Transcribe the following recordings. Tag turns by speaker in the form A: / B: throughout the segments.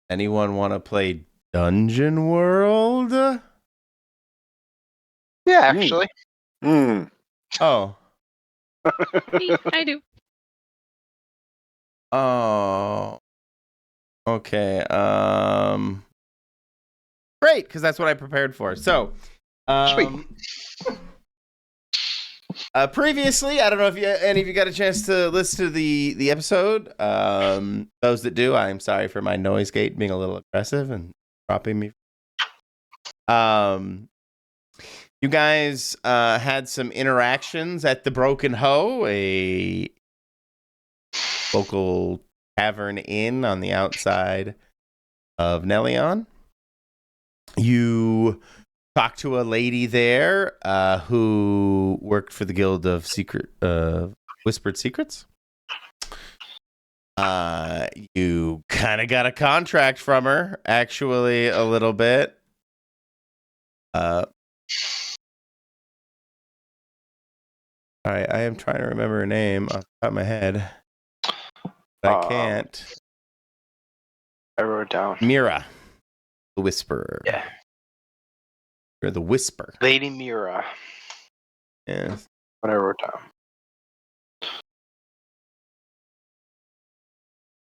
A: Anyone want to play Dungeon World?
B: Yeah, actually.
A: Oh.
C: I do.
A: Oh. Okay. Great, because that's what I prepared for. So, previously, I don't know if any of you got a chance to listen to the episode. Those that do, I'm sorry for my noise gate being a little aggressive and dropping me. You guys had some interactions at the Broken Hoe, a local tavern inn on the outside of Nelion. You talked to a lady there who worked for the Guild of Whispered Secrets. You kind of got a contract from her, actually, a little bit. All right, I am trying to remember her name off the top of my head. But I can't.
B: I wrote it down.
A: Mira, the Whisperer.
B: Yeah.
A: You're the Whisper.
B: Lady Mira.
A: Yes.
B: What I wrote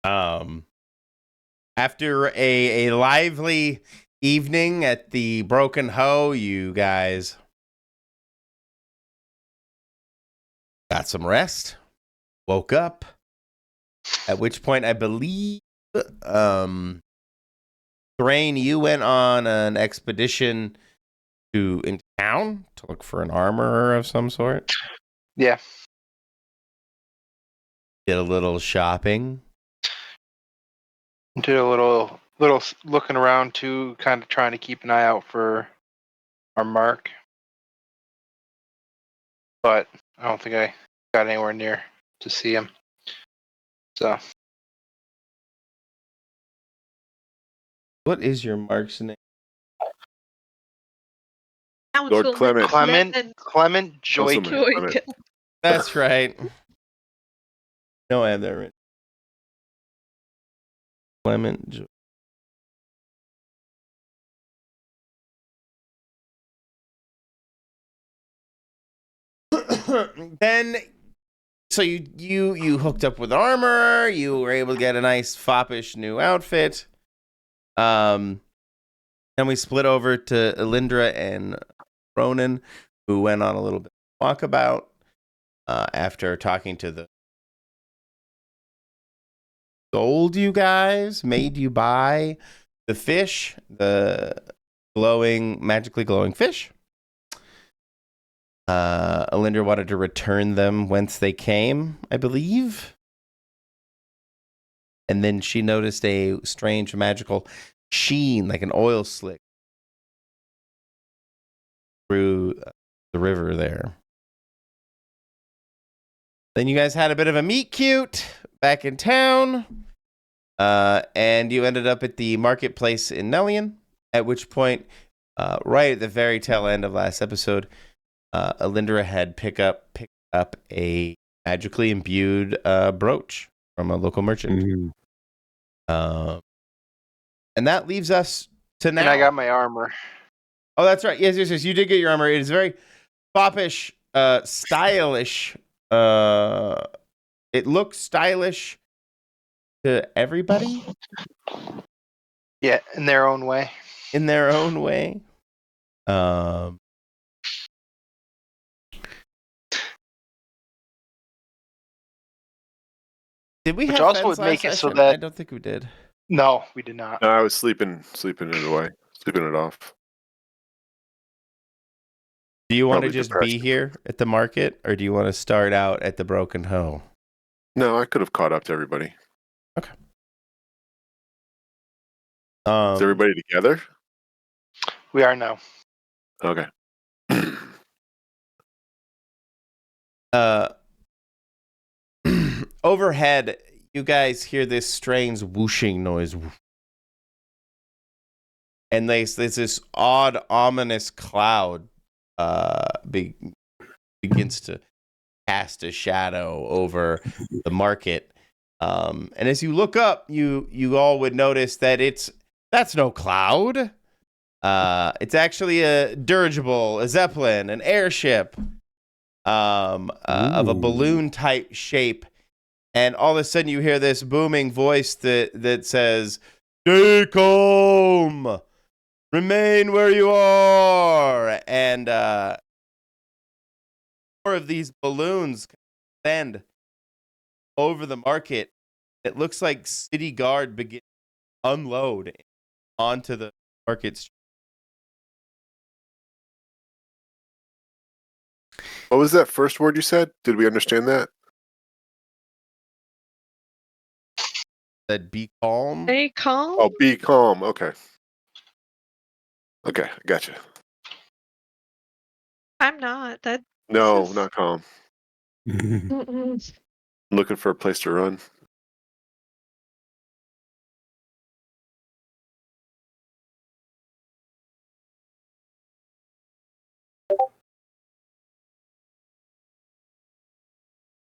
A: down. After a lively evening at the Broken Hoe, you guys got some rest, woke up, at which point I believe Thrain, you went on an expedition in town to look for an armorer of some sort.
B: Yeah.
A: Did a little shopping.
B: Did a little looking around too, kind of trying to keep an eye out for our mark. But I don't think I got anywhere near to see him. So.
A: What is your mark's name?
D: Lord Clement.
B: Clement Joykin.
A: That's right. No, I have that written. Clement Joykin. Then, so you hooked up with armor. You were able to get a nice foppish new outfit. Then we split over to Elindra and Ronan, who went on a little bit of walkabout after talking to the gold you guys made you buy the fish, the magically glowing fish. Elindra wanted to return them whence they came, I believe. And then she noticed a strange magical sheen, like an oil slick, through the river there. Then you guys had a bit of a meet cute back in town. And you ended up at the marketplace in Nelion, at which point, right at the very tail end of last episode, Elindra had picked up a magically imbued brooch from a local merchant. And that leaves us to now.
B: And I got my armor.
A: Oh, that's right. Yes. You did get your armor. It is very foppish, stylish. It looks stylish to everybody.
B: Yeah, in their own way.
A: In their own way. Did we have
B: also would make it so that
A: I don't think we did.
B: No, we did not.
D: No, I was sleeping it away, sleeping it off.
A: Do you want to just be here at the market, or do you want to start out at the Broken Hoe?
D: No, I could have caught up to everybody.
A: Okay.
D: Is everybody together?
B: We are now.
D: Okay.
A: Overhead, you guys hear this strange whooshing noise. And there's this odd, ominous cloud begins to cast a shadow over the market. And as you look up, you all would notice that that's no cloud. It's actually a dirigible, a zeppelin, an airship, of a balloon type shape. And all of a sudden, you hear this booming voice that says, "Stay calm, remain where you are." And more of these balloons send over the market. It looks like city guard begin to unload onto the market street.
D: What was that first word you said? Did we understand that?
A: That be calm.
C: Stay calm.
D: Oh, be calm. Okay. Okay, I gotcha.
C: I'm not. That.
D: No,
C: Yes.
D: not calm.
C: Mm-mm.
D: I'm looking for a place to run.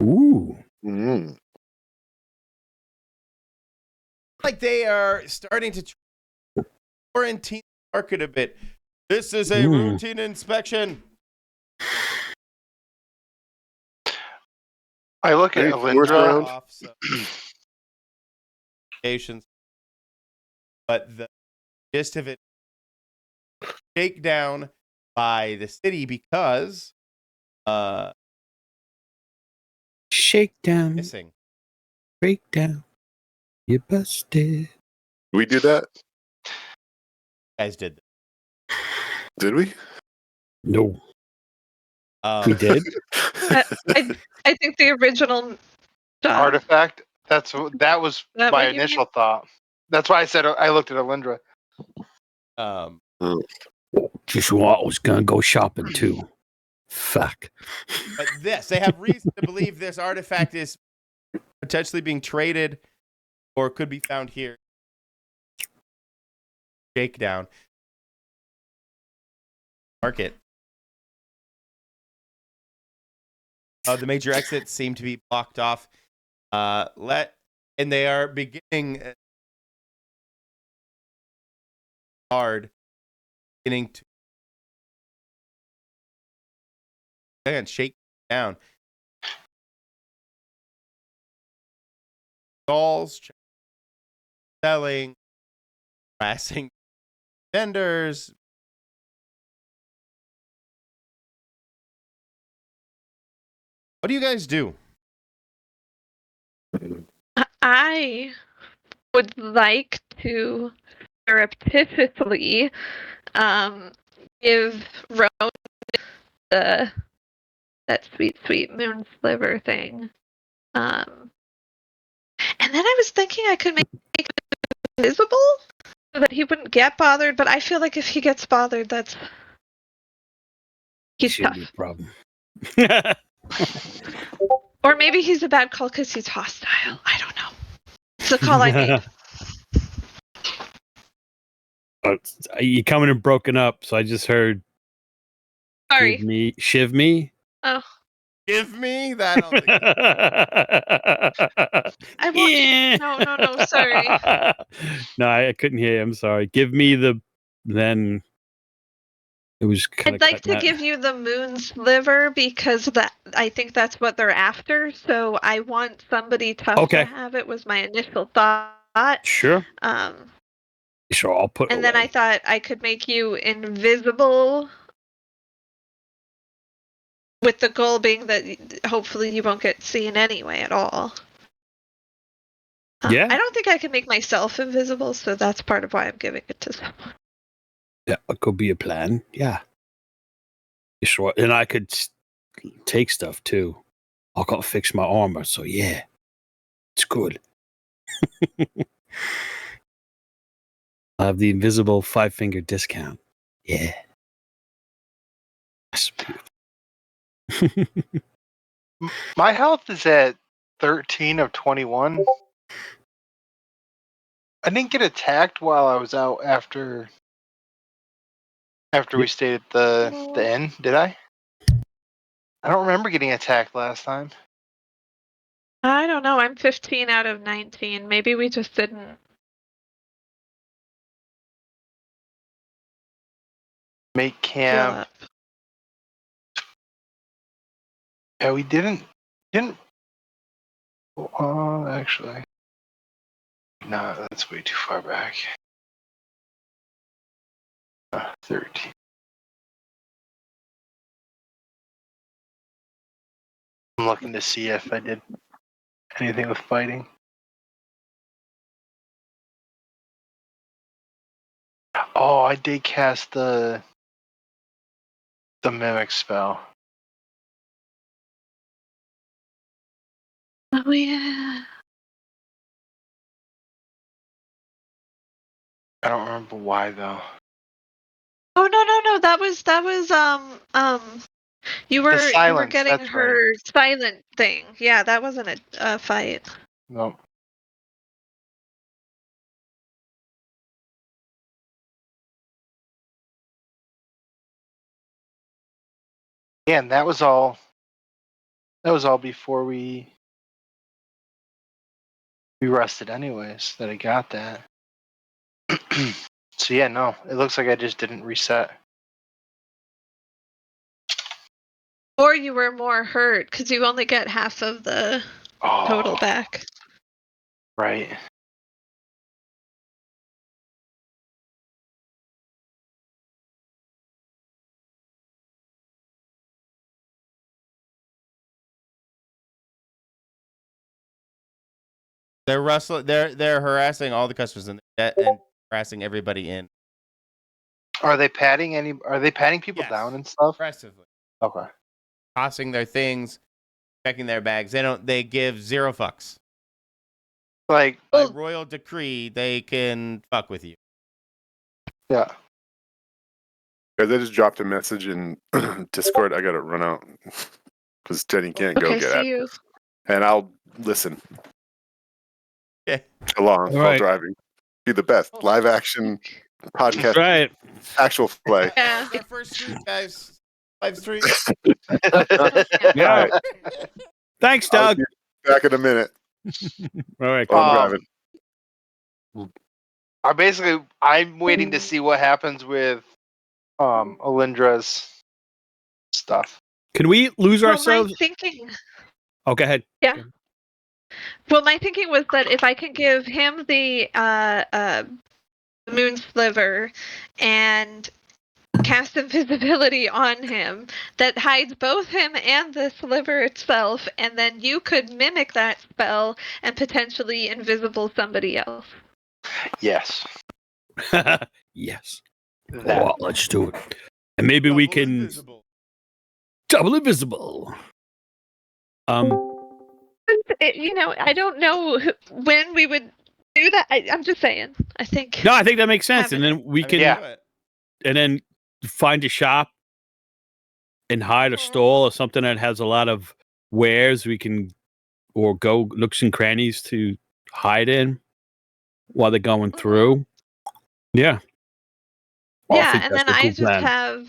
E: Ooh.
D: Mm.
A: Like they are starting to quarantine the market a bit. This is a routine inspection.
B: I look at
D: Any tourists
B: Alindra.
D: around?
A: Off some stations, but the gist of it, shakedown by the city because
E: Shakedown,
A: missing.
E: breakdown. You busted.
D: We do that?
A: You guys did
D: Did we?
E: No,
A: that.
E: we did.
C: I think the original
B: Artifact. That was
C: That
B: my
C: what you
B: initial thought. That's why I said I looked at Alindra.
A: Um,
E: Just what I was gonna go shopping too. Fuck.
A: but they have reason to believe this artifact is potentially being traded or could be found here. Shakedown market. The major exits seem to be blocked off. And they are beginning hard, beginning to shake down. Stalls, selling, harassing vendors. What do you guys do?
C: I would like to surreptitiously give Roan that sweet moon sliver thing. And then I was thinking I could make it invisible so that he wouldn't get bothered, but I feel like if he gets bothered, he's
E: Shouldn't
C: tough.
E: be a problem.
C: Or maybe he's a bad call because he's hostile. I don't know. It's the call I made.
E: You coming and broken up, so I just heard
C: Sorry.
E: shiv me.
C: Oh.
A: Give me that.
C: I won't.
E: Yeah.
C: No, sorry.
E: No, I couldn't hear you. I'm sorry. Give me then it was kind
C: I'd
E: of
C: like to give you the moon sliver because I think that's what they're after. So I want somebody tough to have it. Was my initial thought.
E: Sure. Sure, I'll put.
C: And then I thought I could make you invisible, with the goal being that hopefully you won't get seen anyway at all.
E: Yeah.
C: I don't think I can make myself invisible, so that's part of why I'm giving it to someone.
E: Yeah, it could be a plan. Yeah. Sure. And I could take stuff too. I got to fix my armor, so yeah. It's good. I have the invisible 5-finger discount. Yeah. That's beautiful.
B: My health is at 13 of 21. I didn't get attacked while I was out after we stayed at the inn, did I? I don't remember getting attacked last time.
C: I don't know. I'm 15 out of 19. Maybe we just didn't.
B: Make
C: Heal
B: camp.
C: up.
B: Yeah, we didn't. Actually, no, that's way too far back. 13. I'm looking to see if I did anything with fighting. Oh, I did cast the mimic spell.
C: Oh yeah.
B: I don't remember why though.
C: Oh no. That was you were
B: silence,
C: getting
B: that's
C: her
B: right.
C: silent thing. Yeah, that wasn't a fight.
B: No. Yeah, and that was all. That was all before we rested, anyways. That I got that. So yeah, no, it looks like I just didn't reset.
C: Or you were more hurt because you only get half of the total
B: Oh,
C: back.
B: right.
A: They're rustling. They're harassing all the customers and harassing everybody in.
B: Are they patting people
A: Yes.
B: down and stuff?
A: Aggressively
B: Okay.
A: tossing their things, checking their bags. They give zero fucks.
B: Like,
A: By
C: Well,
A: royal decree, they can fuck with you.
B: yeah.
D: Guys, I just dropped a message in Discord. I gotta run out because Jenny can't go
C: okay,
D: get
C: see
D: at
C: you.
D: and I'll listen
A: Yeah.
D: along
E: All
D: while
E: right.
D: driving. Be the best live action podcast,
E: That's right.
D: actual play.
C: Yeah.
A: Our first street, guys. Live street.
E: Yeah.
D: All right.
E: Thanks,
D: I'll
E: Doug.
D: be back in a minute
E: All right.
D: while I'm
B: Um,
D: driving.
B: I'm waiting to see what happens with Alindra's stuff.
E: Can we lose
C: Well,
E: ourselves?
C: my thinking.
E: Oh, go ahead.
C: Yeah. Well, my thinking was that if I can give him the moon sliver and cast invisibility on him that hides both him and the sliver itself, and then you could mimic that spell and potentially invisible somebody else.
B: Yes.
E: Yes.
B: That.
E: Oh, let's do it. And maybe we can double invisible.
C: I don't know when we would do that. I'm just saying. I think.
E: No, I think that makes sense.
C: Having
E: And then we can,
B: Yeah.
A: Do it.
E: and then find a shop and hide a stall or something that has a lot of wares we can, or go nooks and crannies to hide in while they're going through. Yeah. I
C: Yeah,
E: think
C: and
E: that's
C: then
E: a
C: I
E: good
C: just
E: plan.
C: have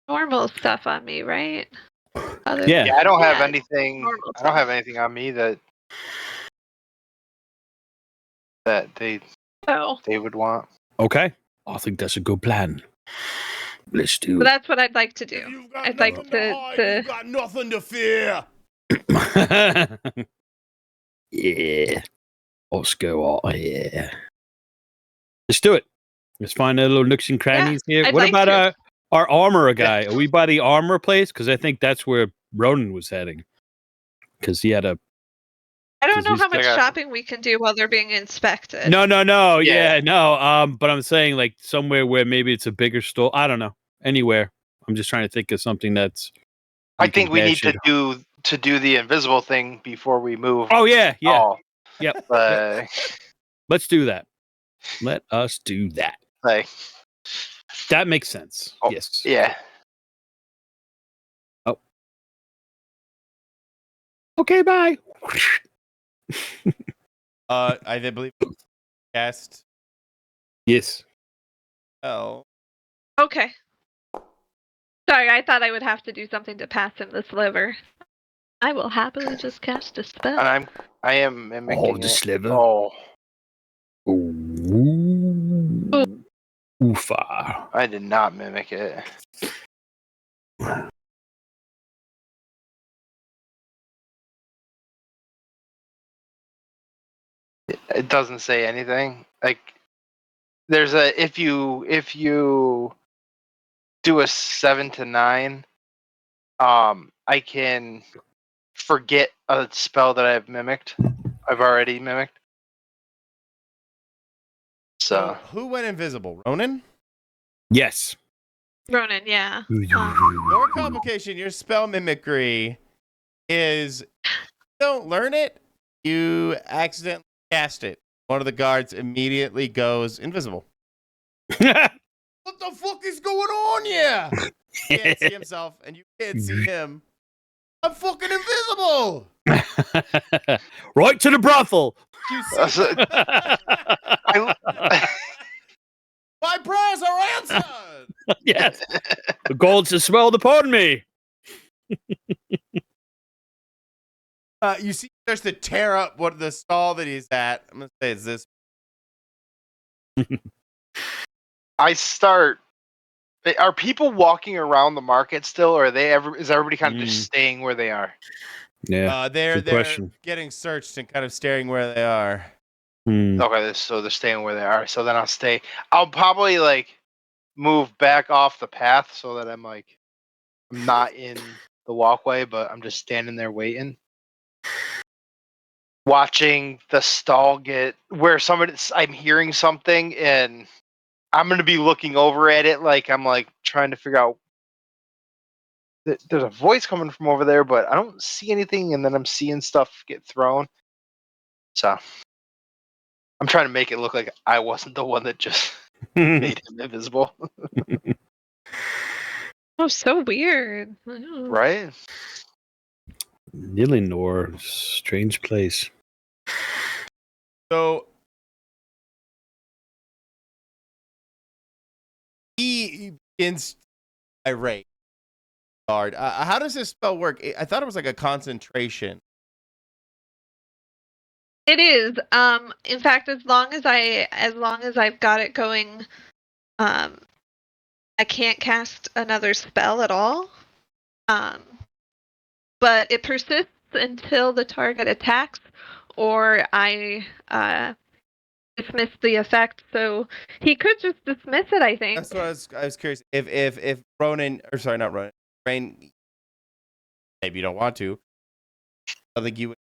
C: normal stuff on me, right?
E: Yeah.
B: Yeah, I don't have
C: Yeah,
B: anything.
C: normal
B: I don't have
C: stuff.
B: anything on me that
C: So
B: they would want.
E: Okay. I think that's a good plan. Let's do
C: so
E: it.
C: that's what I'd like to do.
A: You've got
C: I'd like
A: nothing
C: to
A: hide.
C: to
A: You've got nothing to fear.
E: Yeah. Let's go out here. Let's do it. Let's find a little nooks and crannies here.
C: I'd
E: What
C: like
E: about
C: to.
E: our armorer guy? Are we by the armor place? Because I think that's where Ronan was heading. Because he had a.
C: I don't
E: 'cause
C: know
E: he's
C: how much
B: got-
C: shopping we can do while they're being inspected.
E: No.
B: Yeah.
E: Yeah, no. But I'm saying like somewhere where maybe it's a bigger store. I don't know. Anywhere. I'm just trying to think of something that's.
B: I think we need
E: dash
B: to
E: it.
B: do the invisible thing before we move.
E: Oh yeah.
B: Oh,
E: Yep.
B: Let's
E: do that. Let us do that.
B: like,
E: That makes sense.
B: oh,
E: Yes.
B: yeah.
E: Okay. Bye.
A: I believe cast.
E: Yes.
A: Oh,
C: Okay. Sorry, I thought I would have to do something to pass him the sliver. I will happily just cast a spell.
B: And I am mimicking
E: the
B: it.
E: sliver.
B: Oh,
E: Ooh. Oofa.
B: I did not mimic it. It doesn't say anything. Like there's a if you do a 7 to 9, I can forget a spell that I've already mimicked.
A: So
B: So
A: who went invisible? Ronan?
E: Yes.
C: Ronan, yeah.
A: Your complication, your spell mimicry is don't learn it, you accidentally cast it. One of the guards immediately goes invisible. What the fuck is going on here? He can't see himself, and you can't see him. I'm fucking invisible.
E: Right to the brothel.
A: You see?
B: I,
A: My prayers are answered.
E: Yes. The gods have smelled upon me.
A: You see, there's to tear up what the stall that he's at. I'm gonna say it's this.
B: I start. Are people walking around the market still, or is everybody kind of just staying where they are?
E: Yeah.
A: They're
E: Good question.
A: getting searched and kind of staring where they are.
B: Okay, so they're staying where they are. So then I'll stay. I'll probably like move back off the path so that I'm not in the walkway, but I'm just standing there waiting, watching the stall get where I'm hearing something, and I'm gonna be looking over at it like I'm like trying to figure out. There's a voice coming from over there, but I don't see anything, and then I'm seeing stuff get thrown. So I'm trying to make it look like I wasn't the one that just made him invisible,
C: Oh, so weird. I don't know.
B: right?
E: Nelion, strange place.
A: So he begins irate. Guard. How does this spell work? I thought it was like a concentration.
C: It is. In fact, as long as I've got it going, I can't cast another spell at all. But it persists until the target attacks or I dismiss the effect. So he could just dismiss it, I think.
A: That's what I was curious. If Ronan, or sorry, not Ronan, Rain, maybe you don't want to. I think you would.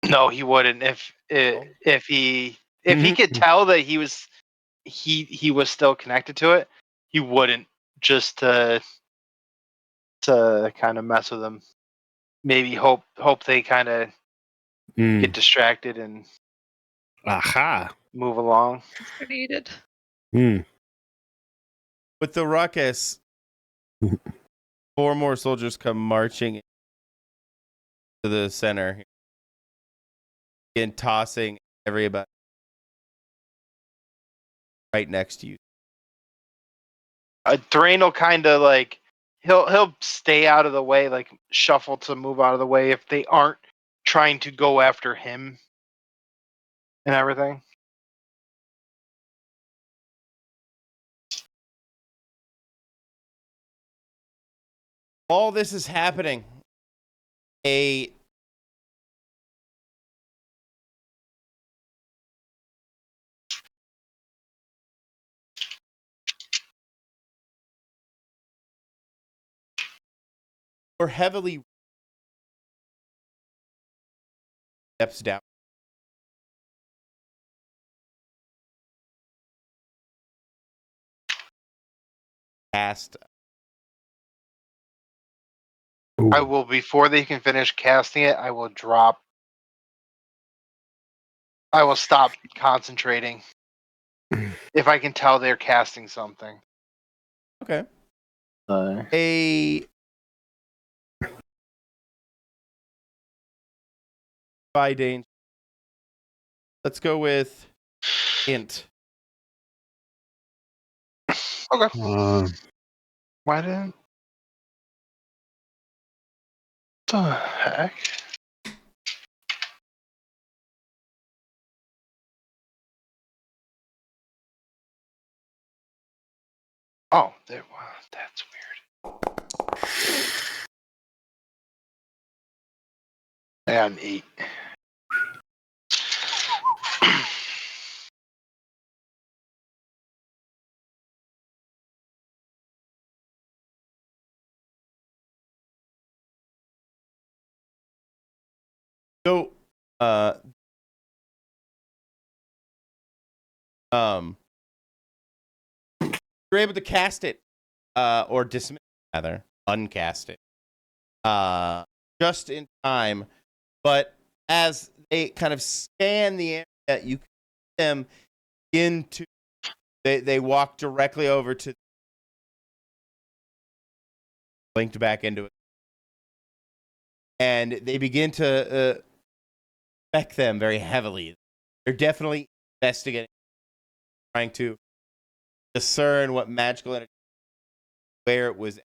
B: No, he wouldn't. If he could tell that he was still connected to it, he wouldn't just to kind of mess with him. Maybe hope they kind of get distracted and
E: Aha.
B: move along.
C: It's needed.
E: Hmm.
A: With the ruckus, 4 more soldiers come marching to the center and tossing everybody right next to you.
B: Thrain will kind of like he'll stay out of the way, like shuffle to move out of the way if they aren't trying to go after him and everything.
A: All this is happening. A or heavily steps down. Cast.
B: I will, before they can finish casting it, I will stop concentrating if I can tell they're casting something.
A: Okay. A by danger. Let's go with int.
B: Okay. Why didn't? The heck? Oh, there. Wow, that's weird. Yeah, I'm 8.
A: So, you're able to cast it, or dismiss it, rather, uncast it, just in time. But as they kind of scan the area, you can see them into. They walk directly over to, linked back into it, and they begin to affect them very heavily. They're definitely investigating, trying to discern what magical energy, where it was.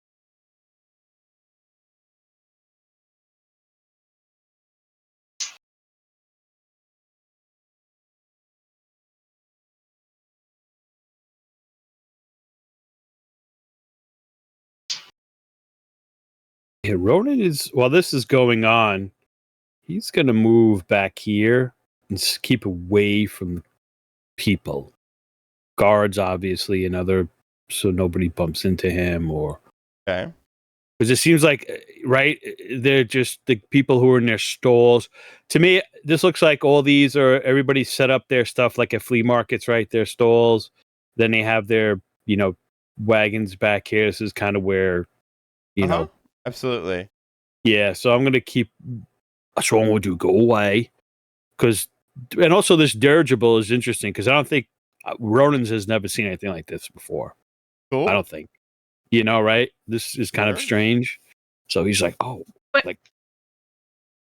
E: Yeah, Ronan is, while this is going on, he's going to move back here and keep away from people. Guards, obviously, and other, so nobody bumps into him or.
A: Okay.
E: Because it seems like, right, they're just the people who are in their stalls. To me, this looks like all these are, everybody set up their stuff like at flea markets, right? Their stalls. Then they have their, wagons back here. This is kind of where,
A: Absolutely.
E: Yeah, so I'm going to keep, what's wrong with you? Go away. And also this dirigible is interesting because I don't think Ronan's has never seen anything like this before.
A: Cool.
E: I don't think. Right? This is kind of strange. So he's like, oh, right?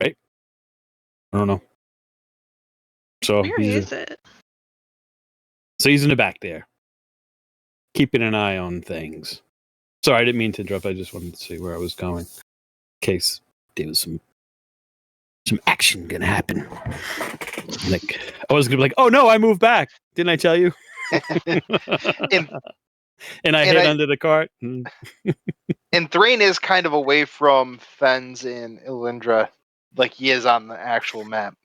E: I don't know. So
C: Where is it?
E: So he's in the back there, keeping an eye on things. Sorry, I didn't mean to interrupt. I just wanted to see where I was going, in case there was some action gonna happen. Like I was gonna be like, oh no, I moved back. Didn't I tell you? And I hid under the cart.
B: And Thrain is kind of away from Fens in Ilindra, like he is on the actual map.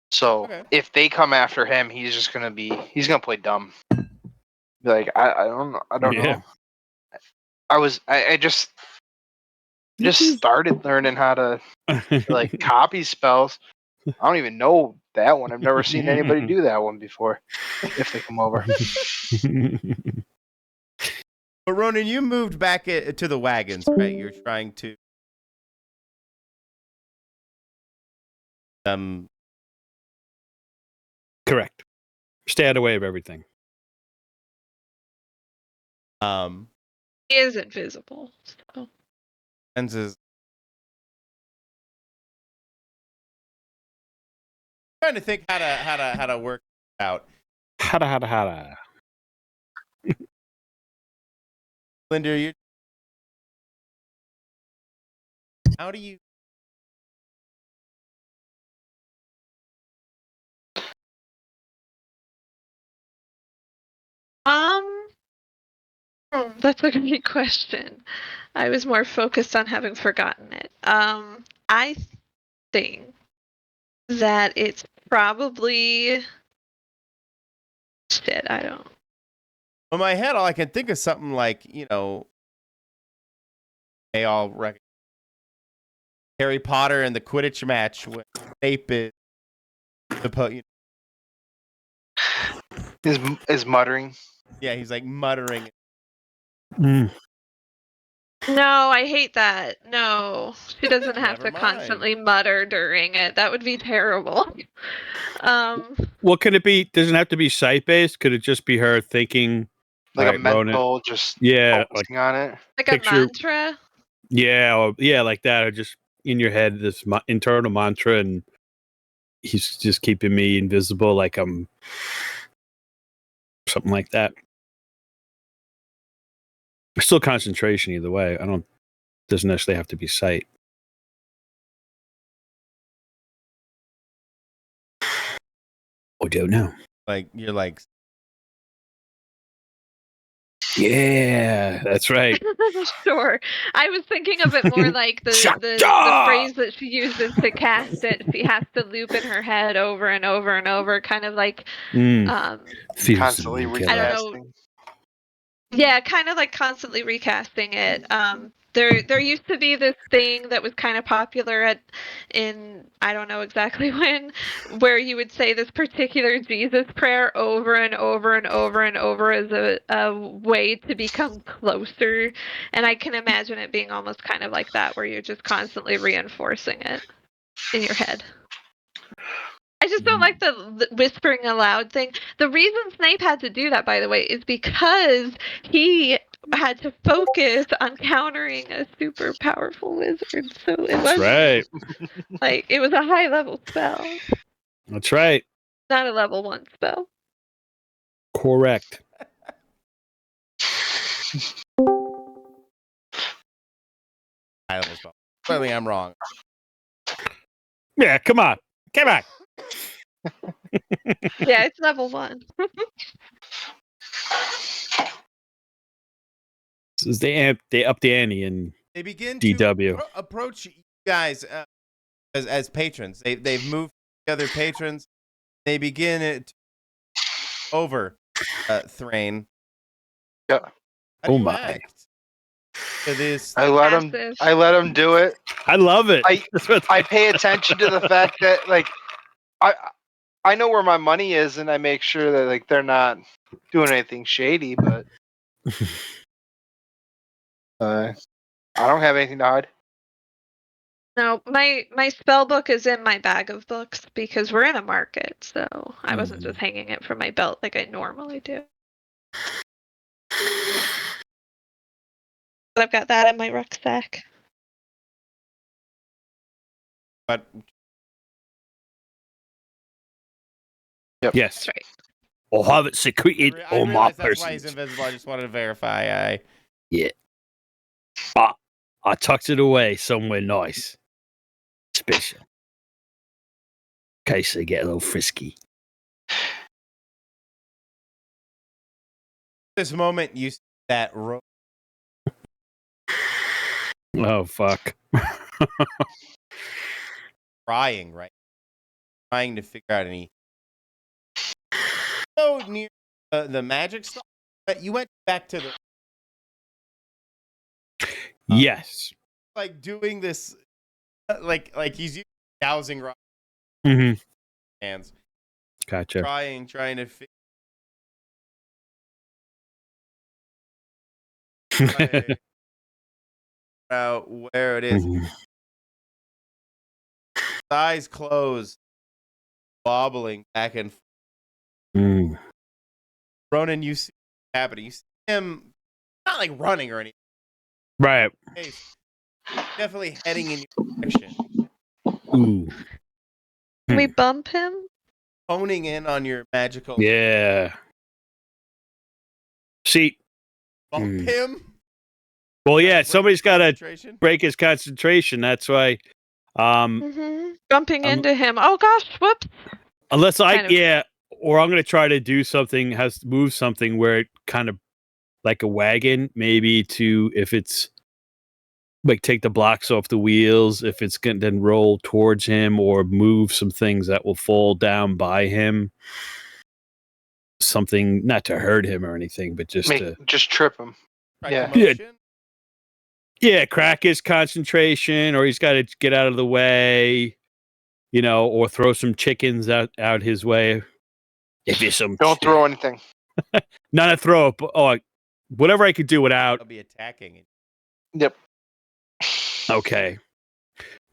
B: So if they come after him, he's gonna play dumb. Like I don't know. I just started learning how to like copy spells. I don't even know that one. I've never seen anybody do that one before. If they come over.
A: But Ronan, you moved back to the wagons, right? You're trying to
E: correct. Stay out of the way of everything.
C: He is invisible. So.
A: Is trying to think how to work it out.
E: How to.
A: Linda, how do you?
C: That's a great question. I was more focused on having forgotten it. I think that it's probably shit. I don't.
A: In my head, all I can think of something like they all recognize Harry Potter and the Quidditch match when Snape is
B: is muttering.
A: Yeah, he's like muttering.
C: No, I hate that. No, she doesn't have to constantly mutter during it. That would be terrible.
E: What can it be? Doesn't have to be site based. Could it just be her thinking,
B: like a mental, just focusing on it,
C: like a mantra?
E: Yeah, like that, or just in your head this internal mantra, and he's just keeping me invisible, like I'm something like that. Still concentration either way. Doesn't necessarily have to be sight. I don't know.
A: Like you're like
E: Yeah, that's right.
C: Sure. I was thinking of it more like the
E: Shut-da!
C: phrase that she uses to cast it. She has to loop in her head over and over and over, kind of like
E: Fears
B: Constantly
E: the
C: I don't
E: killer.
C: know.
B: recasting.
C: Yeah, kind of like constantly recasting it. There used to be this thing that was kind of popular in I don't know exactly when, where you would say this particular Jesus prayer over and over and over and over as a way to become closer. And I can imagine it being almost kind of like that, where you're just constantly reinforcing it in your head. I just don't like the whispering aloud thing. The reason Snape had to do that, by the way, is because he had to focus on countering a super powerful wizard. So it
E: That's
C: was
E: right.
C: like it was a high level spell,
E: That's right.
C: not a level 1 spell.
E: Correct.
A: high level spell. Clearly, I'm wrong.
E: Yeah, come on. Come on.
C: Yeah, it's level 1.
E: This is they up the ante in
A: They begin
E: DW.
A: to approach you guys as patrons. They've moved the other patrons. They begin to over Thrain.
B: Yeah.
A: How do
E: Oh
A: you
E: my.
A: act to this?
B: I let him.
C: Passive.
B: I let him do it.
E: I love it.
B: I pay attention to the fact that like I know where my money is, and I make sure that like they're not doing anything shady. But I don't have anything to hide.
C: No, my spell book is in my bag of books because we're in a market, so I wasn't just hanging it from my belt like I normally do. But I've got that in my rucksack.
A: But
E: Yes.
C: That's right.
E: I'll have it secreted
A: I
E: on my
A: realize that's why he's
E: person.
A: invisible. I just wanted to verify.
E: Yeah. But I tucked it away somewhere nice. Special. In case they get a little frisky.
A: This moment, you see that
E: Oh, fuck.
A: crying, right? Trying to figure out any. So near the magic stuff, but you went back to the
E: Yes.
A: like doing this, like he's using dowsing rod
E: Mm-hmm.
A: hands,
E: Gotcha.
A: trying to figure out where it is.
E: Mhm.
A: Eyes closed, wobbling back and forth.
E: Mm.
A: Ronan, you see what's happening. You see him not like running or anything.
E: Right.
A: He's definitely heading in your direction,
E: Ooh.
C: Can we bump him?
A: honing in on your magical.
E: Yeah. See.
A: Bump him.
E: Well, yeah,
A: Break
E: somebody's got to
A: concentration.
E: break his concentration. That's why.
C: Bumping into him. Oh gosh, whoops.
E: Unless
C: Kind of.
E: or I'm going to try to do something, move something where it kind of like a wagon, maybe if it's like take the blocks off the wheels, if it's going to then roll towards him, or move some things that will fall down by him. Something not to hurt him or anything, but just to
B: just trip him.
A: Right,
B: Yeah.
E: yeah, crack his concentration, or he's got to get out of the way, or throw some chickens out his way. If it's some
B: Don't throw anything.
E: not a throw up. Oh, whatever I could do without.
A: I'll be attacking it.
B: Yep.
E: Okay.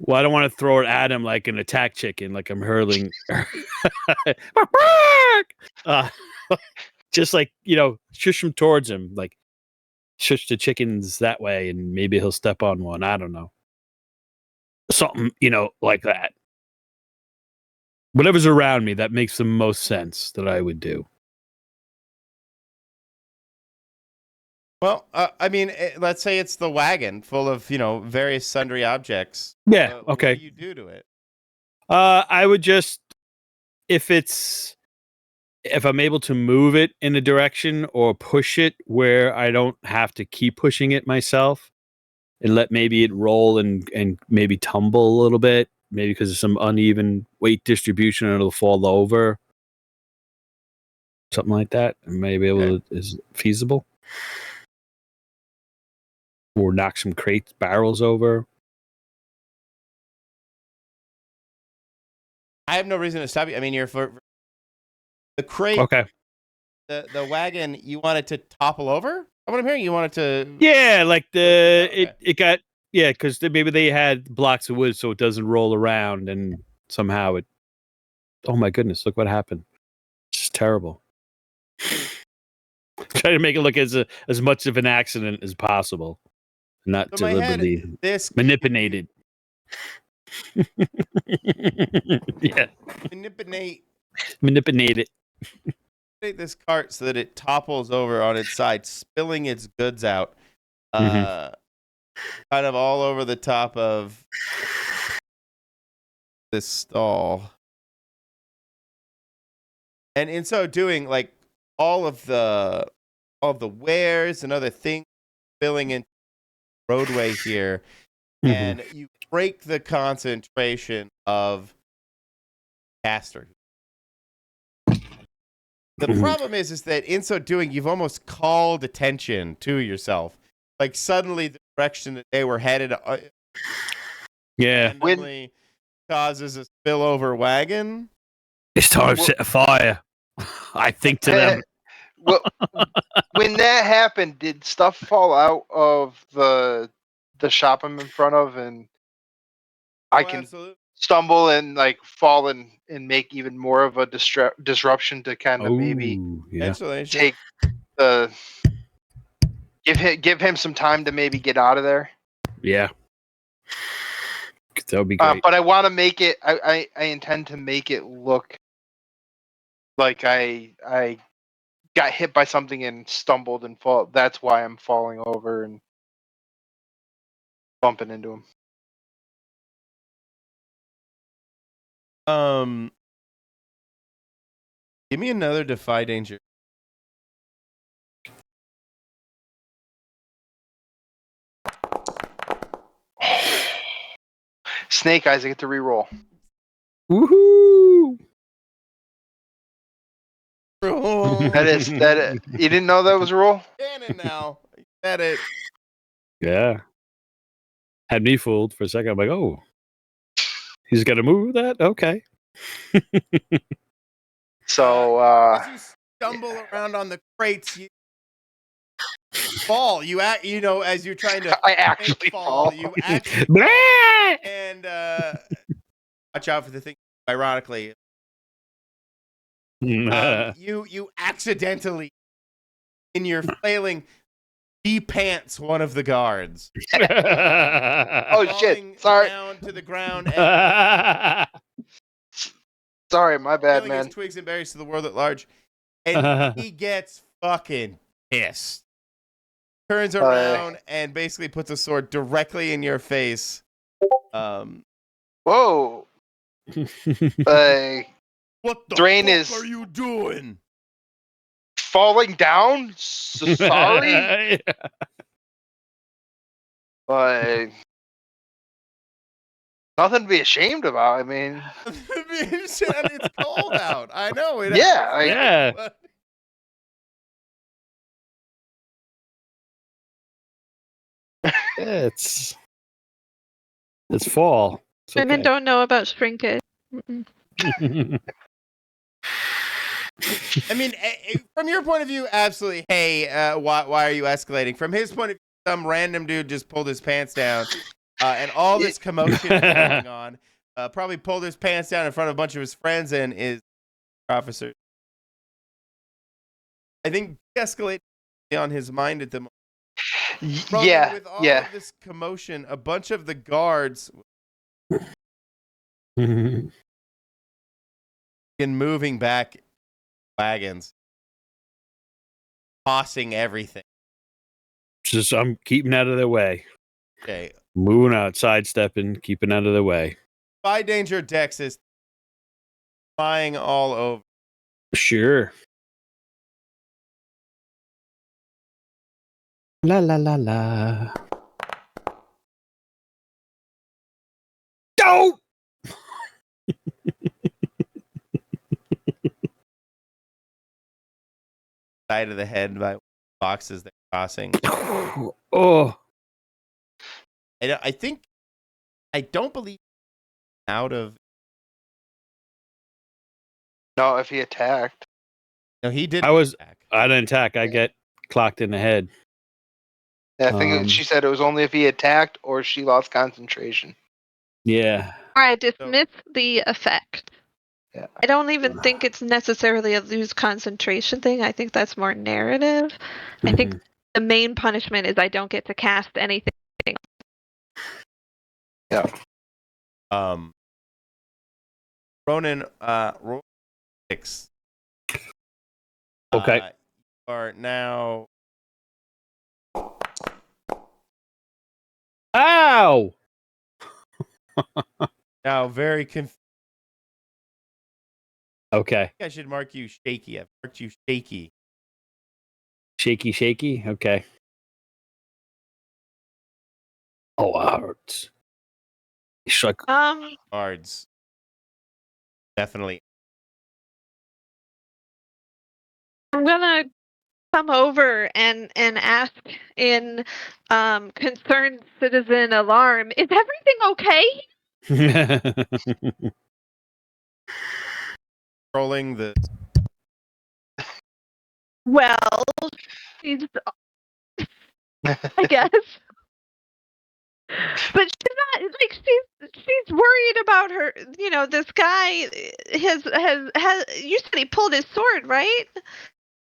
E: Well, I don't want to throw it at him like an attack chicken, like I'm hurling. Just like, shush him towards him, like shush the chickens that way, and maybe he'll step on one. I don't know. Something, like that. Whatever's around me that makes the most sense that I would do.
A: Well, I mean, let's say it's the wagon full of various sundry objects.
E: Yeah.
A: What
E: Okay.
A: do you do to it?
E: I would just if I'm able to move it in a direction or push it where I don't have to keep pushing it myself and let maybe it roll and maybe tumble a little bit, maybe because of some uneven weight distribution and it'll fall over. Something like that. Maybe is feasible. Or knock some crates, barrels over.
A: I have no reason to stop you. I mean, you're for the crate,
E: Okay.
A: the wagon. You want it to topple over? What I'm hearing, you want it to.
E: Yeah, like
A: Okay.
E: it got because maybe they had blocks of wood so it doesn't roll around and somehow it. Oh my goodness! Look what happened. It's just terrible. Try to make it look as much of an accident as possible, not
A: So in my head,
E: deliberately
A: this
E: manipulated. Yeah, manipulate
A: this cart so that it topples over on its side, spilling its goods out, kind of all over the top of this stall. And in so doing, like all of the wares and other things spilling into the roadway here, and you break the concentration of Caster. The problem is that in so doing, you've almost called attention to yourself. Like suddenly, the direction that they were headed,
E: Yeah,
A: randomly causes a spillover wagon.
E: it's time to set a fire. I think to them.
B: Well, when that happened, did stuff fall out of the shop I'm in front of, and I can
A: Absolutely.
B: stumble and like fall and make even more of a disruption to kind of maybe
E: Yeah.
A: Eventually, sure.
B: take the give him some time to maybe get out of there.
E: Yeah. That would be great.
B: But I want to make it. I intend to make it look like I got hit by something and stumbled and fall. That's why I'm falling over and bumping into him.
A: Give me another defy danger.
B: Snake eyes, I get to reroll.
E: Woohoo!
B: That you didn't know that was a roll?
A: Canon now. You said it.
E: Yeah. Had me fooled for a second. I'm like, oh, he's got to move that? Okay.
B: So
A: As you stumble around on the crates, you fall. You as you're trying to
B: I actually fall.
A: you actually
E: Blah!
A: and watch out for the thing. Ironically, you accidentally, in your flailing, de-pants one of the guards.
B: Oh
A: falling
B: shit! Sorry,
A: down to the ground. And
B: sorry, my bad,
A: feeling his
B: man.
A: twigs and berries to the world at large, and he gets fucking pissed. Turns around and basically puts a sword directly in your face.
B: Whoa!
A: What the
B: Drain
A: fuck
B: is-
A: are you doing?
B: Falling down. Sorry, but nothing to be ashamed about. I mean,
A: It's cold out. I know it.
B: Yeah,
E: yeah. It's fall. It's
C: Women
E: okay.
C: don't know about shrinkage.
A: I mean, from your point of view, absolutely. Hey, why are you escalating? From his point of view, some random dude just pulled his pants down, and all this commotion is going on. Probably pulled his pants down in front of a bunch of his friends and his officers. I think de-escalate on his mind at the moment.
B: yeah,
A: With all
B: yeah.
A: of this commotion, a bunch of the guards in moving back wagons, tossing everything.
E: Just I'm keeping out of their way.
A: Okay.
E: Moving out, sidestepping, keeping out of the way.
A: Spy danger Dex is flying all over.
E: Sure. La la la la. Don't.
A: Side of the head by boxes they're crossing.
E: Oh.
A: I don't believe out of.
B: No, if he attacked.
A: No, he did.
E: I
A: attack.
E: didn't attack. I get clocked in the head.
B: Yeah, I think she said it was only if he attacked or she lost concentration.
E: Yeah.
C: Or I dismiss the effect.
B: Yeah.
C: I don't even think it's necessarily a lose concentration thing. I think that's more narrative. I think the main punishment is I don't get to cast anything.
B: Yeah.
A: Ronan, roll 6.
E: Okay.
A: You are now.
E: Ow!
A: Now very confused.
E: Okay.
A: I should mark you shaky. I've marked you shaky.
E: Shaky, shaky. Okay. Oh, hurts. It's like
A: Cards. Definitely.
C: I'm gonna come over and ask in concerned citizen alarm, is everything okay?
A: Rolling the.
C: Well, she's I guess. But she's not like she's worried about her, this guy has you said he pulled his sword, right?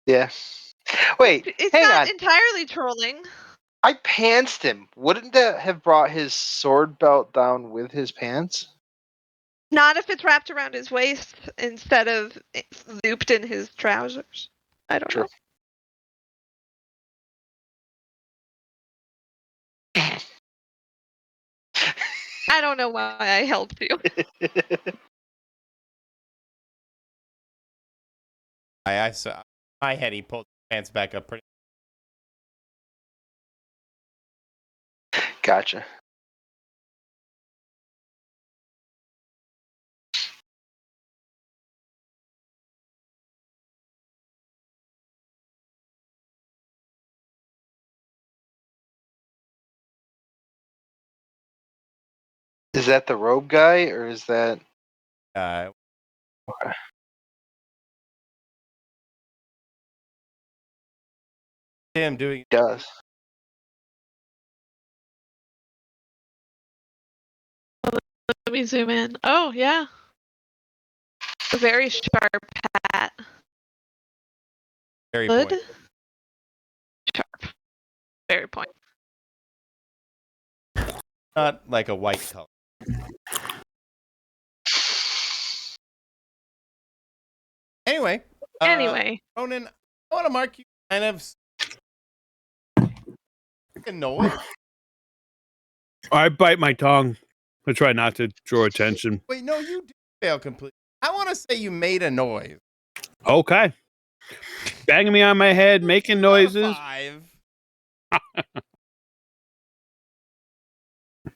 B: Yeah. Wait,
C: It's
B: hang
C: not
B: on.
C: entirely trolling.
B: I pantsed him. Wouldn't that have brought his sword belt down with his pants?
C: Not if it's wrapped around his waist instead of looped in his trousers. I don't
B: True.
C: know. I don't know why I helped you.
A: I saw my head. He pulled his pants back up pretty.
B: Gotcha. Is that the robe guy, or is that?
A: Okay. Him doing.
B: Does.
C: Let me zoom in. Oh yeah. A very sharp hat.
A: Very
C: Hood.
A: point.
C: Sharp. Very point.
A: Not like a white color. Anyway. Ronan, I want to mark you kind of annoyed.
E: I bite my tongue. I try not to draw attention.
A: Wait, no, you did fail completely. I want to say you made a noise.
E: Okay. Banging me on my head, making noises.
A: 5.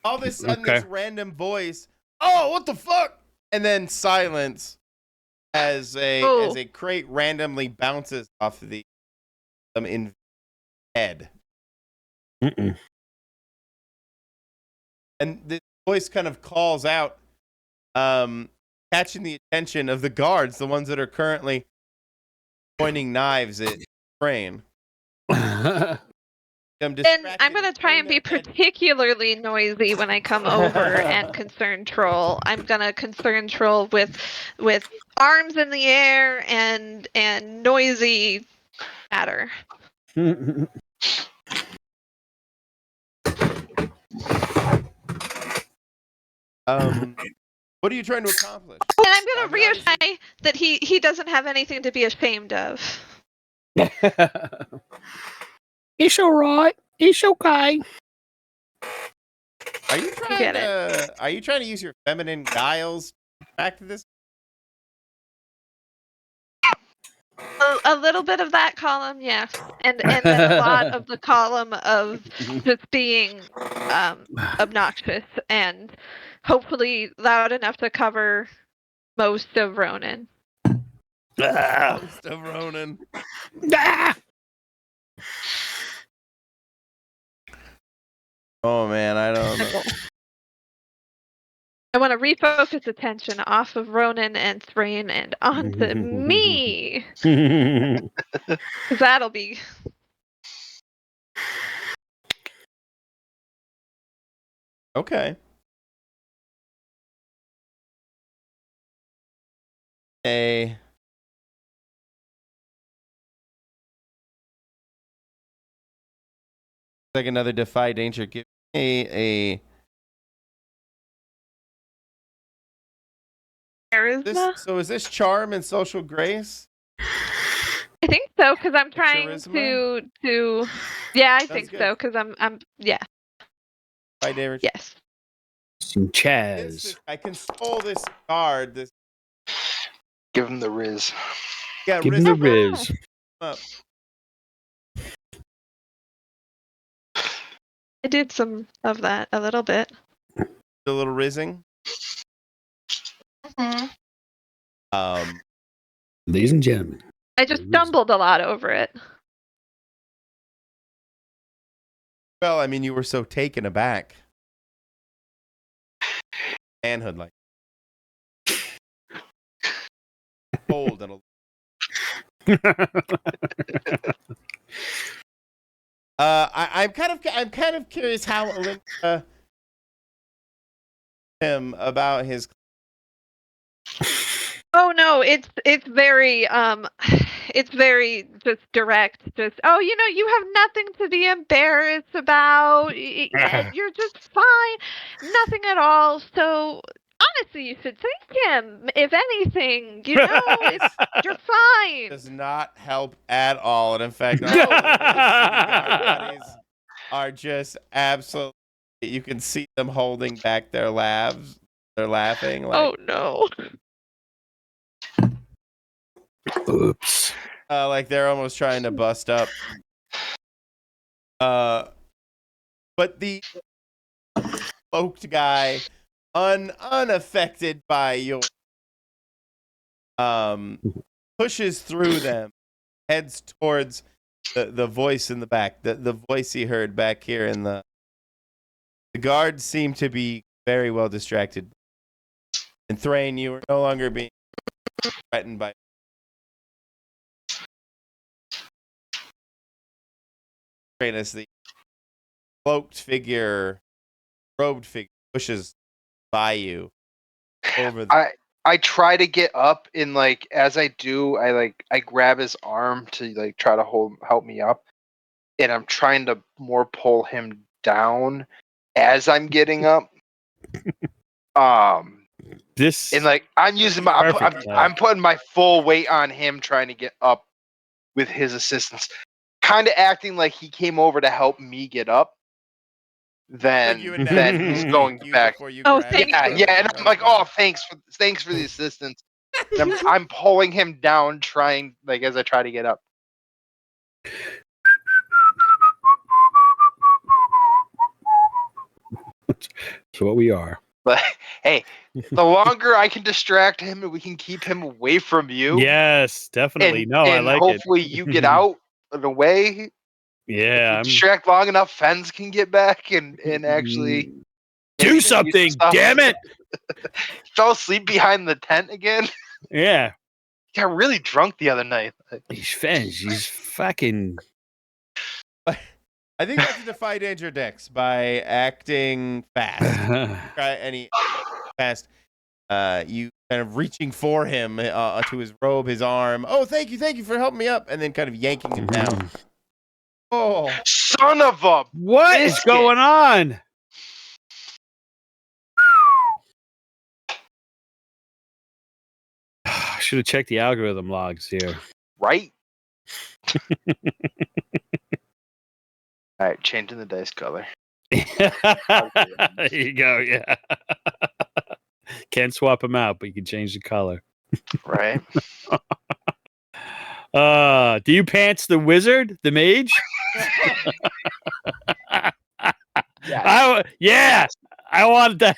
A: All of a sudden, this random voice. Oh, what the fuck? And then silence as a crate randomly bounces off of the in head.
E: Mm-mm.
A: And the voice kind of calls out, catching the attention of the guards, the ones that are currently pointing knives at Crane.
C: And I'm going to try and be particularly noisy when I come over and concern troll. I'm going to concern troll with arms in the air and noisy chatter.
A: What are you trying to accomplish?
C: And I'm going to reassure that he doesn't have anything to be ashamed of.
E: It's all right. It's okay.
A: Are you trying
C: get
A: to? Are you trying to use your feminine guiles back to this?
C: A little bit of that column, yes, and then a lot of the column of just being obnoxious and hopefully loud enough to cover most of Ronan.
A: Most of Ronan. Oh man, I don't know.
C: I want to refocus attention off of Ronan and Thrain and onto me, because that'll be.
A: Okay. A like another defy danger. Give me a
C: Charisma?
A: so is this charm and social grace?
C: I think so, because I'm trying
A: Charisma?
C: to. Yeah, I
A: Sounds
C: think
A: good.
C: so, because yeah,
A: Defy damage.
C: yes.
E: Some Chaz.
A: I console this guard. This
B: Give him the Riz.
A: yeah,
E: Give him the
A: Riz
E: Riz.
A: up.
C: I did some of that a little bit.
A: The little rizzing.
E: Ladies and gentlemen.
C: I just stumbled a lot over it.
A: Well, I mean, you were so taken aback. Manhood, like cold and I'm kind of curious how Olympia him about his.
C: Oh no, it's very it's very just direct. Just you have nothing to be embarrassed about. You're just fine, nothing at all. So honestly, you should thank him. If anything, you're fine.
A: Does not help at all, and in fact, all the guard buddies are just absolutely. You can see them holding back their laughs. They're laughing. Like,
C: Oh no.
E: Oops.
A: like they're almost trying to bust up. But the cloaked guy, unaffected by your, pushes through them, heads towards the voice in the back. The voice he heard back here in the guards seem to be very well distracted. And Thrain, you are no longer being threatened by. As the cloaked figure, robed figure pushes by you over the.
B: I try to get up, and like as I do, I grab his arm to like try to help me up, and I'm trying to more pull him down as I'm getting up.
E: This
B: And like I'm using I'm putting my full weight on him trying to get up with his assistance, kind of acting like he came over to help me get up. Then he's going back.
C: Oh, thank you.
B: Yeah, and I'm like, oh, thanks for the assistance. And I'm pulling him down, trying like as I try to get up.
E: So what we are.
B: But hey, the longer I can distract him and we can keep him away from you.
E: Yes, definitely.
B: And,
E: I
B: and
E: like
B: hopefully
E: it.
B: you get out and away.
E: Yeah.
B: If we distract long enough, Fens can get back and actually
E: do something. Damn it!
B: Fell asleep behind the tent again.
E: Yeah.
B: Got really drunk the other night.
E: He's Fens. He's fucking.
A: I think you have to defy danger Dex by acting fast. Try any fast. You kind of reaching for him to his robe, his arm. Oh, thank you for helping me up, and then kind of yanking him down. Oh,
B: son of a!
E: What is going on? I should have checked the algorithm logs here.
B: Right? All right, changing the dice color.
E: There you go. Yeah. Can't swap them out, but you can change the color.
B: Right.
E: Do you pants the wizard, the mage?
B: Yes.
E: I want that.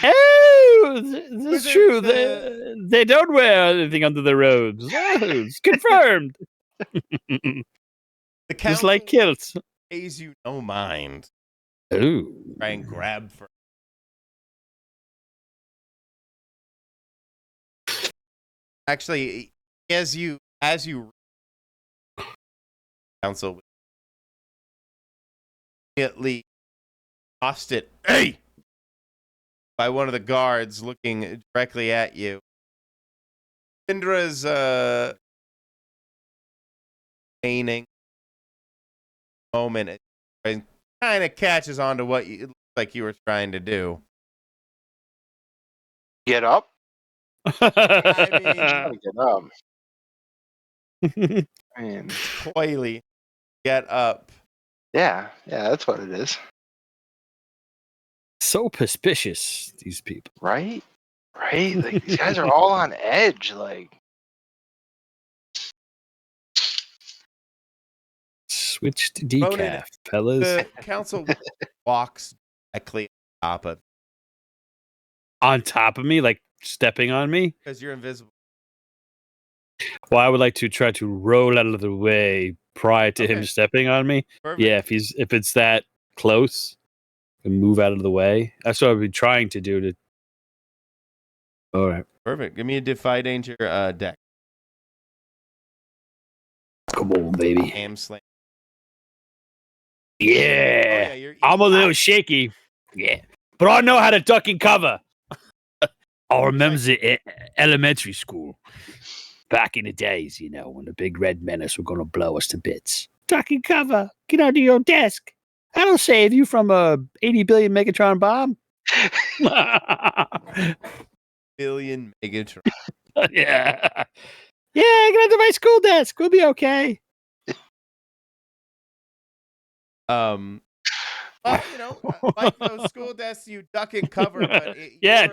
E: Oh, this is
A: Wizards,
E: true. They don't wear anything under their robes. Oh, it's confirmed.
A: The
E: Just
A: council
E: like kilts.
A: pays you no mind.
E: Ooh.
A: Try and grab for. Actually, as you council immediately tossed it. Hey! By one of the guards looking directly at you. Indra's feigning moment and kind of catches on to what it looked like you were trying to do.
B: Get up.
A: I
B: Get up. I mean,
A: coyly get up.
B: yeah, that's what it is.
E: So suspicious, these people.
B: Right? Right? Like these guys are all on edge. Like,
E: Switch to decaf,
A: Ronan,
E: fellas.
A: The council walks directly on top of
E: On top of me, like stepping on me.
A: because you're invisible.
E: Well, I would like to try to roll out of the way prior to him
A: Okay.
E: stepping on me.
A: Perfect.
E: Yeah, if it's that close, and move out of the way. That's what I've been trying to do. To all right,
A: Perfect. Give me a defy danger deck.
E: come on, baby.
A: Am slam.
E: Yeah,
A: You're
E: I'm a little shaky. Yeah, but I know how to duck and cover. I remember the elementary school back in the days, you know, when the big red menace were going to blow us to bits. Duck and cover. Get under your desk. That'll save you from a 80 billion Megatron bomb.
A: billion Megatron.
E: Yeah. Yeah, get under my school desk. We'll be okay.
A: Well, you know, like those school desks, you duck and cover, but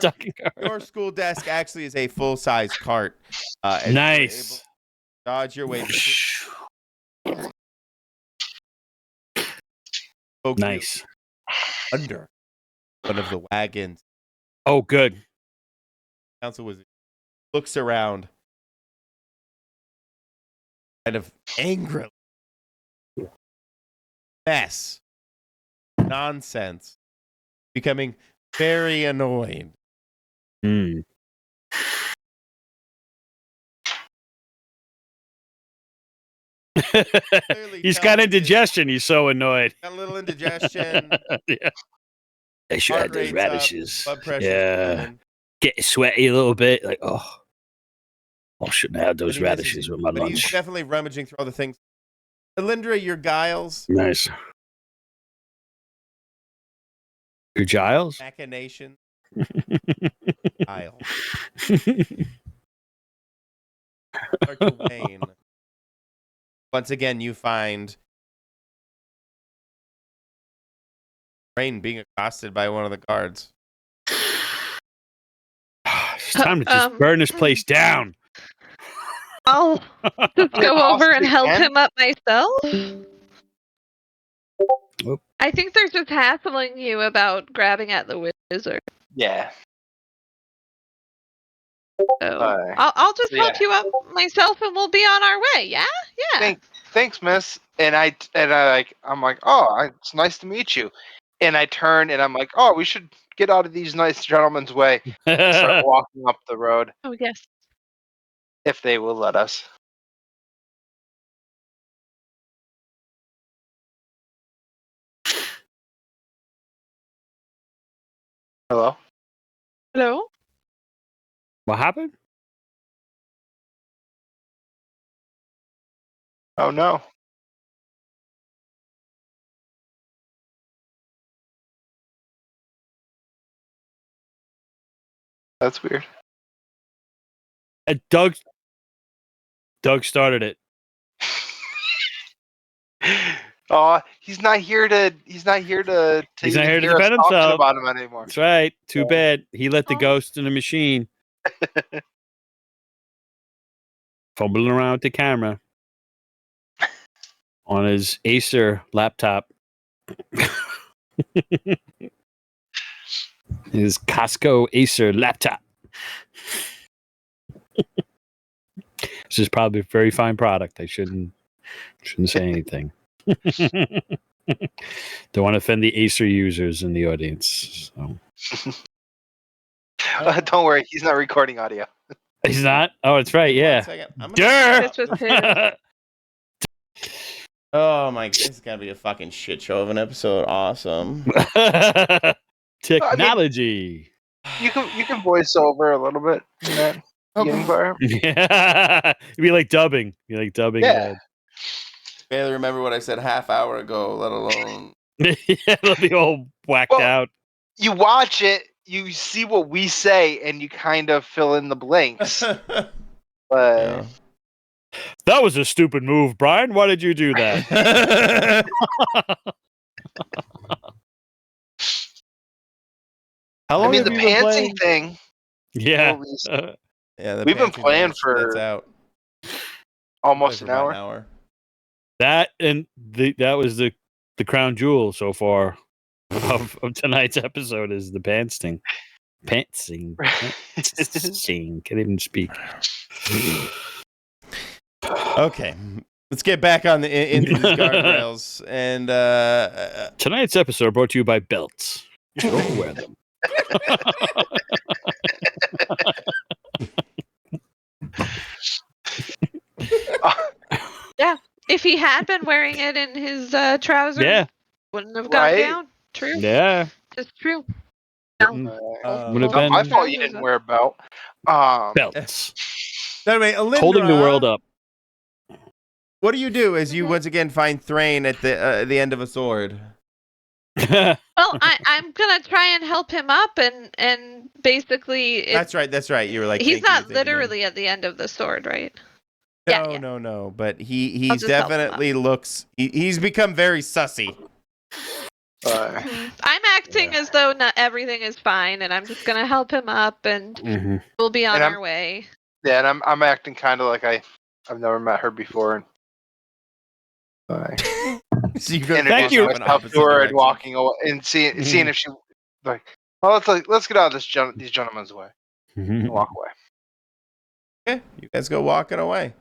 E: Duck and cover.
A: your school desk actually is a full-size cart. And you were able
E: Nice.
A: to dodge your way between folks
E: Nice.
A: under one of the wagons.
E: Oh, good.
A: Council looks around, kind of angrily. Mess. Nonsense. Becoming very annoyed.
E: Mm.
A: Clearly
E: He's got
A: telling you-
E: indigestion. He's so annoyed.
A: Got a little indigestion.
E: Yeah. I should
A: Heart
E: have those
A: rate's up,
E: radishes.
A: blood pressure's
E: Yeah.
A: going.
E: Getting sweaty a little bit. Like, oh. I shouldn't have those
A: But he misses
E: radishes
A: you.
E: with my
A: But he's
E: lunch.
A: definitely rummaging through all the things. Elindra, your guiles,
E: Nice. Your Giles?
A: machinations, guile start to wane. Once again, you find Rain being accosted by one of the guards.
E: It's time to just burn this place down.
C: I'll just go over and help
B: again?
C: him up myself.
E: Oop.
C: I think they're just hassling you about grabbing at the wizard.
B: yeah.
C: So
B: Alright.
C: I'll just
B: Yeah.
C: help you up myself, and we'll be on our way. Yeah, yeah.
B: Thanks, miss. And I'm like, oh, it's nice to meet you. And I turn and I'm like, oh, we should get out of these nice gentlemen's way. Start walking up the road
C: Oh yes.
B: if they will let us. Hello?
C: Hello.
E: What happened?
B: Oh no. That's weird.
E: Doug started it.
B: Oh, he's not here to. He's not here to.
E: He's not
B: even
E: here to
B: hear us
E: defend
B: talking
E: himself.
B: about him anymore.
E: That's right. Too
B: Yeah.
E: bad. He let the
C: Oh.
E: ghost in the machine. Fumbling around with the camera on his Acer laptop. His Costco Acer laptop. This is probably a very fine product. I shouldn't say anything. Don't want to offend the Acer users in the audience. So.
B: Don't worry, he's not recording audio.
E: He's not? Oh, it's right.
A: One
E: Yeah.
A: second. I'm
E: Durr!
C: This was his.
A: Oh my! This is gonna be a fucking shit show of an episode. Awesome.
E: Technology.
B: You can voice over a little bit in that beginning part.
E: Yeah. It'd be like dubbing.
B: Yeah.
A: Barely remember what I said half hour ago, let alone.
E: It'll be all whacked
B: Well,
E: out.
B: You watch it, you see what we say, and you kind of fill in the blanks. But
A: Yeah.
E: That was a stupid move, Brian. Why did you do that?
A: How
B: I
A: long
B: mean,
A: have
B: the
A: you been
B: pantsing
A: playing?
B: thing.
E: Yeah.
B: well, we-
A: Yeah, the
B: We've been
A: Pantsing
B: playing
A: that's
B: for
A: out.
B: almost
A: For
B: an
A: about
B: hour.
E: That and that was the crown jewel so far of tonight's episode is the pantsing. Pantsing. Can't even speak.
A: Okay, let's get back on into these guardrails and
E: Tonight's episode brought to you by belts. Don't wear them.
C: If he had been wearing it in his trousers,
E: Yeah.
C: wouldn't have gone
B: Right?
C: down. True.
E: Yeah.
C: Just true.
E: Wouldn't-
A: um,
E: Would have
B: Not my
E: been
B: fault you didn't wear a belt.
E: belts.
A: anyway, Alindra,
E: Holding the world up.
A: What do you do as you once again find Thrain at the end of a sword?
C: Well, I'm gonna try and help him up, and basically,
A: That's right. You were like,
C: he's
A: thinking,
C: not
A: thinking,
C: literally at the end of the sword, right?
A: No,
C: yeah.
A: But
C: I'll
A: he's
C: just help him
A: definitely looks. He's become very sussy.
C: I'm acting as though not everything is fine, and I'm just gonna help him up, and we'll be on
B: And
C: our way.
B: Yeah, and I'm acting kind of like I've never met her before.
A: So you go
E: Thank you.
B: Myself to her and walking away and seeing if she like. Oh, let's get out of these gentlemen's way and walk away.
A: Okay, you guys go walking away.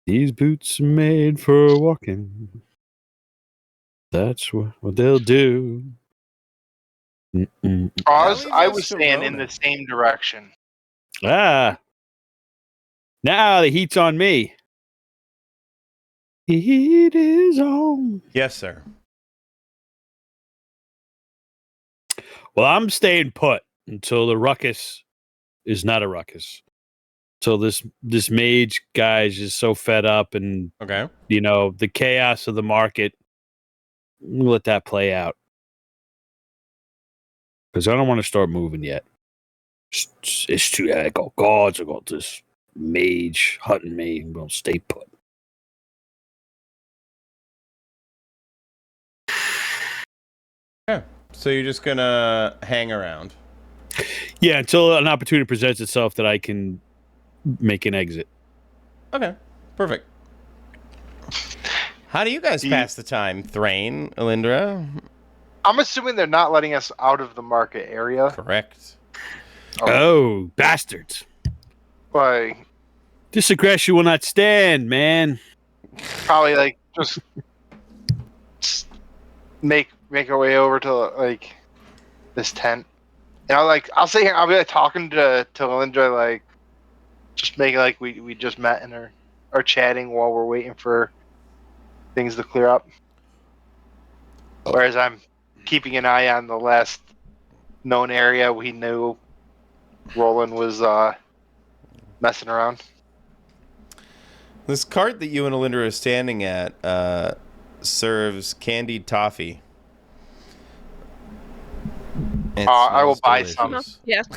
E: These boots are made for walking. That's what they'll do.
B: I was
A: to
B: staying in
A: Rona.
B: the same direction.
E: Ah. Now the heat's on me. Heat is on.
A: Yes, sir.
E: Well, I'm staying put until the ruckus is not a ruckus. Till this mage guy is just so fed up, and
A: Okay.
E: the chaos of the market. We'll let that play out because I don't want to start moving yet. It's too. I got guards. I got this mage hunting me. I'm gonna stay put.
A: Yeah. So you're just gonna hang around.
E: Yeah, until an opportunity presents itself that I can make an exit.
A: Okay. Perfect. How do you guys pass the time, Thrain, Alindra?
B: I'm assuming they're not letting us out of the market area.
A: Correct.
E: Oh, bastards!
B: Like
E: This aggression will not stand, man.
B: probably like just make our way over to like this tent. And I'll sit here. I'll be like talking to Lindra, like just make it like we just met and are chatting while we're waiting for things to clear up. Whereas I'm keeping an eye on the last known area we knew Roland was messing around.
A: This cart that you and Alindra are standing at serves candied toffee.
B: I will
A: smells
B: buy
A: delicious.
B: some.
C: Yes.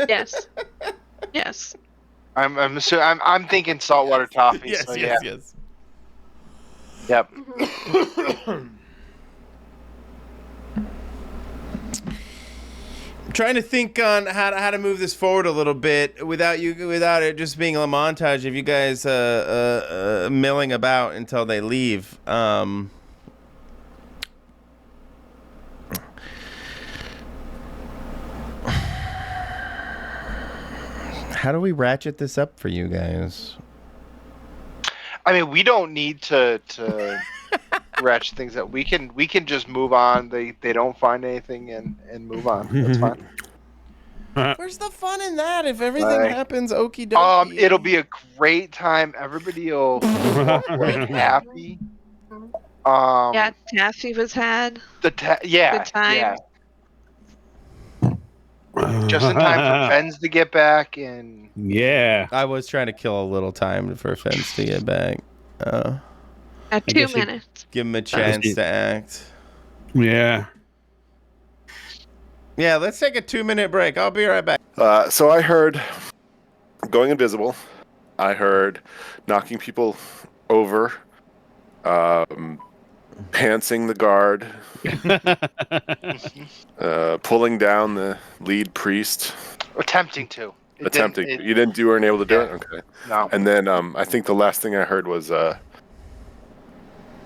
C: Yes. Yes.
B: I'm thinking saltwater toffee.
A: Yes,
B: so
A: yes,
B: yeah.
A: yes.
B: Yep.
A: I'm trying to think on how to move this forward a little bit without it just being a montage of you guys milling about until they leave. How do we ratchet this up for you guys?
B: I mean, we don't need to ratchet things up. We can just move on. They don't find anything and move on. That's fine.
A: Where's the fun in that if everything
B: Like,
A: happens okie dokie?
B: It'll be a great time. Everybody will walk away happy.
C: Yeah, Taffy was had.
B: Good time. Yeah. Just in time for Fens to get back and
E: Yeah.
A: I was trying to kill a little time for Fence to get back.
C: At 2 minutes.
A: Give him a chance to act.
E: Yeah.
A: Yeah, let's take a 2-minute break. I'll be right back.
D: So I heard going invisible. I heard knocking people over, pantsing the guard, pulling down the lead priest.
B: attempting to.
D: You didn't do or unable to do it? Okay.
B: No.
D: And then I think the last thing I heard was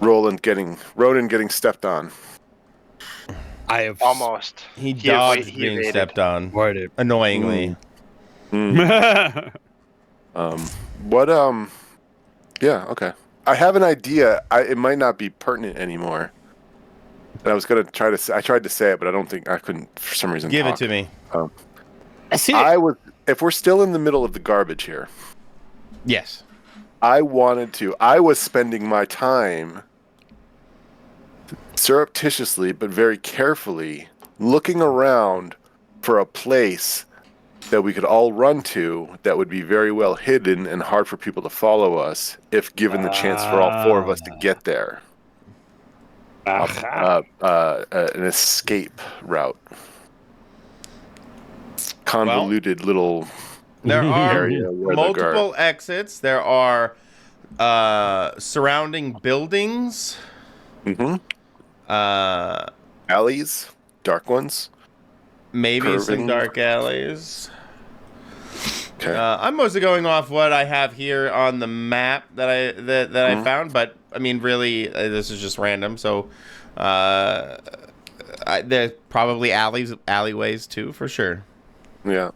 D: Ronan getting stepped on.
E: I have
B: Almost.
A: He dodged being
B: evaded.
A: stepped on.
E: Worded.
A: Annoyingly.
D: Yeah, okay. I have an idea. It might not be pertinent anymore. And I was gonna I tried to say it, but I don't think I couldn't for some reason.
A: Give
D: talk.
A: it to me.
E: I see it.
D: If we're still in the middle of the garbage here,
A: Yes.
D: I was spending my time surreptitiously but very carefully looking around for a place that we could all run to that would be very well hidden and hard for people to follow us if given the chance for all four of us to get there. An escape route. Convoluted little
A: There are
D: area where
A: multiple exits. There are surrounding buildings.
D: alleys, dark ones.
A: Maybe some
D: Curving.
A: dark alleys.
D: Okay.
A: I'm mostly going off what I have here on the map that I found, but I mean, really, this is just random. So, there's probably alleyways too, for sure.
D: Yeah.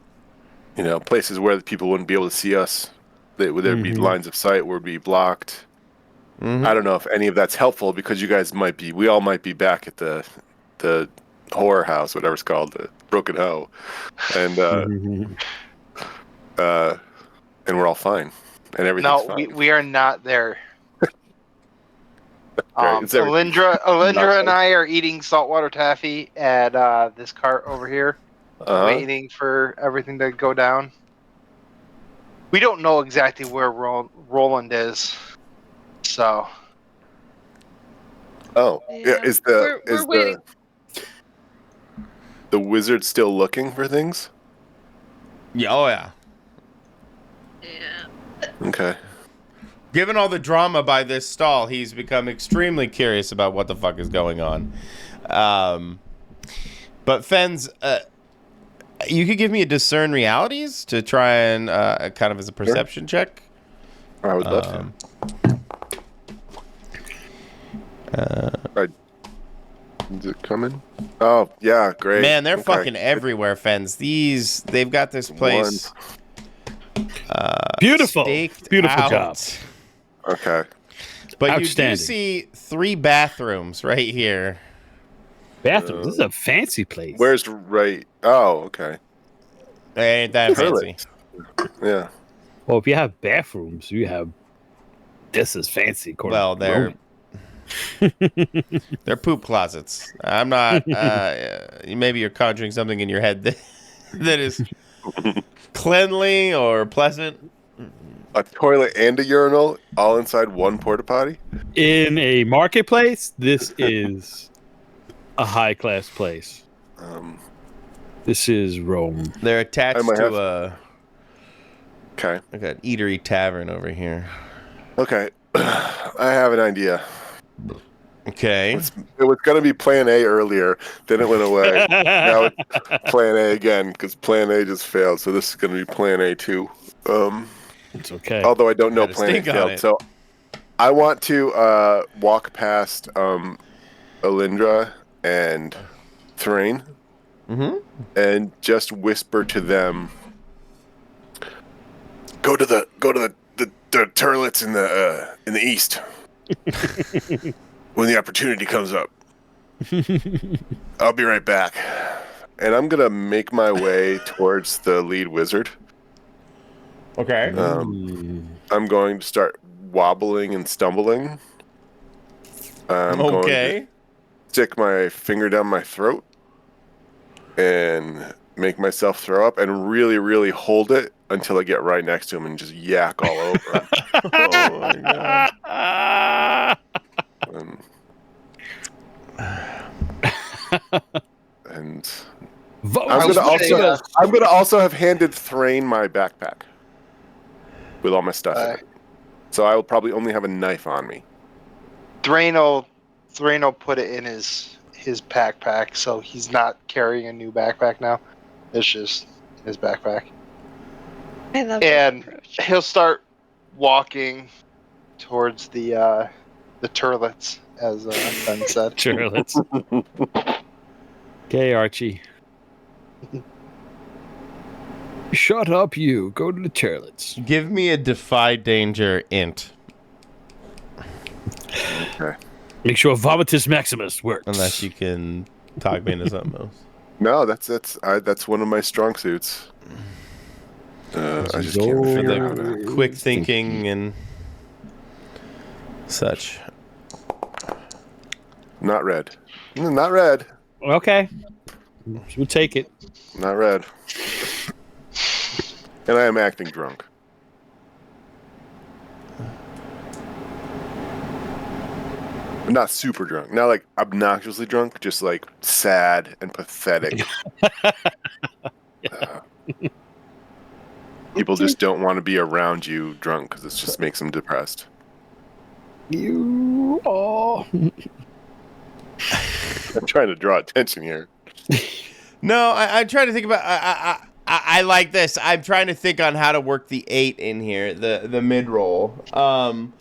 D: Places where the people wouldn't be able to see us. There'd be lines of sight where it'd be blocked. I don't know if any of that's helpful because we all might be back at the horror house, whatever it's called, the Broken Hoe, and we're all fine, and everything's fine.
B: we are not there.
D: Right,
B: Alindra and I are eating saltwater taffy at this cart over here, waiting for everything to go down. We don't know exactly where Roland is, so.
D: Oh,
C: Yeah.
D: is
C: We're waiting.
D: the wizard still looking for things?
A: Yeah. Oh yeah.
C: Yeah.
D: Okay.
A: Given all the drama by this stall, he's become extremely curious about what the fuck is going on. But Fens, you could give me a discern realities to try and kind of as a perception check.
D: I would love to. Right. Is it coming? Oh, yeah, great.
A: Man, they're
D: Okay.
A: fucking everywhere, Fens. They've got this place
E: Beautiful.
A: staked
E: Beautiful
A: out.
E: job.
D: Okay.
A: But you do
E: Outstanding.
A: see 3 bathrooms right here.
E: Bathroom. This is a fancy place.
D: Where's right? Oh, okay.
A: They ain't that
D: Really?
A: fancy.
D: Yeah.
E: Well, if you have bathrooms, you have. This is fancy. according
A: Well,
E: to
A: they're
E: Roman.
A: they're poop closets. I'm not. Maybe you're conjuring something in your head that is cleanly or pleasant.
D: A toilet and a urinal all inside one porta potty?
E: In a marketplace, this is a high class place. This is Rome.
A: They're attached
D: I might
A: to
D: have-
A: a
D: Okay.
A: Like an eatery tavern over here.
D: Okay. I have an idea.
A: Okay.
D: It was going to be Plan A earlier, then it went away. Now it's Plan A again because Plan A just failed. So this is going to be Plan A too.
E: It's okay.
D: Although I don't know
A: Had to
D: Plan A
A: think on
D: failed,
A: it.
D: so I want to walk past Alindra and Thrain and just whisper to them. Go to the turlets in the east. When the opportunity comes up. I'll be right back. And I'm gonna make my way towards the lead wizard.
A: Okay.
D: I'm going to start wobbling and stumbling. I'm going to stick my finger down my throat and make myself throw up and really, really hold it until I get right next to him and just yak all over him.
A: Oh my god.
D: And
E: Vote.
D: I'm gonna also have handed Thrain my backpack with all my stuff in it. So I will probably only have a knife on me.
B: Thrain will put it in his backpack, so he's not carrying a new backpack now. It's just his backpack.
C: I love
B: And
C: that approach.
B: he'll start walking towards the turlets, as Ben said.
E: Turlets. Okay, Archie. Shut up, you. Go to the turlets.
A: Give me a defy danger int.
D: Okay.
E: Make sure Vomitus Maximus works.
A: Unless you can talk me into something else.
D: No, that's one of my strong suits. I just can't
A: For
D: figure out how
A: the
D: to.
A: quick thinking and such.
D: Not red. Not red.
E: Okay. We'll take it.
D: Not red. And I am acting drunk. I'm not super drunk. Not like obnoxiously drunk, just like sad and pathetic. People just don't want to be around you drunk because it just makes them depressed.
E: You are.
D: I'm trying to draw attention here.
A: No, I'm trying to think about. I like this. I'm trying to think on how to work the 8 in here, the mid roll.
D: I'm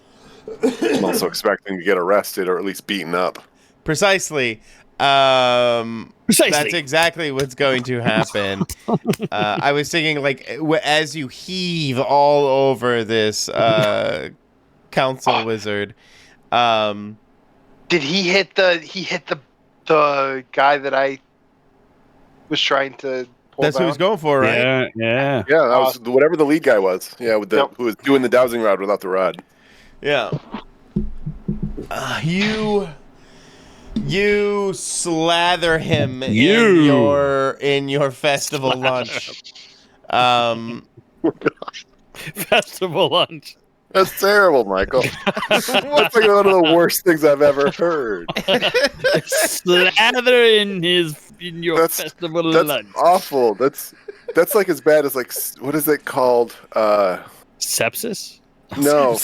D: also expecting to get arrested or at least beaten up.
A: Precisely.
E: Precisely.
A: That's exactly what's going to happen. I was thinking, like, as you heave all over this council wizard.
B: Did he hit the guy that I was trying to pull
A: That's
B: down?
A: what he was going for, right?
E: Yeah.
D: Yeah, that was whatever the lead guy was. Yeah, with
B: Yep.
D: who was doing the dowsing rod without the rod.
A: Yeah. You slather him in your festival lunch.
E: Festival lunch.
D: That's terrible, Michael. That's like one of the worst things I've ever heard.
E: Slather in your festival
D: That's
E: lunch.
D: awful. That's like as bad as like what is it called?
E: Sepsis?
D: No,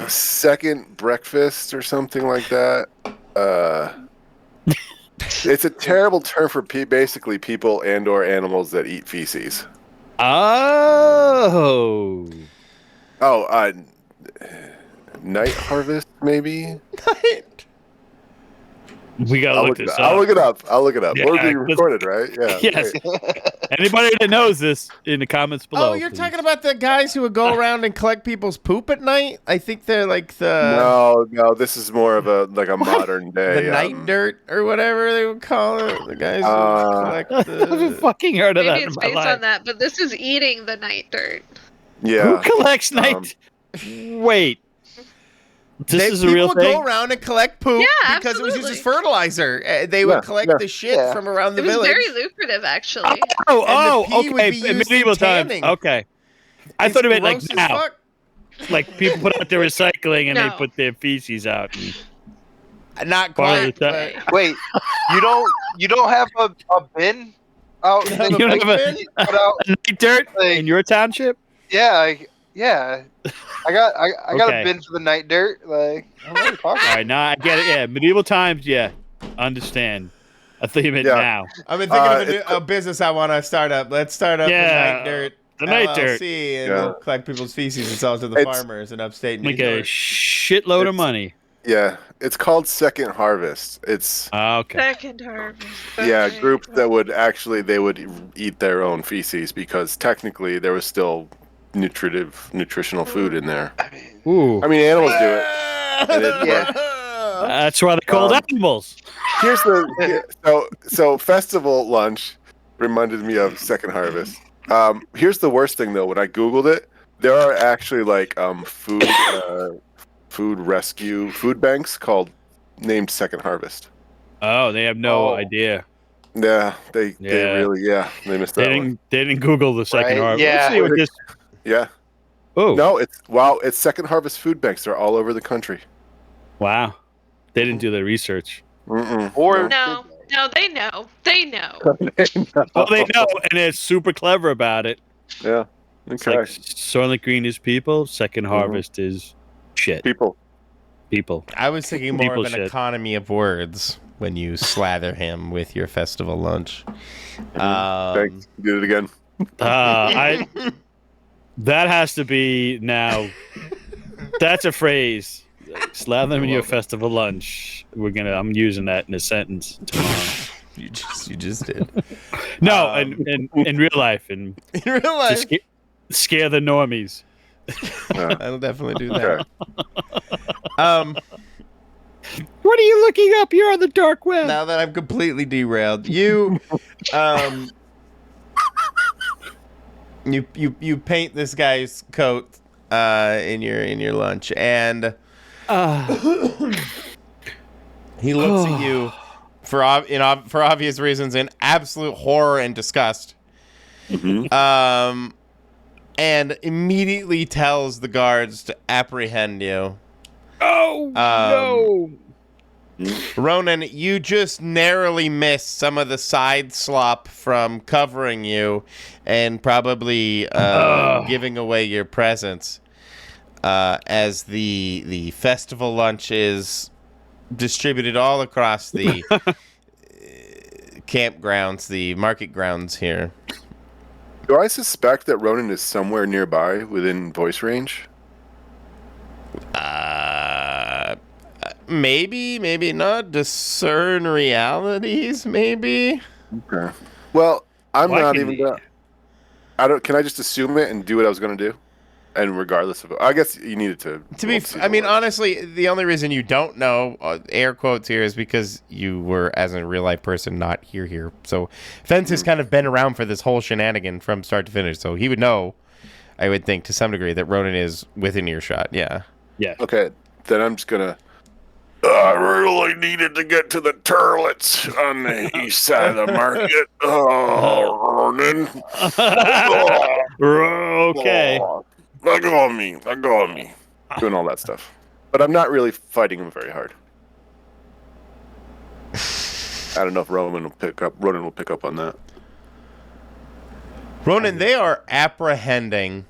D: second breakfast or something like that. It's a terrible term for basically people and or animals that eat feces.
E: Oh.
D: Night harvest, maybe?
E: We gotta look this up.
D: I'll look it up.
E: Yeah,
D: We're being recorded, right? Yeah.
E: Yes.
D: Great.
E: Anybody that knows this in the comments below.
A: Oh, you're
E: please.
A: talking about the guys who would go around and collect people's poop at night? I think they're like the
D: No, this is more of a modern day.
A: the night dirt or whatever they would call it. The guys who collect
E: I haven't
A: the
E: fucking heard of
C: Maybe
E: that
C: it's
E: in my
C: based
E: life.
C: on that, but this is eating the night dirt.
D: Yeah.
E: Who collects night? Wait. This is a real
A: people
E: thing?
A: would go around and collect poop
C: Yeah,
A: because it was used as
C: absolutely.
A: fertilizer. They would collect the shit from around the
C: It was
A: village.
C: very lucrative, actually.
A: And the pee would
E: okay.
A: be
E: In
A: used
E: medieval
A: in
E: times.
A: tanning.
E: Okay. I
A: It's
E: thought it meant like
A: gross as
E: now.
A: fuck.
E: Like people put out their recycling and they
C: No.
E: put their feces out.
A: Not
E: Part of
A: quite.
E: the
A: But
B: Wait, you don't have a bin out.
A: You have
E: You don't have
A: bin?
B: Put out,
E: night dirt
B: like-
E: in your township?
B: yeah. I got a
E: Okay.
B: bin for the night dirt. Like, I'm not talking.
E: All right, now I get it. Yeah, medieval times. Yeah, understand. I think you meant
D: Yeah.
E: now.
A: I've been thinking of
D: it's-
A: a business I want to start up. Let's start up
E: Yeah,
A: the Night Dirt
E: the Night Dirt.
A: LLC, and
D: Yeah.
A: we'll collect people's feces and sell it to the
D: It's-
A: farmers in upstate New
E: Make a
A: York.
E: shitload of
D: It's-
E: money.
D: Yeah, it's called Second Harvest. It's
E: Okay.
C: Second harvest.
D: yeah,
C: Okay.
D: groups that would actually they would eat their own feces because technically there was still nutritional food in there.
B: I mean,
E: Ooh.
D: I mean, animals do it. And it
B: Yeah.
E: That's why they're called animals.
D: Here's so festival lunch reminded me of Second Harvest. Here's the worst thing though. When I googled it, there are actually like food rescue food banks named Second Harvest.
E: Oh, they have no
B: Oh.
E: idea.
D: Yeah, they
E: Yeah.
D: really they missed
E: They
D: that one.
E: didn't Google the second
B: Right,
E: harvest.
B: yeah.
E: Let's see what this.
D: Yeah,
E: Oh,
D: no, it's Second Harvest food banks. They're all over the country.
E: wow. They didn't do their research.
D: Mm-mm.
B: or
C: No, they know. They know.
E: Well, they know, and they're super clever about it.
D: Yeah.
E: It's
D: Okay.
E: like Soylent Green is people, second harvest is shit.
D: People.
E: People.
A: I was thinking more
E: People
A: of an
E: shit.
A: economy of words when you slather him with your festival lunch.
D: Thanks. Did it again.
E: That has to be now. That's a phrase. Slather them in your festival lunch. I'm using that in a sentence tomorrow.
A: You just did.
E: No, and in real life, and
A: In real
E: to
A: life,
E: scare the normies.
A: I'll definitely do that.
D: Okay.
E: What are you looking up? You're on the dark web.
A: Now that I'm completely derailed, you paint this guy's coat in your lunch, and he looks at you for obvious reasons in absolute horror and disgust, and immediately tells the guards to apprehend you.
E: Oh no!
A: Ronan, you just narrowly missed some of the side slop from covering you and probably giving away your presence as the festival lunch is distributed all across the campgrounds, the market grounds here.
D: Do I suspect that Ronan is somewhere nearby within voice range?
A: Maybe not. Discern realities, maybe.
D: Okay. Well, I'm
E: Why
D: not
E: can
D: even
E: you-
D: gonna. Can I just assume it and do what I was gonna do? And regardless of it, I guess you needed to.
A: To be, honestly, the only reason you don't know, air quotes here, is because you were, as a real life person, not here. So, Fence has kind of been around for this whole shenanigan from start to finish. So he would know, I would think, to some degree, that Ronan is within earshot. Yeah.
E: Yeah.
D: Okay, then I'm just gonna. I really needed to get to the turlets on the east side of the market. Oh, Ronan.
E: Okay.
D: Let go of me. Let go of me. Doing all that stuff. But I'm not really fighting him very hard. I don't know if Ronan will pick up on that.
A: Ronan, they are apprehending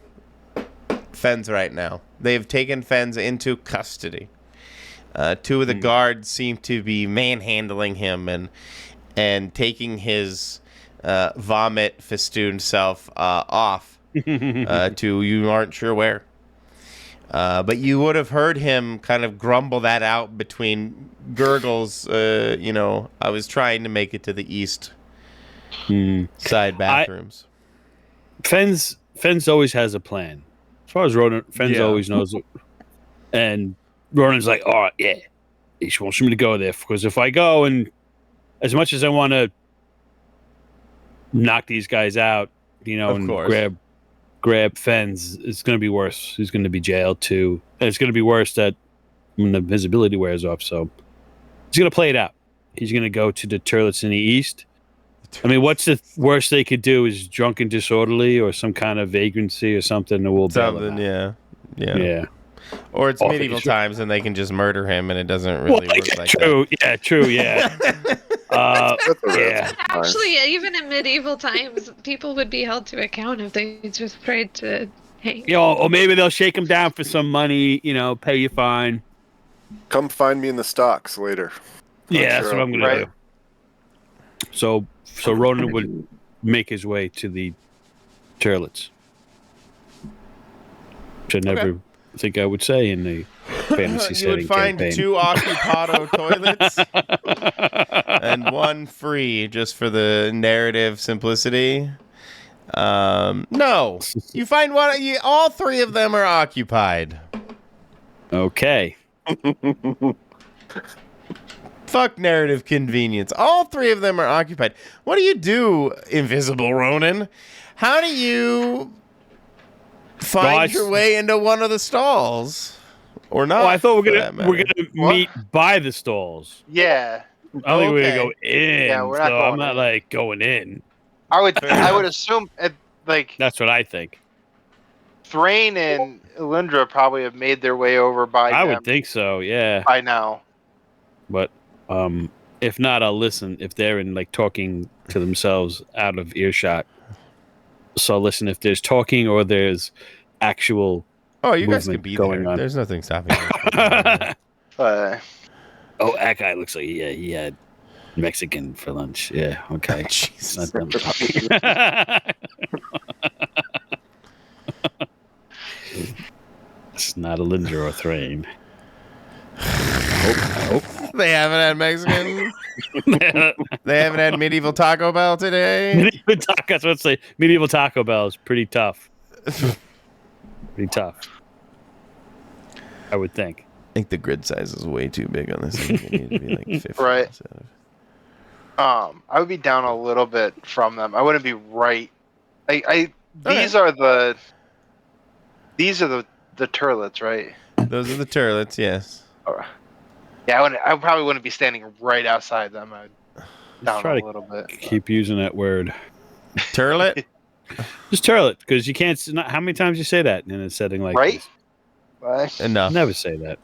A: Fens right now. They've taken Fens into custody. Two of the guards seem to be manhandling him and taking his vomit festooned self off to you aren't sure where. But you would have heard him kind of grumble that out between gurgles. I was trying to make it to the east side bathrooms.
E: Fens always has a plan. As far as Ronan, Fens
A: Yeah.
E: always knows it. And Ronan's like, oh, yeah, he wants me to go there because if I go and as much as I want to knock these guys out,
A: Of
E: and
A: course.
E: grab Fens, it's going to be worse. He's going to be jailed too. And it's going to be worse that when the visibility wears off. So he's going to play it out. He's going to go to the turlets in the east. I mean, what's the worst they could do is drunk and disorderly or some kind of vagrancy or something that will bail them
A: Something,
E: out.
A: yeah. Or it's
E: Oh,
A: medieval
E: sure.
A: times and they can just murder him and it doesn't really work like
E: true. Yeah, true. Yeah.
D: That's a risk.
E: Yeah.
C: Actually, even in medieval times, people would be held to account if they just tried to hang.
E: You know, or maybe they'll shake him down for some money, you know, pay you fine.
D: Come find me in the stocks later.
E: Yeah,
D: sure
E: that's what
D: I'll
E: I'm
D: be
E: gonna
B: there.
E: do. So Ronan would make his way to the turlets. Which I never think I would say in the fantasy
A: You
E: setting
A: would find
E: campaign.
A: 2 occupado toilets and 1 free, just for the narrative simplicity. No, you find one. All 3 of them are occupied.
E: Okay.
A: Fuck narrative convenience. All 3 of them are occupied. What do you do, Invisible Ronin? How do you find your way into one of the stalls? Or not?
E: Oh, I thought
A: for
E: we're
A: that
E: gonna
A: matter.
E: meet by the stalls.
B: Yeah,
E: I don't think we're gonna
A: Okay.
E: go in.
B: Yeah, we're not
E: so I'm
B: going
E: not
B: in.
E: like going in.
B: I would
A: enough.
B: assume like
E: That's what I think.
B: Thrain and Elindra probably have made their way over by
E: I
B: them
E: would think so, yeah.
B: by now.
E: But if not, I'll listen if they're in like talking to themselves out of earshot. So I'll listen if there's talking or there's actual
A: Oh, you guys can
E: movement
A: be
E: going
A: there.
E: on.
A: There's nothing stopping you. from being there.
E: Oh, that guy looks like he had Mexican for lunch. Yeah, okay.
A: Jesus.
E: Not them talking. It's not a Linder or Thrain. Nope.
A: They haven't had Mexican. They haven't had medieval Taco Bell today.
E: Medieval Taco, that's what I say. Medieval Taco Bell is pretty tough. Pretty tough. I would think.
A: I think the grid size is way too big on this. I think it needs to be like 50.
B: Right.
A: instead of-
B: I would be down a little bit from them. I wouldn't be right. These
A: Okay.
B: are the turlets, right?
A: Those are the turlets, yes.
B: Yeah, I probably wouldn't be standing right outside them. I'd down
E: try
B: a
E: to
B: little bit.
E: Keep using that word.
A: Turlet?
E: Just turlet, because you can't. How many times you say that in a setting like
B: Right?
E: this?
B: Right?
A: Enough.
E: Never say that.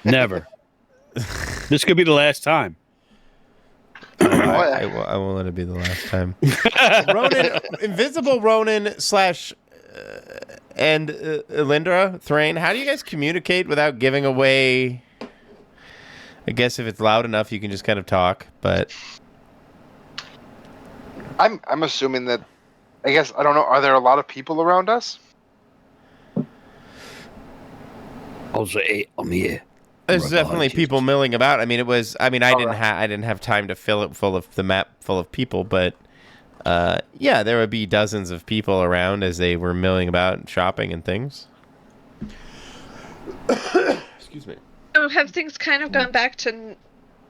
E: Never. This could be the last time.
A: I won't let it be the last time. Ronin, Invisible Ronin / and Elindra, Thrain, how do you guys communicate without giving away? I guess if it's loud enough, you can just kind of talk, but
B: I'm assuming that. I guess I don't know. Are there a lot of people around us?
E: Also, hey, I'm here.
A: there's
E: Right
A: definitely
E: behind you.
A: people milling about. I mean, it was. I mean, I didn't
B: Alright.
A: I didn't have time to fill it full of the map full of people, but yeah, there would be dozens of people around as they were milling about and shopping and things. Excuse me.
C: So have things kind of gone back to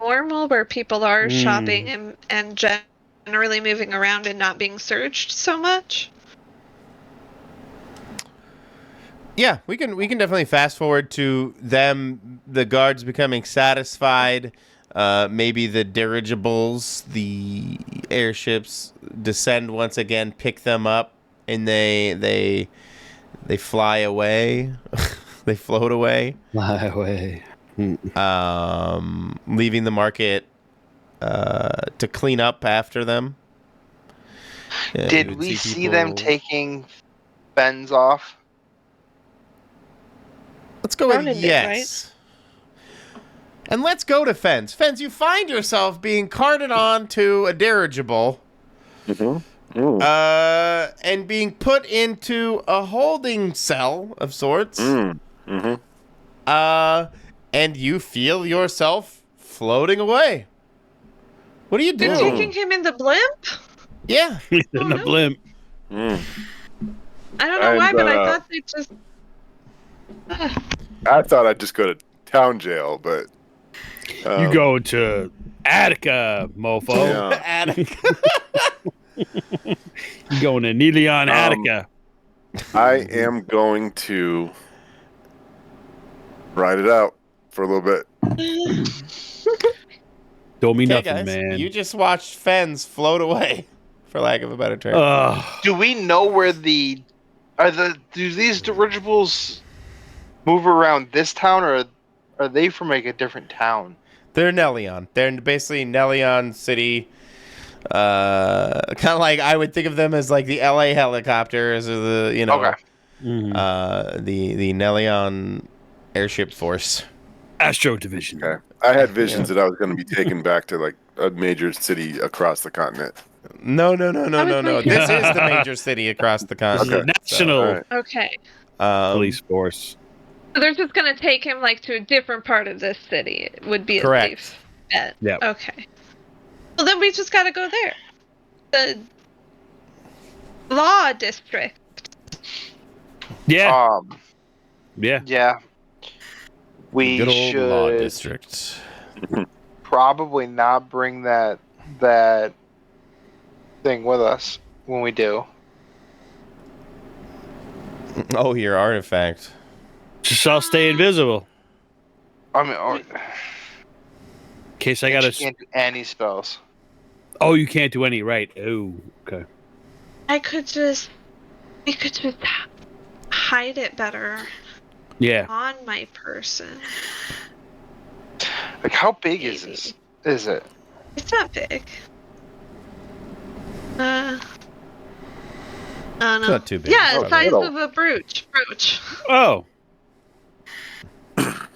C: normal where people are shopping and generally moving around and not being searched so much?
A: Yeah, we can definitely fast forward to them, the guards becoming satisfied. Maybe the dirigibles, the airships descend once again, pick them up, and they fly away. They float away.
E: Fly away.
A: Leaving the market to clean up after them. Yeah, you
B: Did
A: would
B: we see
A: people-
B: them taking Fens off?
A: Let's go with
C: Ronan did,
A: yes. And let's go to Fens. Fens, you find yourself being carted on to a dirigible and being put into a holding cell of sorts. And you feel yourself floating away. What do you do?
C: They're taking him in the blimp?
A: Yeah.
E: In a
C: no.
E: blimp.
C: I don't know why, but I thought they just...
D: I thought I'd just go to town jail, but
E: You go to Attica, mofo.
D: Yeah.
A: Attic.
E: You going to Nelion, Attica.
D: I am going to ride it out for a little bit.
E: Don't mean
A: Okay,
E: nothing,
A: guys.
E: man.
A: You just watched Fens float away, for lack of a better term.
B: Do we know where do these dirigibles move around this town, or are they from like a different town?
A: They're Nelion. They're basically Nelion City. Kind of like I would think of them as like the LA helicopters or the
B: Okay.
A: the Nelion airship force.
E: Astro Division.
D: Okay. I had visions that I was going to be taken back to like a major city across the continent.
A: No.
C: my
A: This is the major city across the continent.
E: National
D: All right.
C: Okay.
E: police force.
C: So they're just gonna take him like to a different part of this city. It would be a
A: Correct.
C: safe bet.
E: Yep.
C: Okay. Well, then we just gotta go there. The law district.
E: Yeah. Yeah.
B: Yeah. We
A: Good old
B: should
A: law district.
B: probably not bring that thing with us when we do.
A: Oh, your artifact.
E: Just I'll stay invisible.
B: I mean,
E: In case I
B: you
E: gotta.
B: can't do any spells.
E: Oh, you can't do any, right? Oh, okay.
C: We could just hide it better
E: Yeah.
C: on my person.
B: Like, how big is
C: Maybe.
B: this? Is it?
C: It's not big. I don't know.
A: It's not too big.
C: Yeah,
A: It's
C: the size
D: little.
C: of a brooch.
E: Oh.
D: Thought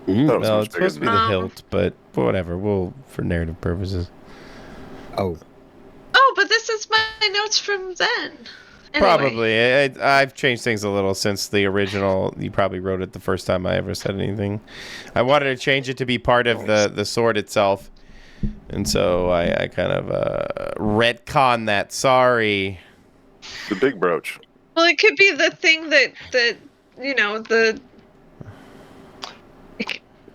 D: it was
A: Well,
D: much
A: it's supposed to be
D: bigger
A: the
C: Um,
A: hilt, but whatever. We'll for narrative purposes.
E: Oh.
C: Oh, but this is my notes from then. Anyway.
A: Probably. I've changed things a little since the original. You probably wrote it the first time I ever said anything. I wanted to change it to be part of the sword itself. And so I kind of retcon that. Sorry.
D: The big brooch.
C: Well, it could be the thing that you know the.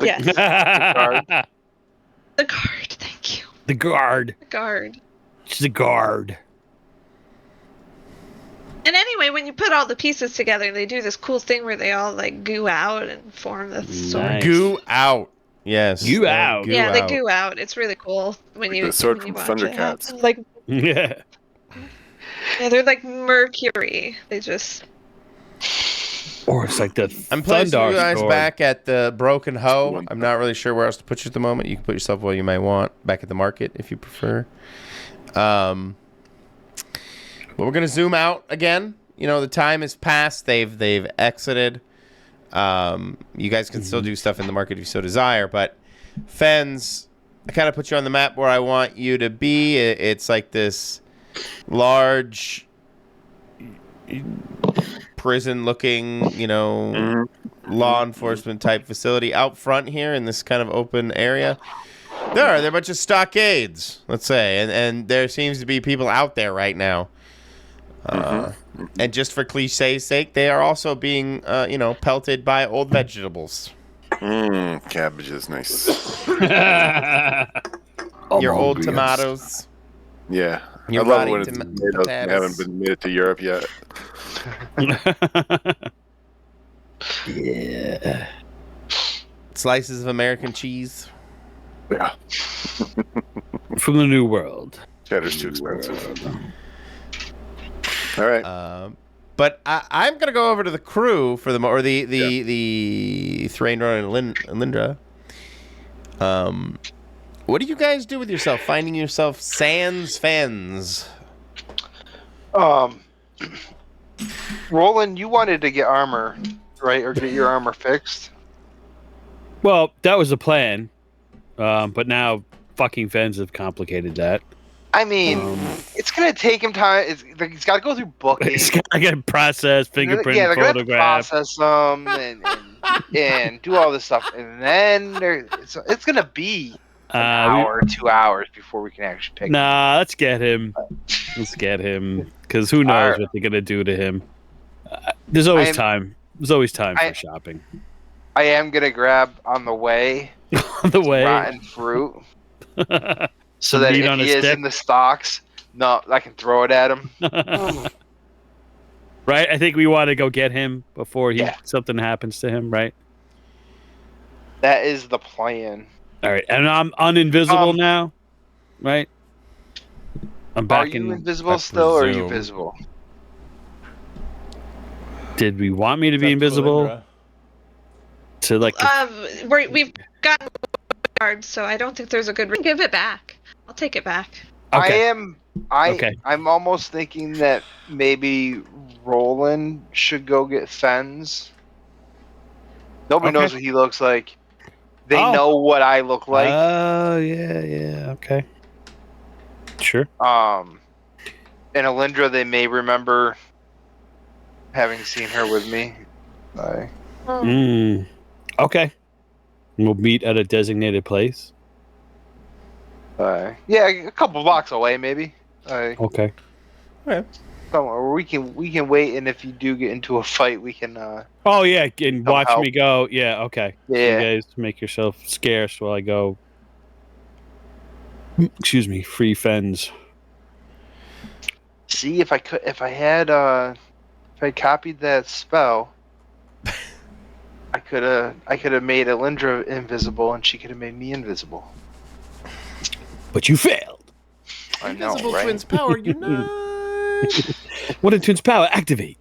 C: Yes, the guard. Thank you.
E: The guard.
C: The guard.
E: It's the guard.
C: And anyway, when you put all the pieces together, they do this cool thing where they all like goo out and form the sword.
E: Nice.
A: Goo out. Yes.
E: Goo out.
C: Yeah, they goo out. It's really cool when you
D: the sword
C: when you
D: from
C: watch it
D: Thundercats.
C: happen. Like
E: Yeah.
C: yeah, they're like mercury. They just
E: Or it's like the
A: I'm placing
E: Thundar
A: you guys
E: sword.
A: back at the Broken Hoe.
D: One.
A: I'm not really sure where else to put you at the moment. You can put yourself where you might want. Back at the market if you prefer. But we're gonna zoom out again. You know, the time has passed. They've exited. You guys can still do stuff in the market if you so desire, but Fens, I kind of put you on the map where I want you to be. It's like this large prison-looking, law enforcement type facility out front here in this kind of open area. There are a bunch of stockades, let's say, and there seems to be people out there right now. And just for cliché's sake, they are also being, pelted by old vegetables.
D: Cabbage is nice.
A: Your old tomatoes.
D: Yeah.
A: Your
D: I love it when
A: rotting
D: it's tomatoes and haven't been made it to Europe yet.
E: Yeah.
A: Slices of American cheese.
D: Yeah.
E: From the New World.
D: Cheddar's too expensive. All right.
A: But I'm gonna go over to the crew for the Thrain, Ronan, and Lindra. What do you guys do with yourself? Finding yourself sans Fens.
B: Roland, you wanted to get armor, right? Or get your armor fixed?
E: Well, that was the plan. But now fucking Fens have complicated that.
B: I mean, it's gonna take him time. He's got to go through booking.
E: It's gotta get processed, fingerprint,
B: Yeah, they're gonna have to
E: photograph.
B: process them and do all this stuff, and then it's gonna be an hour, 2 hours before we can actually pick.
E: Nah, let's get him. Let's get him. Because who knows
B: Alright.
E: what they're gonna do to him. There's always time. There's always time
B: I-
E: for shopping.
B: I am gonna grab on the way
E: On the way.
B: rotten fruit, so
E: Some
B: that
E: meat
B: if
E: on a
B: he is
E: stick.
B: in the stocks, no, I can throw it at him.
E: Right? I think we want to go get him before
B: Yeah.
E: something happens to him, right?
B: That is the plan.
E: All right. And I'm uninvisible now, right? I'm
B: Are
E: back
B: you
E: in.
B: invisible
A: I
B: still, or are you
A: presume.
B: visible?
E: Did we want me to be invisible? To like.
C: we've gotten card, so I don't think there's a good reason. Give it back. I'll take it back.
E: Okay.
B: I'm almost thinking that maybe Roland should go get Fens. Nobody knows what he looks like. They know what I look like.
E: Oh, yeah, okay. Sure.
B: And Alindra, they may remember having seen her with me.
E: Okay. We'll meet at a designated place.
B: Yeah, a couple blocks away, maybe.
E: Okay.
B: Somewhere we can wait, and if you do get into a fight, we can.
E: Oh yeah, and watch
B: help.
E: me go. Yeah, okay.
B: Yeah.
E: So you guys make yourself scarce while I go. Excuse me, free Fens.
B: See if I had copied that spell, I could have made Alindra invisible, and she could have made me invisible.
E: But you failed.
B: I know,
A: Invisible
B: right?
A: twins power unite.
E: What did Twins Power activate?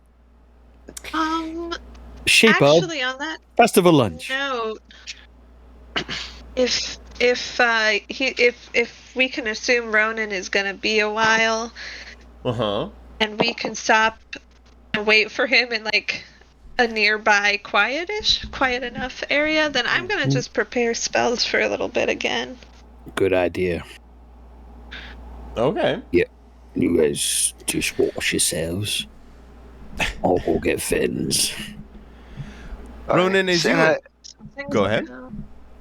E: Shape
C: Actually,
E: of
C: on that
E: festival lunch.
C: note, if we can assume Ronan is gonna be a while, and we can stop and wait for him in like a nearby quiet enough area, then I'm gonna just prepare spells for a little bit again.
E: Good idea.
A: Okay.
E: Yeah. You guys just wash yourselves. I'll go get Fens.
A: Ronan, is you? Go ahead.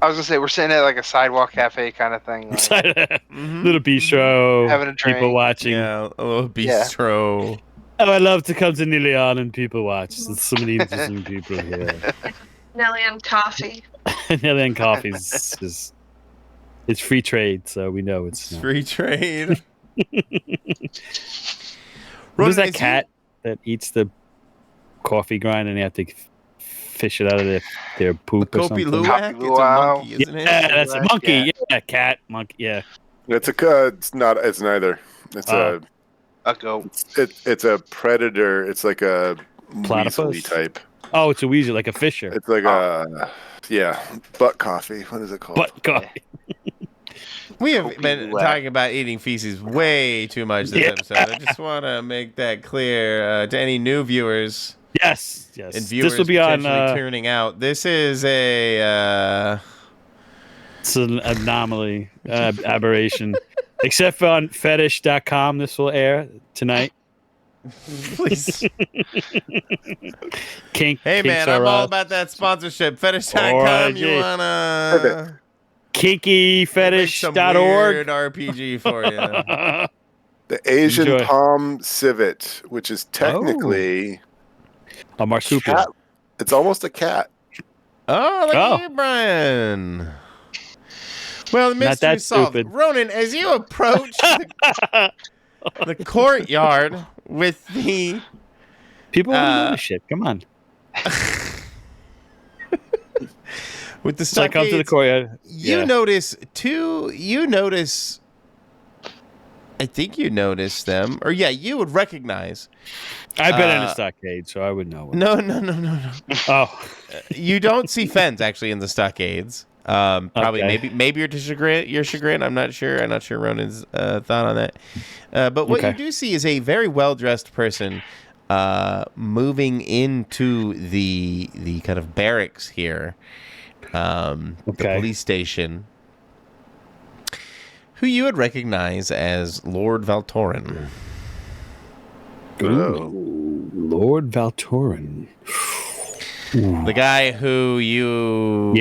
B: I was gonna say we're sitting at like a sidewalk cafe kind of thing, like,
E: Little bistro.
B: having a drink.
E: People watching.
A: Yeah, a little bistro.
E: Oh, I love to come to Nelion and people watch. There's so many interesting people here.
C: Nelion coffee.
E: Nelion coffee is it's free trade, so we know it's not.
A: Free trade.
E: Who's that cat that eats the coffee grind and they have to fish it out of their poop or something?
A: Luwak? It's a monkey, isn't it?
E: Yeah, that's a monkey. Yeah, cat, monkey. Yeah.
D: It's not. It's neither. It's a
B: goat.
D: It's a predator. It's like a
E: Platypus
D: weaselly type.
E: Oh, it's a weasel, like a fisher.
D: It's like butt coffee. What is it called?
E: Butt coffee.
A: We have been talking about eating feces way too much this episode. I just want to make that clear to any new viewers.
E: Yes.
A: And viewers
E: this will be on
A: tuning out. This is a
E: it's an anomaly, aberration. Except for on fetish.com, this will air tonight.
A: Please.
E: Kink.
A: Hey man, I'm all about that sponsorship. Fetish.com. You wanna
E: kinkyfetish.org
A: weird RPG for you.
D: The Asian palm civet, which is technically
E: a marsupial.
D: It's almost a cat.
A: Oh, look at you, Brian. Well, the mystery is solved.
E: Stupid.
A: Ronan, as you approach the courtyard with the
E: people want to know shit. Come on.
A: With the
E: so I come to the courtyard.
A: You notice. I think you noticed them, or you would recognize.
E: I've been in a stockade, so I would know.
A: No.
E: Oh,
A: you don't see Fens actually in the stockades. Probably maybe your chagrin. I'm not sure. I'm not sure Ronan's thought on that. But what you do see is a very well dressed person moving into the kind of barracks here, the police station, who you would recognize as Lord Valtorin.
E: Ooh, Lord Valtorin.
A: The guy who you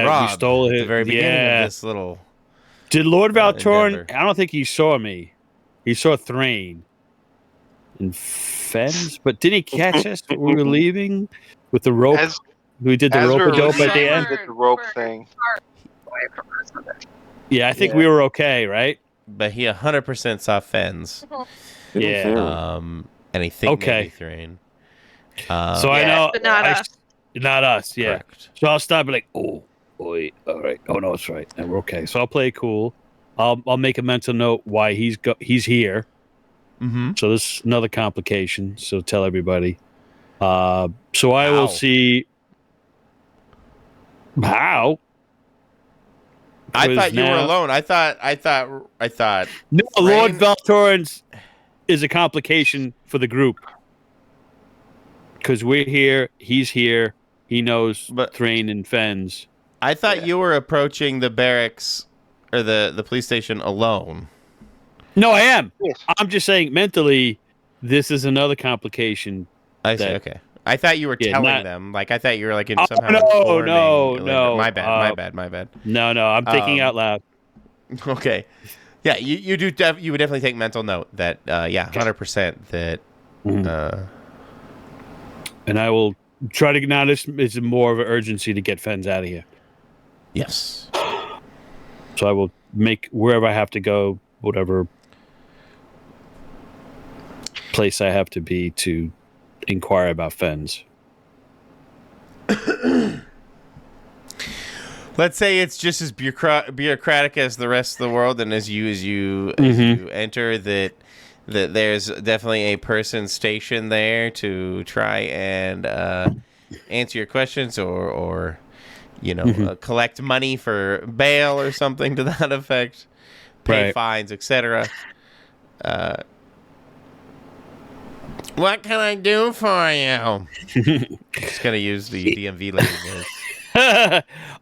E: robbed
A: you stole at the very beginning of this little.
E: Did Lord Valtorin?
A: endeavor.
E: I don't think he saw me. He saw Thrain and Fens, but didn't he catch us when we were leaving with the rope? We did the rope-a-dope at the end.
B: Did the rope thing.
E: Yeah, I think we were okay, right?
A: But he 100% saw Fens.
E: Yeah.
A: And I think maybe Thrain.
E: So I know,
C: but not us.
E: Not us. Yeah.
A: Correct.
E: So I'll stop and like, oh boy, all right. Oh no, it's right, and we're okay. So I'll play it cool. I'll make a mental note why he's here.
A: Mm-hmm.
E: So this is another complication. So tell everybody. So I will see how.
A: I
E: 'Cause
A: thought you were
E: now-
A: alone. I thought.
E: No, Lord
A: Thrain-
E: Valtorans is a complication for the group. Because we're here, he's here, he knows Thrain and Fens.
A: I thought you were approaching the barracks or the police station alone.
E: No, I am.
B: Yes.
E: I'm just saying mentally, this is another complication.
A: I see.
E: That-
A: Okay. I thought you were
E: Yeah,
A: telling
E: not-
A: them. Like I thought you were like
E: Oh,
A: somehow
E: no,
A: informing.
E: no,
A: Elendor.
E: no.
A: My bad. My bad.
E: No, I'm thinking out loud.
A: Okay. Yeah, you do. You would definitely take mental note that. 100% that.
E: Mhm. And I will try to. Now, this is more of an urgency to get Fens out of here.
A: Yes.
E: So I will make wherever I have to go, whatever place I have to be to inquire about Fens.
A: Let's say it's just as bureaucratic as the rest of the world, and as you enter that there's definitely a person stationed there to try and answer your questions or collect money for bail or something to that effect, pay fines, etc. What can I do for you? Just gonna use the DMV lady voice.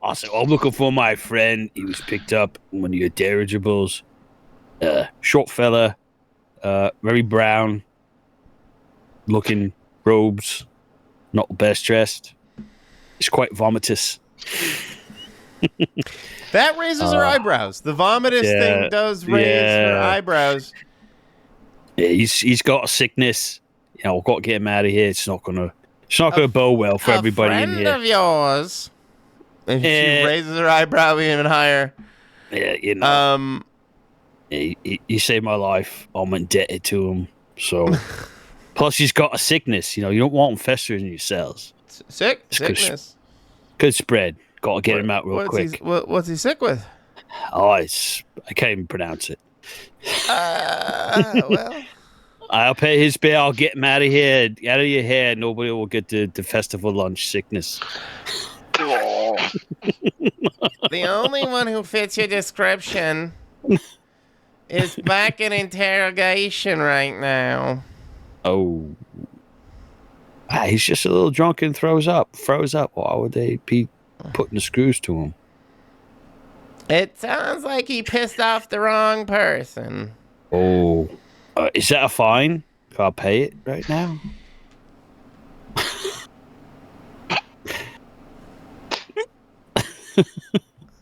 E: Also, I'm looking for my friend. He was picked up in one of your dirigibles. Short fella, very brown looking robes, not the best dressed. He's quite vomitous.
A: That raises her eyebrows. The vomitous thing does raise her eyebrows.
E: Yeah, he's got a sickness. I've got to get him out of here. It's not gonna bow well for everybody in here.
A: A friend of yours. And she raises her eyebrow even higher.
E: Yeah, he saved my life. I'm indebted to him. So, plus he's got a sickness. You don't want him festering in your cells.
A: Sickness.
E: Could spread. Got to get him out real quick.
A: What's he sick with?
E: I can't even pronounce it.
A: Well.
E: I'll pay his bill. I'll get him out of here. Out of your hair. Nobody will get the festival lunch sickness.
A: The only one who fits your description is back in interrogation right now.
E: Oh. He's just a little drunk and froze up. Why would they be putting the screws to him?
A: It sounds like he pissed off the wrong person.
E: Oh. Is that a fine? Can I pay it right now?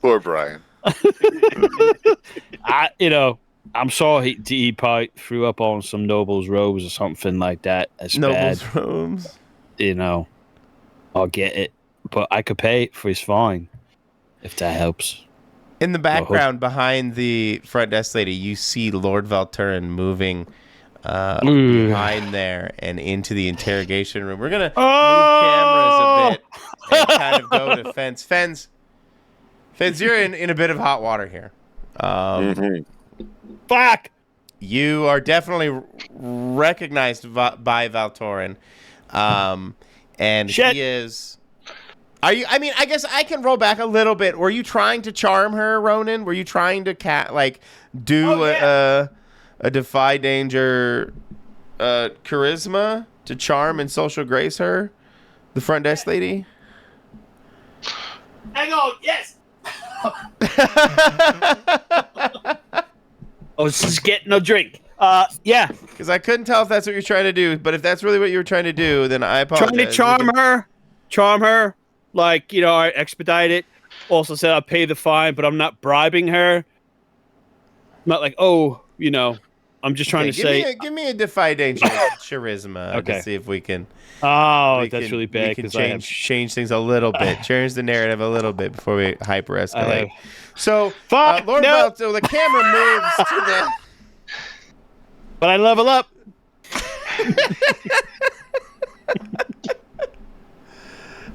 D: Poor Brian.
E: I'm sorry he probably threw up on some noble's robes or something like that. That's
A: Noble's
E: bad.
A: robes.
E: I'll get it, but I could pay it for his fine if that helps.
A: In the background, behind the front desk lady, you see Lord Valturin moving behind there and into the interrogation room. We're gonna move cameras a bit and kind of go to Fens. Fens, you're in a bit of hot water here.
E: Fuck!
A: You are definitely recognized by Valtorin. And
E: Shit.
A: he is... Are you? I mean, I guess I can roll back a little bit. Were you trying to charm her, Ronan? Were you trying to do a defy danger charisma to charm and social grace her, the front desk lady?
E: Hang on, yes. I was just getting a drink. Yeah.
A: Because I couldn't tell if that's what you're trying to do, but if that's really what you were trying to do, then I apologize.
E: Trying to charm her. Like, I expedite it. Also said I'll pay the fine, but I'm not bribing her. Not like, I'm just trying to say.
A: Give me a defy danger charisma to see if we can.
E: Oh, that's really bad.
A: We can change things a little bit, change the narrative a little bit before we hyper escalate. So,
E: Fuck,
A: Lord
E: no.
A: so the camera moves to the.
E: But I level up.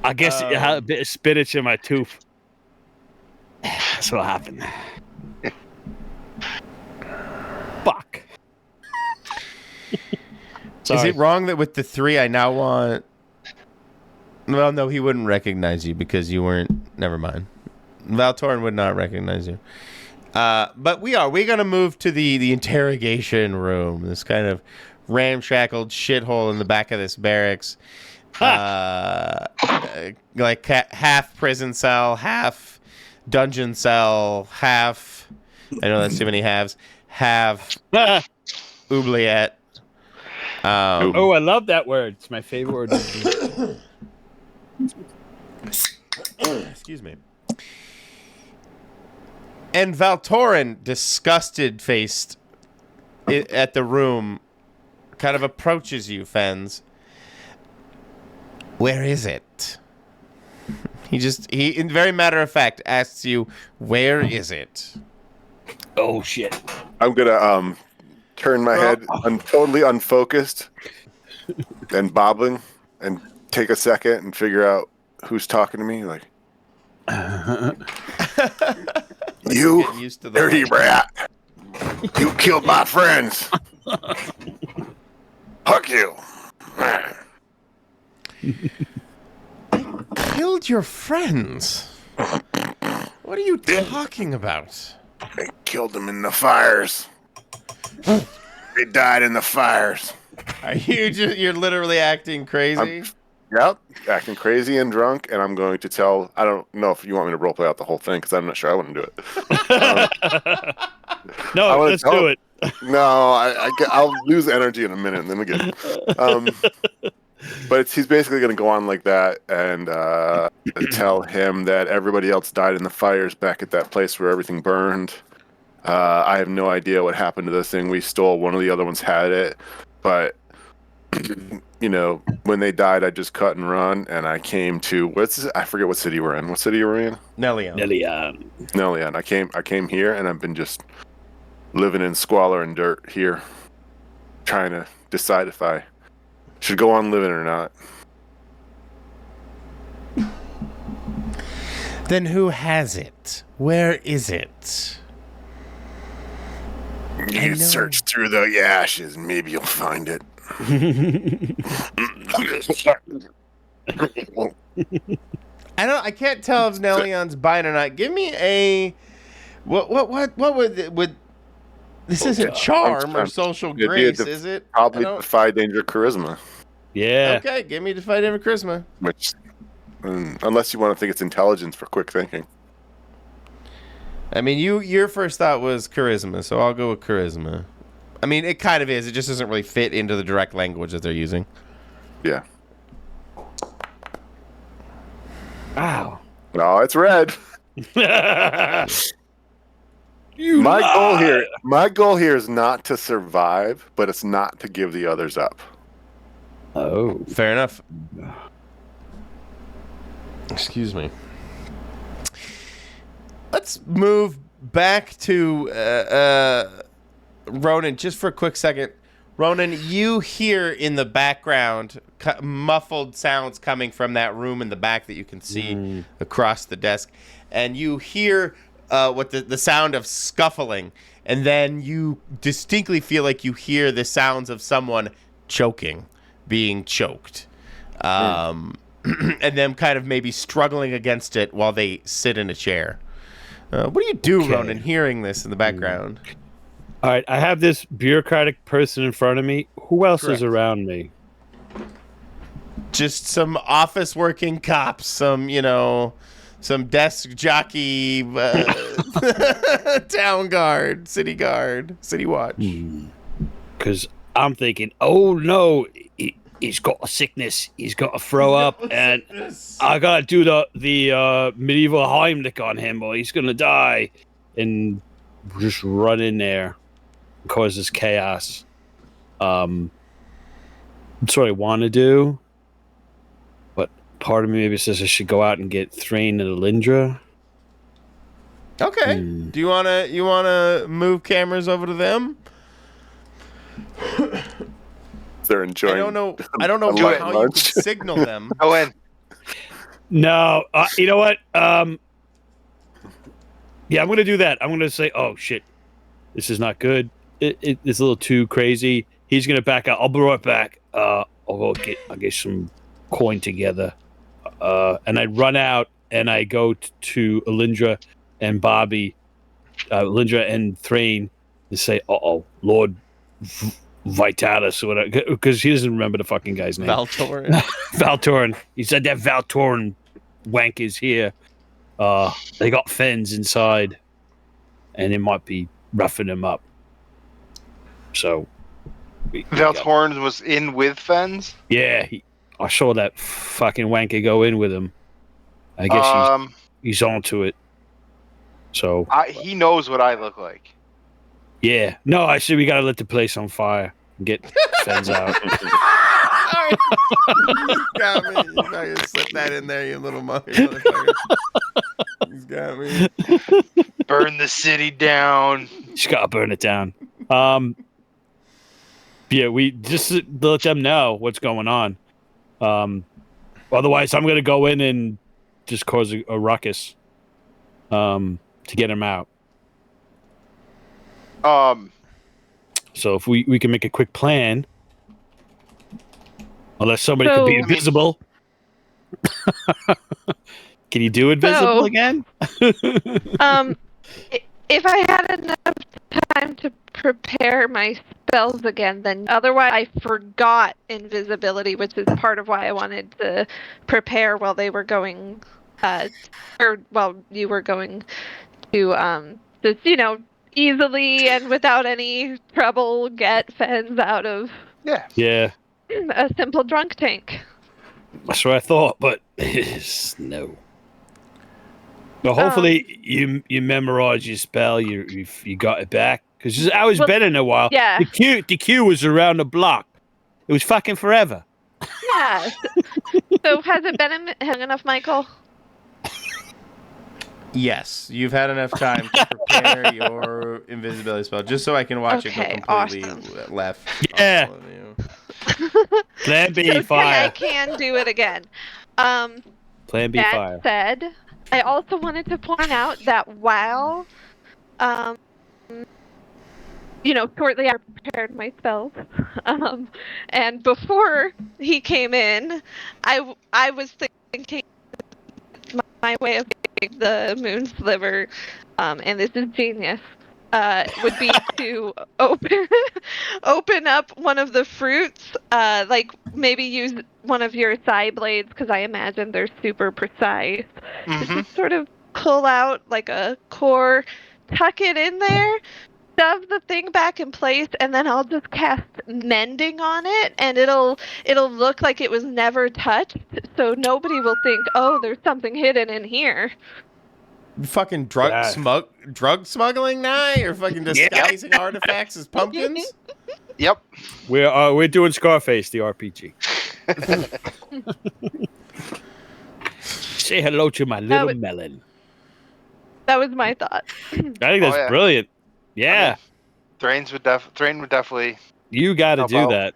E: I guess I had a bit of spinach in my tooth. That's what happened. Fuck.
A: Is it wrong that with the 3 I now want... Well, no, he wouldn't recognize you because you weren't... Never mind. Valtorin would not recognize you. But we're going to move to the interrogation room, this kind of ramshackled shithole in the back of this barracks. Like half prison cell, half dungeon cell, half, I know that's too many halves, half oubliette.
E: Oh, I love that word. It's my favorite word.
A: Excuse me. And Valtorin, disgusted-faced at the room, kind of approaches you, Fens. Where is it? He, in very matter of fact, asks you, where is it?
E: Oh, shit.
D: I'm gonna turn my head totally unfocused and bobbling and take a second and figure out who's talking to me. Like, you dirty rat! You killed my friends. Fuck you.
A: Killed your friends? What are you talking about?
D: They killed them in the fires. They died in the fires.
A: Are you're literally acting crazy?
D: Yep, acting crazy and drunk, and I'm going to tell. I don't know if you want me to roleplay out the whole thing because I'm not sure I want to do it.
E: No, let's do it.
D: No, I'll lose energy in a minute, and then again. But he's basically going to go on like that and tell him that everybody else died in the fires back at that place where everything burned. I have no idea what happened to the thing we stole. One of the other ones had it, but you know, when they died, I just cut and run, and I came to I forget what city we're in. What city are we in?
A: Nelion.
D: Nelion. I came here, and I've been just living in squalor and dirt here, trying to decide if I should go on living or not.
A: Then who has it? Where is it?
D: You search through the ashes, and maybe you'll find it.
A: I can't tell if Nelion's buying or not. Give me a what would this isn't charm or social grace, is it?
D: Probably defy danger charisma.
E: Yeah.
A: Okay, give me defy danger charisma.
D: Which, unless you want to think it's intelligence for quick thinking.
A: I mean, your first thought was charisma, so I'll go with charisma. I mean, it kind of is. It just doesn't really fit into the direct language that they're using.
D: Yeah.
E: Wow.
D: No, it's red. My goal here is not to survive, but it's not to give the others up.
E: Oh.
A: Fair enough. Excuse me. Let's move back to Ronan just for a quick second. Ronan, you hear in the background muffled sounds coming from that room in the back that you can see across the desk. And you hear what the sound of scuffling. And then you distinctly feel like you hear the sounds of someone choking, being choked. And them kind of maybe struggling against it while they sit in a chair. What do you do, Ronan, hearing this in the background?
E: All right, I have this bureaucratic person in front of me. Who else is around me?
A: Just some office working cops, some desk jockey, town guard, city watch.
E: Because I'm thinking, oh no, he's got a sickness. He's got to throw up, and I got to do the medieval Heimlich on him, or he's going to die. And just run in there, causes chaos. That's what I want to do. But part of me maybe says I should go out and get Thrain and Alindra.
A: Okay. Do you wanna move cameras over to them?
D: They're enjoying.
A: I don't know how you could signal them.
B: Go in.
E: No, you know what? Yeah, I'm gonna do that. I'm gonna say, "Oh shit, this is not good. It's a little too crazy." He's gonna back out. I'll be right back. I'll get some coin together, and I'd run out and I go to Alindra and Bobby, Alindra and Thrain, and say, Lord Vitalis, or whatever, because he doesn't remember the fucking guy's name.
A: Valtorin.
E: Valtorin. He said that Valtorin wank is here. They got Fens inside, and it might be roughing him up. So,
B: Valtorn was in with Fens?
E: Yeah, I saw that fucking wanker go in with him. I guess he's onto it. So
B: he knows what I look like.
E: yeah, no, I said we gotta let the place on fire and get Fens out.
A: Sorry. You got me. You fucking slip that in there, you little motherfucker. He's got me.
B: Burn the city down.
E: Just gotta burn it down. Yeah, we just let them know what's going on. Otherwise, I'm gonna go in and just cause a ruckus. To get him out. So if we can make a quick plan, unless somebody could be invisible. Can you do invisible again?
C: If I had enough time to prepare my spells again, then otherwise I forgot invisibility, which is part of why I wanted to prepare while they were going, or while you were going to, just, easily and without any trouble get Fens out of
E: Yeah.
C: a simple drunk tank.
E: That's what I thought, but no. Well, hopefully you memorize your spell. You got it back, because I was been in a while.
C: Yeah.
E: The queue was around the block. It was fucking forever.
C: Yeah. So has it been long enough, Michael?
A: Yes, you've had enough time to prepare your invisibility spell, just so I can watch it go completely left.
E: Yeah. Plan B,
C: so
E: fire.
C: I can do it again.
E: Plan B, fire.
C: That said, I also wanted to point out that while, shortly I prepared my spells, and before he came in, I was thinking my way of getting the moon sliver, and this is genius, would be to open up one of the fruits, like maybe use one of your thigh blades, because I imagine they're super precise. Just sort of pull out like a core, tuck it in there, shove the thing back in place, and then I'll just cast mending on it, and it'll look like it was never touched, so nobody will think, oh, there's something hidden in here.
A: Fucking drug smuggling now? You're fucking disguising artifacts as pumpkins?
B: Yep.
E: We're doing Scarface, the RPG. Say hello to my little melon.
C: That was my thought.
E: I think that's brilliant. Yeah.
B: Thrain would definitely.
E: You got to do
B: out.
E: that.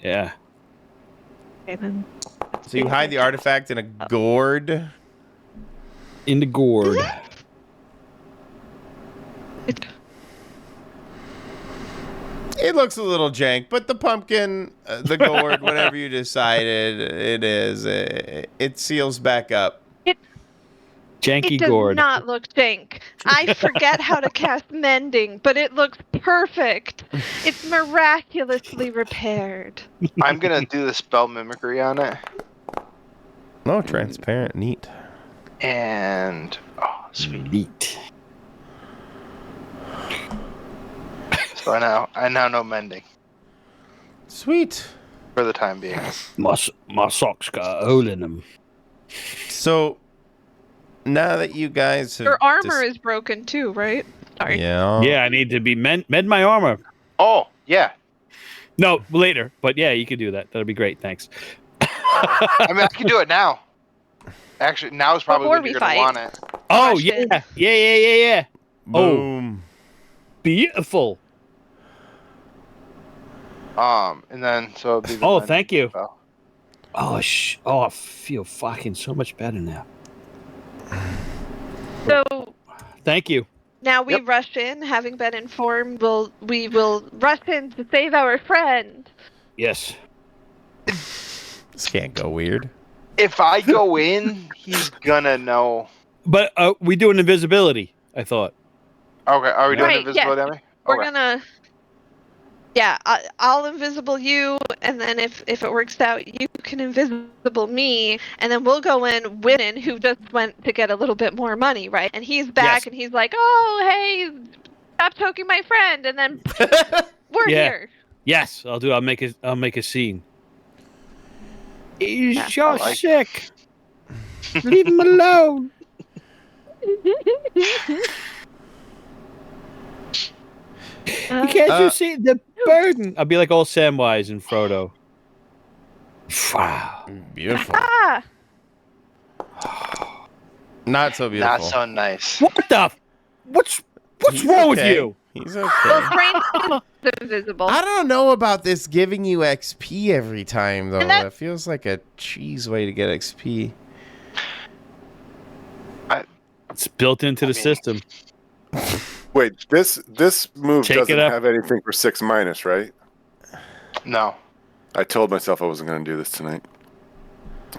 E: Yeah.
C: Okay, then.
A: So you hide the artifact in a gourd.
E: In the gourd.
A: It looks a little jank, but the pumpkin, the gourd, whatever you decided it is, it seals back up.
E: Janky
C: it does
E: gourd.
C: Not look jank. I forget how to cast mending, but it looks perfect. It's miraculously repaired.
B: I'm gonna do the spell mimicry on it.
A: Oh, transparent, neat.
B: And sweet.
E: Neat.
B: So I now know mending.
A: Sweet.
B: For the time being.
E: My socks got a hole in them.
A: So now that you guys have
C: Your armor is broken too, right? Sorry.
A: Yeah.
E: Yeah, I need to be mend my armor.
B: Oh, yeah.
E: No, later. But yeah, you can do that. That'd be great. Thanks.
B: I mean, I can do it now. Actually, now is probably when you're going to want it.
E: Oh, yeah.
A: Boom.
E: Oh, beautiful.
B: And then, so it'll be the
E: Oh, thank you.
B: spell.
E: Oh, I feel fucking so much better now.
C: So
E: Thank you.
C: now we rush in, having been informed. We will rush in to save our friend.
E: Yes.
A: This can't go weird.
B: If I go in, he's gonna know.
E: But we do an invisibility. I thought.
B: Okay, are we doing
C: Right,
B: invisibility
C: yes.
B: on me?
C: We're
B: Okay.
C: gonna. Yeah, I'll invisible you, and then if it works out, you can invisible me, and then we'll go in with who just went to get a little bit more money, right? And he's back,
E: Yes.
C: and he's like, "Oh, hey, stop choking my friend," and then we're
E: Yeah.
C: here.
E: Yes, I'll do. I'll make a scene. He's
C: Yeah.
E: just
B: like-
E: sick. Leave him alone. Can't you see the burden? I'll be like old Samwise and Frodo. Wow.
A: Beautiful.
C: Ah,
A: Not so beautiful.
B: Not so nice.
E: What the? What's
A: He's
E: wrong with
A: okay.
E: you?
A: He's
C: well,
A: okay.
C: Thrain is invisible.
A: I don't know about this giving you XP every time, though.
C: And that-
A: That feels like a cheese way to get XP.
E: It's built into the system.
D: Wait, this move
E: Take it
D: doesn't
E: up.
D: have anything for 6-, right?
B: No.
D: I told myself I wasn't going to do this tonight.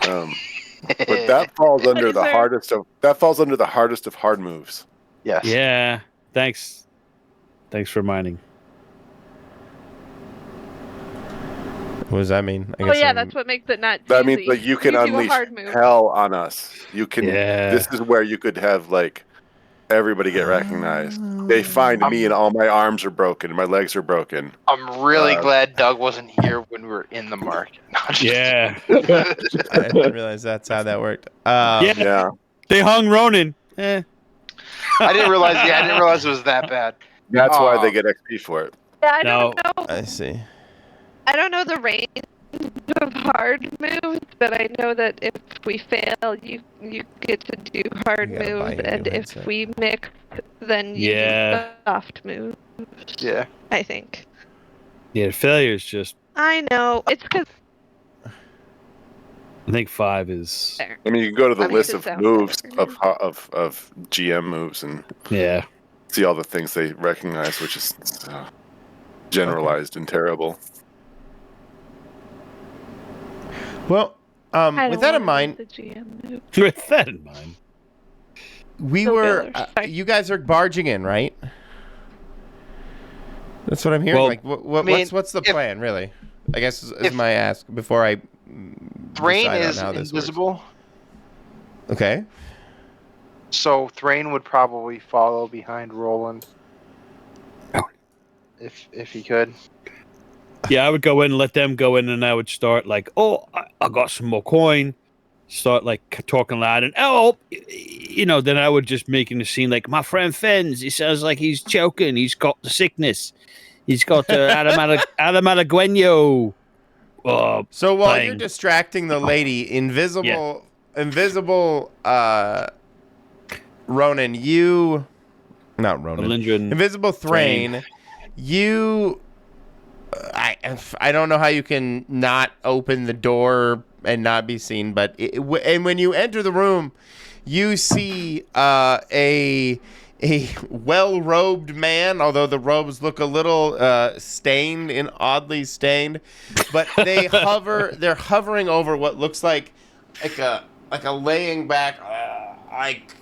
D: But that falls under
C: is
D: the
C: there-
D: hardest of. That falls under the hardest of hard moves.
B: Yes.
E: Yeah. Thanks. Thanks for reminding.
A: What does that mean? I
C: Oh yeah, that's what makes it not.
D: That
C: easy.
D: means like you can
C: do a
D: unleash
C: hard move.
D: hell on us. You can.
E: Yeah.
D: This is where you could have like everybody get recognized. They find me and all my arms are broken, my legs are broken.
B: I'm really glad Doug wasn't here when we were in the market. No, just
E: Yeah.
A: I didn't realize that's how that worked.
E: Yeah.
D: Yeah.
E: They hung Ronan. I
B: I didn't realize. Yeah, I didn't realize it was that bad.
D: That's why they get XP for it.
C: Yeah, I
E: No.
C: don't know.
A: I see.
C: I don't know the range of hard moves, but I know that if we fail, you get to do hard
A: You gotta buy
C: moves,
A: your
C: and
A: new
C: if
A: headset.
C: we mix, then you
E: Yeah.
C: do soft moves.
B: Yeah.
C: I think.
E: Yeah, failure is just.
C: I know it's because
E: I think 5 is.
D: I mean, you can go to the
C: I mean,
D: list
C: it
D: of
C: sounds
D: moves
C: better.
D: of GM moves and
E: Yeah.
D: see all the things they recognize, which is generalized and terrible.
A: Well,
C: I
A: with
C: don't
A: that in
C: wanna
A: mind,
C: use the GM move.
E: With that in mind.
A: we
C: No
A: were.
C: failures. Sorry.
A: You guys are barging in, right? That's what I'm hearing.
E: Well,
A: like,
B: I mean,
A: what's the
B: if-
A: plan, really? I guess is
B: if-
A: my ask before I.
B: Thrain
A: decide on
B: is
A: how this
B: invisible,
A: works. Okay.
B: so Thrain would probably follow behind Roland. If he could.
E: Yeah, I would go in, let them go in, and I would start like, oh, I got some more coin. Start like talking loud and then I would just making a scene like my friend Fens. He sounds like he's choking. He's got the sickness. He's got the Adamalagueno.
A: So while
E: Thing.
A: you're distracting the lady, invisible, Ronan, not Ronan,
E: Alindrin.
A: invisible Thrain, you, I don't know how you can not open the door and not be seen, but and when you enter the room, you see a well-robed man, although the robes look a little oddly stained, but they're hovering over what looks like a laying back, like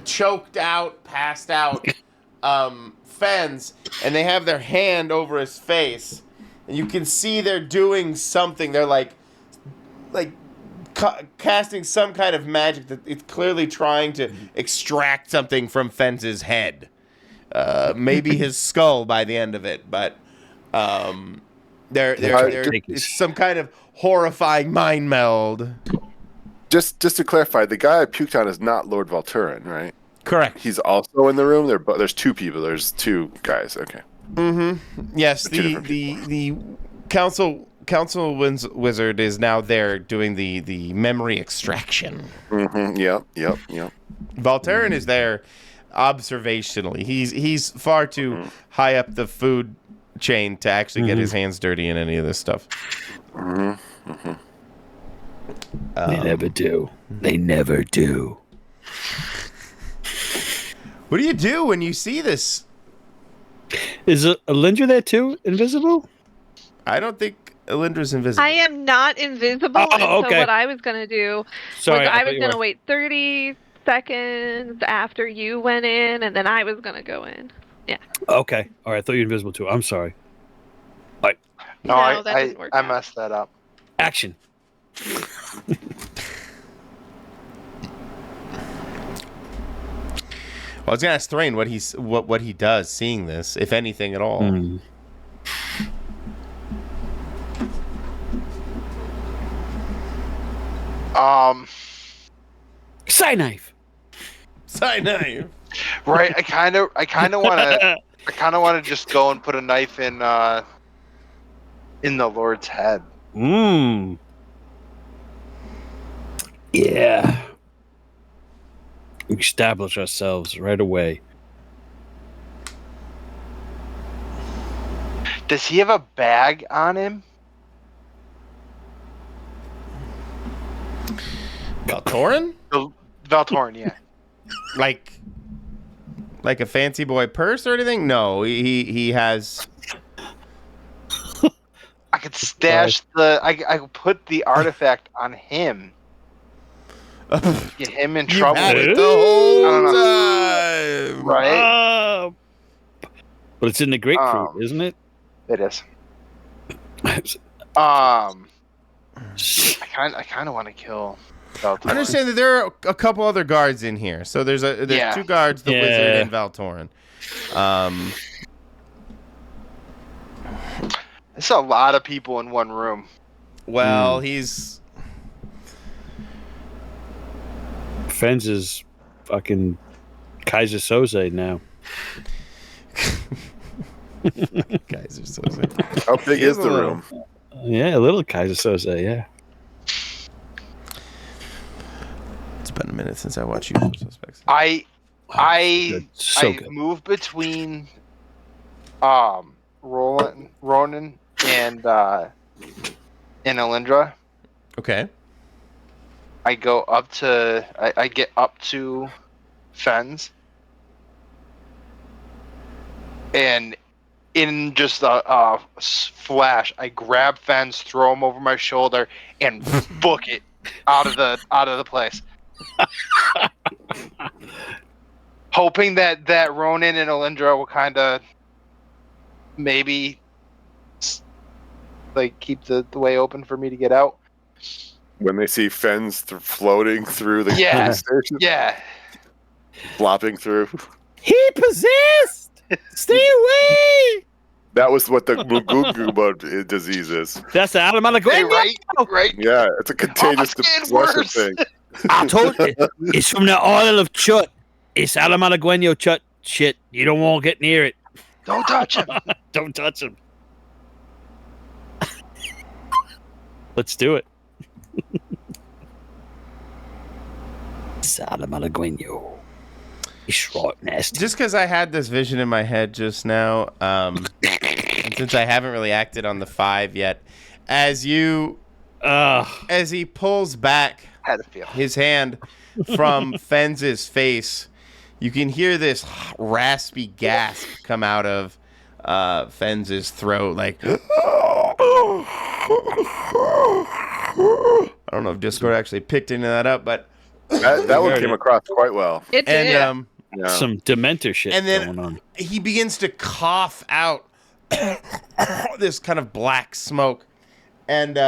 A: choked out, passed out Fens, and they have their hand over his face, and you can see they're doing something. They're like casting some kind of magic that it's clearly trying to extract something from Fens's head. Maybe his skull by the end of it, but it's some kind of horrifying mind meld.
D: Just to clarify, the guy I puked on is not Lord Valturin, right?
A: Correct.
D: He's also in the room. There's two people. There's two guys. Okay.
A: Mm-hmm. Yes,
D: Two different
A: the council wizard is now there doing the memory extraction.
D: Mm-hmm. Yep.
A: Valterin is there observationally. He's far too high up the food chain to actually get his hands dirty in any of this stuff.
E: They never do. They never do.
A: What do you do when you see this?
E: Is Alindra there too? Invisible?
A: I don't think Elindra's invisible.
C: I am not invisible,
E: Oh,
C: and so
E: okay.
C: what I was gonna do
E: Sorry,
C: was I
E: thought
C: was
E: you
C: gonna
E: were-
C: wait 30 seconds after you went in, and then I was gonna go in.
E: Okay, all right. I thought you were invisible too. I'm sorry.
B: No,
C: that didn't work
B: I
C: out.
B: messed that up.
E: Action.
A: Well, I was gonna ask Thrain what he does seeing this, if anything at all.
E: Side knife.
A: Cyanide.
B: Right. I kind of want to just go and put a knife in the Lord's head.
E: Yeah. Establish ourselves right away.
B: Does he have a bag on him?
A: Valtorin?
B: Valtorn, yeah.
A: Like a fancy boy purse or anything? No, he has.
B: I could stash I could put the artifact on him. Get him in
A: You
B: trouble.
A: had it the
B: I
A: whole time.
B: Right?
E: But it's in the grapefruit, isn't it?
B: It is. I kind of want to kill Valtorn.
A: Understand that there are a couple other guards in here. So there's
B: Yeah.
A: 2 guards, the
E: Yeah.
A: wizard and Valtorin.
B: It's a lot of people in one room.
A: Well, he's
E: Fens is fucking Kaiser Soze now.
A: guys are so
D: How big
A: He
D: is
A: is a
D: the
A: little-
D: room?
E: Yeah, a little Kaiser Soze, yeah.
A: It's been a minute since I watched Usual Suspects.
B: I
E: Good. So good.
B: move between Ronan and Alindra.
A: Okay.
B: I go up to I get up to Fens, and in just a flash, I grab Fens, throw him over my shoulder, and book it out of the place. Hoping that Ronan and Alindra will kind of maybe like keep the way open for me to get out.
D: When they see Fens floating through the
B: Yeah.
D: police station,
B: Yeah.
D: flopping through.
E: He possessed! Stay away!
D: That was what the Mugugu disease is.
E: That's the Alamalaguena.
B: Hey, right.
D: Yeah, it's a contagious
B: Oh, it's
D: depression
B: worse.
D: thing.
E: I told you. It's from the Isle of Chut. It's Alamalaguena Chut shit. You don't want to get near it.
B: Don't touch him.
E: Don't touch him. Let's do it. It's Alamalaguena. It's right nasty.
A: Just because I had this vision in my head just now, and since I haven't really acted on the 5 yet, as he pulls back
B: Had a feel.
A: his hand from Fenz's face, you can hear this raspy gasp come out of Fenz's throat, like. I don't know if Discord actually picked any of that up, but
D: That one came across quite well.
C: It did.
A: and
D: Yeah.
E: Some Dementor shit
A: And then-
E: going on.
A: he begins to cough out this kind of black smoke, and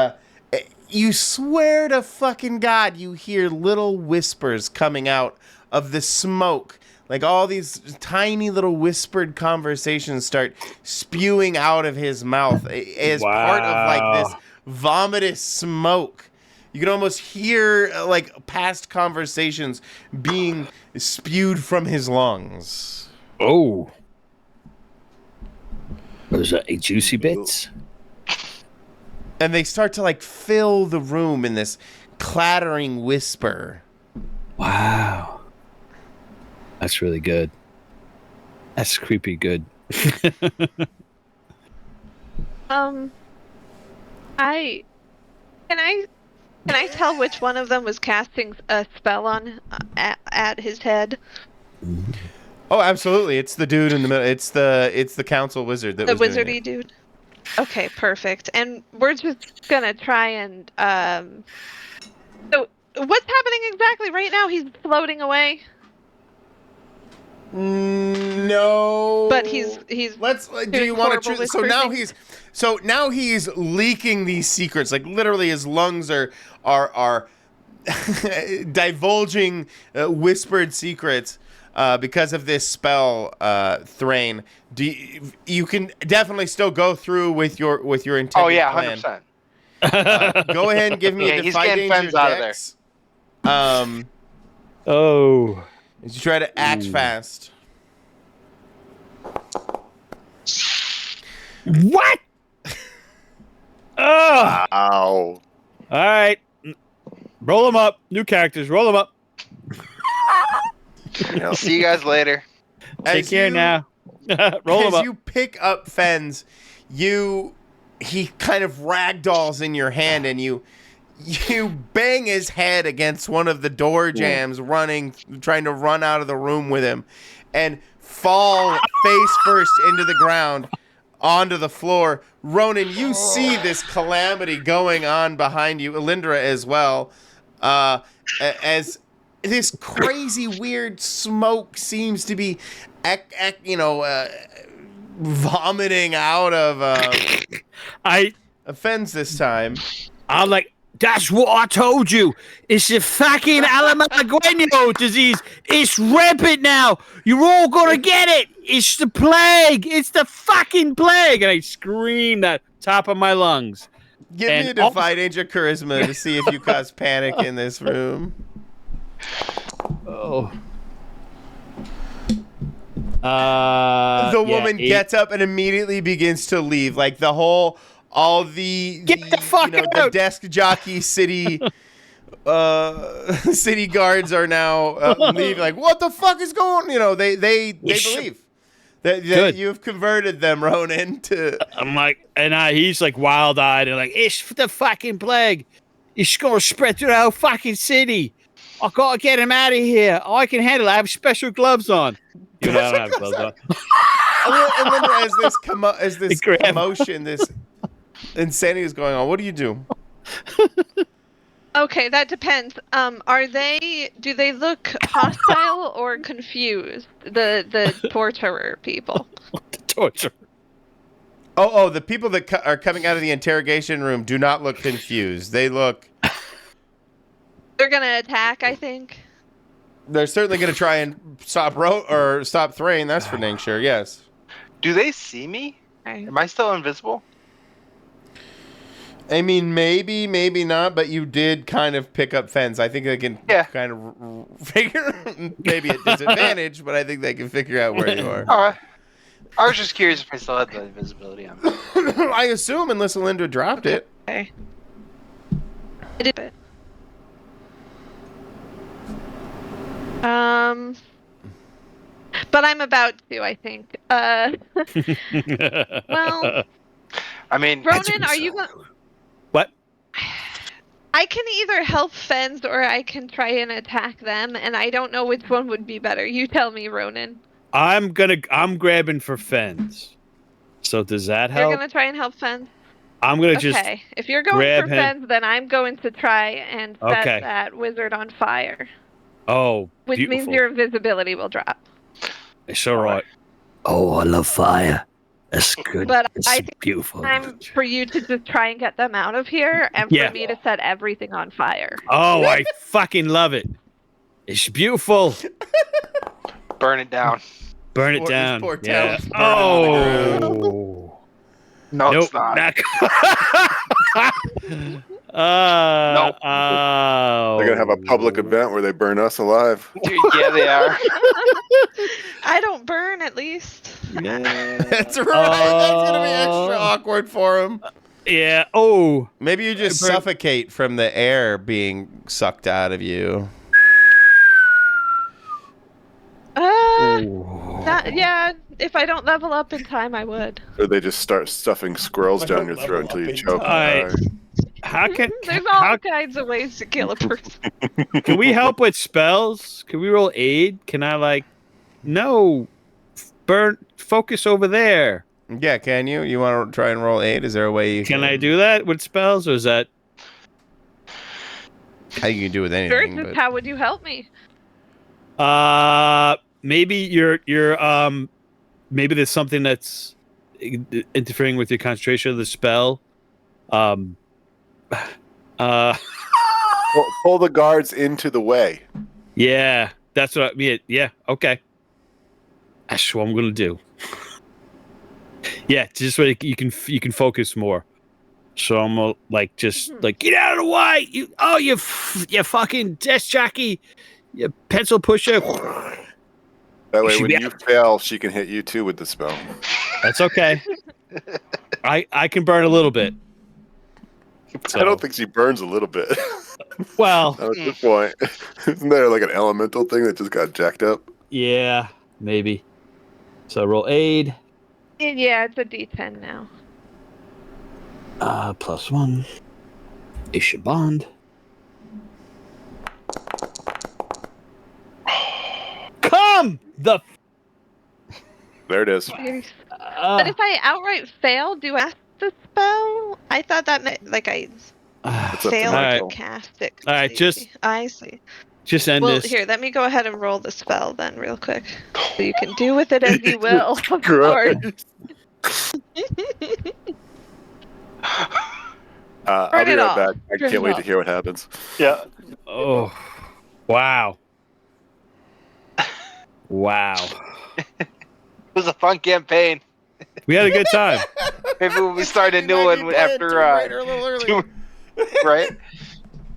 A: you swear to fucking God you hear little whispers coming out of the smoke. Like all these tiny little whispered conversations start spewing out of his mouth as part of like this vomitous smoke. You can almost hear like past conversations being spewed from his lungs.
E: Oh. Was that a juicy bits?
A: And they start to like fill the room in this clattering whisper.
E: Wow. That's really good. That's creepy good.
C: Can I tell which one of them was casting a spell on at his head?
A: Oh, absolutely! It's the dude in the middle. It's the council wizard that
C: The
A: was doing
C: wizardy
A: it.
C: dude. Okay, perfect. And we're just gonna try and So what's happening exactly right now? He's floating away,
A: No.
C: but he's
A: Let's. Do
C: doing
A: you want
C: horrible
A: to? So now
C: whisper
A: he's leaking these secrets. Like literally, his lungs are divulging whispered secrets because of this spell, Thrain. You can definitely still go through with your intended
B: Oh yeah,
A: plan.
B: 100%.
A: Go ahead and give me a
B: Yeah, he's
A: defy
B: getting
A: danger
B: Fens out of there.
A: dex.
E: Oh.
A: As you try to act
E: Ooh.
A: fast.
E: What? Oh.
D: Ow.
E: All right. Roll them up. New characters. Roll them up.
D: Yeah.
B: See you guys later.
E: Take care now. Roll them
A: As
E: up.
A: you pick up Fens, he kind of ragdolls in your hand, and you bang his head against one of the door jams, trying to run out of the room with him, and fall face first into the ground onto the floor. Ronan, you see this calamity going on behind you, Elindra as well, as this crazy weird smoke seems to be vomiting out of Fens this time.
E: I'm like, that's what I told you. It's the fucking Alamagueno disease. It's rampant now. You're all gonna get it. It's the plague. It's the fucking plague. And I screamed at top of my lungs.
A: Give me a defy danger charisma to see if you cause panic in this room.
E: Oh.
A: The woman gets up and immediately begins to leave. Like the desk jockey city city guards are now leaving. Like, what the fuck is going on? They believe that you've converted them, Ronan, to...
E: I'm like, and he's like wild-eyed and like, it's the fucking plague. It's going to spread through the whole fucking city. I got to get him out of here. I can handle it. I have special gloves on. You know, I don't have gloves on.
A: And then as this commotion, this insanity is going on, what do you do?
C: Okay, that depends. Do they look hostile or confused? The torturer people.
E: The torture.
A: Oh, the people that are coming out of the interrogation room do not look confused. They look...
C: They're gonna attack, I think.
A: They're certainly gonna try and stop Thrain, that's for dang sure, yes.
B: Do they see me?
C: Okay.
B: Am I still invisible?
A: I mean, maybe not, but you did kind of pick up Fens. I think they can kind of figure, maybe at disadvantage, but I think they can figure out where you are.
B: All right. I was just curious if I still had the invisibility on.
A: I assume, unless Linda dropped it.
C: Okay. I did it. But I'm about to, I think. Well,
B: I mean,
C: Ronan, are you going?
E: What?
C: I can either help Fens or I can try and attack them, and I don't know which one would be better. You tell me, Ronan.
E: I'm grabbing for Fens. So does that help?
C: You're gonna try and help Fens?
E: I'm gonna just
C: if you're going
E: grab
C: for
E: him.
C: Fens, then I'm going to try and set that wizard on fire.
E: Oh,
C: which
E: beautiful.
C: means your invisibility will drop.
E: It's all right. Oh, I love fire. That's good.
C: But
E: it's
C: I think
E: beautiful.
C: it's time for you to just try and get them out of here, and for me to set everything on fire.
E: Oh, I fucking love it. It's beautiful.
B: Burn it down.
E: Burn it down.
A: Poor
E: Yeah.
A: Oh.
B: No,
E: Nope.
B: it's not.
E: Nope.
D: They're gonna have a public event where they burn us alive.
B: Dude, yeah, they are.
C: I don't burn, at least.
E: Yeah.
A: That's right. That's gonna be extra awkward for him.
E: Yeah. Oh.
A: Maybe you just suffocate from the air being sucked out of you.
C: If I don't level up in time, I would.
D: Or they just start stuffing squirrels down your throat until you choke.
C: There's all kinds of ways to kill a person.
E: Can we help with spells? Can we roll aid? Can I no, focus over there.
A: Yeah, can you? You want to try and roll aid? Is there a way you
E: Can I do that with spells, or is that?
A: How you can do with
C: Sure,
A: anything?
C: just
A: But
C: how would you help me?
E: Maybe you're maybe there's something that's interfering with your concentration of the spell. Uh,
D: Pull the guards into the way.
E: yeah, that's what I mean. Yeah, okay. That's what I'm gonna do. Yeah, just so you can focus more. So I'm like just like get out of the way. You fucking desk jockey, you pencil pusher.
D: That way,
E: should
D: when
E: be
D: you fail, she can hit you too with the spell.
E: That's okay. I can burn a little bit. So,
D: I don't think she burns a little bit.
E: well,
D: Not at this point. Isn't there like an elemental thing that just got jacked up?
E: yeah, maybe. So roll aid.
C: Yeah, it's a D10 now.
E: +1. Issue bond. Come the.
D: There it is.
C: But if I outright fail, do I have to spell? I thought that meant like I
D: It's up to
C: failed
E: Michael.
C: to cast it.
E: All right,
C: I see.
E: Just end
C: Well,
E: this.
C: here, let me go ahead and roll the spell then, real quick, so you can do with it as you will. Of
D: Christ.
C: course.
D: I'll
C: Burn
D: be
C: it
D: right
C: off.
D: back. I
C: Burn
D: can't
C: it
D: wait to
C: off.
D: hear what happens.
B: Yeah.
E: Oh, wow. Wow.
B: It was a fun campaign.
E: We had a good time.
B: Maybe when we start a new one after
A: a little early.
B: right?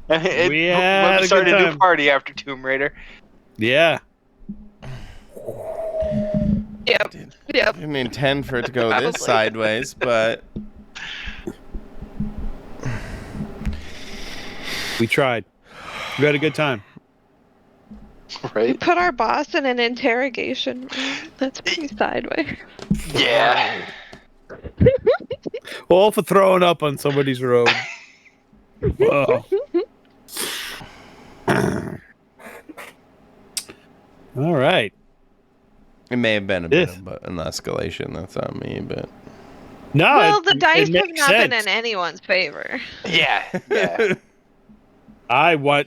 E: We
B: When
E: had
B: we
E: a
B: start
E: good
B: a new
E: time.
B: party after Tomb Raider.
E: Yeah.
C: Yep.
A: I
C: Yep.
A: didn't intend for it to go
C: Probably.
A: this sideways, but
E: We tried. We had a good time.
C: We
B: Right?
C: put our boss in an interrogation room. That's pretty sideways.
B: Yeah.
E: All for throwing up on somebody's road. Whoa. All right.
A: it may have been a bit
E: Yes.
A: of an escalation. That's on me, but
E: No.
C: Well,
E: it-
C: the dice
E: it
C: have
E: makes
C: not been
E: sense.
C: in anyone's favor.
B: Yeah. Yeah.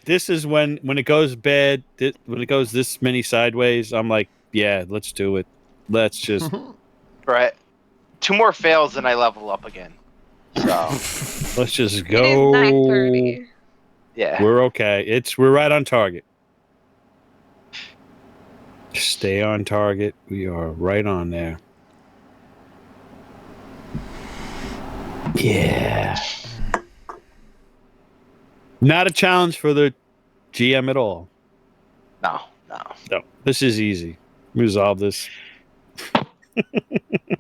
E: This is when it goes bad, when it goes this many sideways, I'm like, yeah, let's do it. Let's just
B: Right. 2 more fails and I level up again. So
E: let's just
C: It is
E: go.
C: 9:30.
B: yeah.
E: We're okay. We're right on target. Stay on target. We are right on there. Yeah. Not a challenge for the GM at all.
B: No.
E: No, this is easy. Resolve this.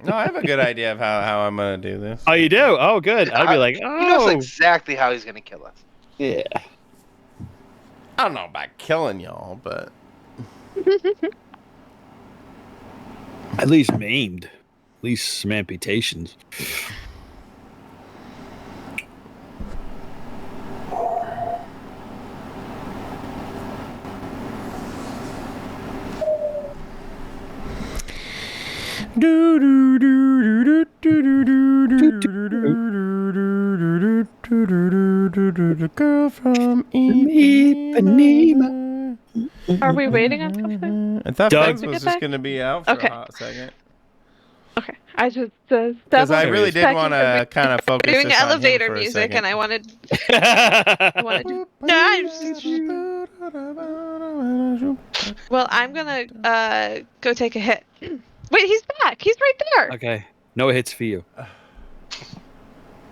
A: no, I have a good idea of how I'm gonna do this.
E: Oh, you do? Oh, good. I'd be like,
B: He knows
E: oh,
B: exactly how he's gonna kill us.
E: yeah.
A: I don't know about killing y'all, but
E: At least maimed. At least some amputations.
A: Girl from
E: Ipanema.
C: Are we waiting on something?
A: I thought
E: Doug-
A: Fez was
C: Get
A: just
C: back?
A: gonna be out for
C: Okay.
A: a hot second.
C: Okay. I just
A: Because
C: double
A: I really did
C: checking
A: want
C: that
A: to kind of
C: we're
A: focus
C: doing
A: this on him
C: elevator
A: for a
C: music,
A: second.
C: and I wanted to. No, well, I'm gonna go take a hit. Wait, he's back. He's right there.
E: Okay. No hits for you.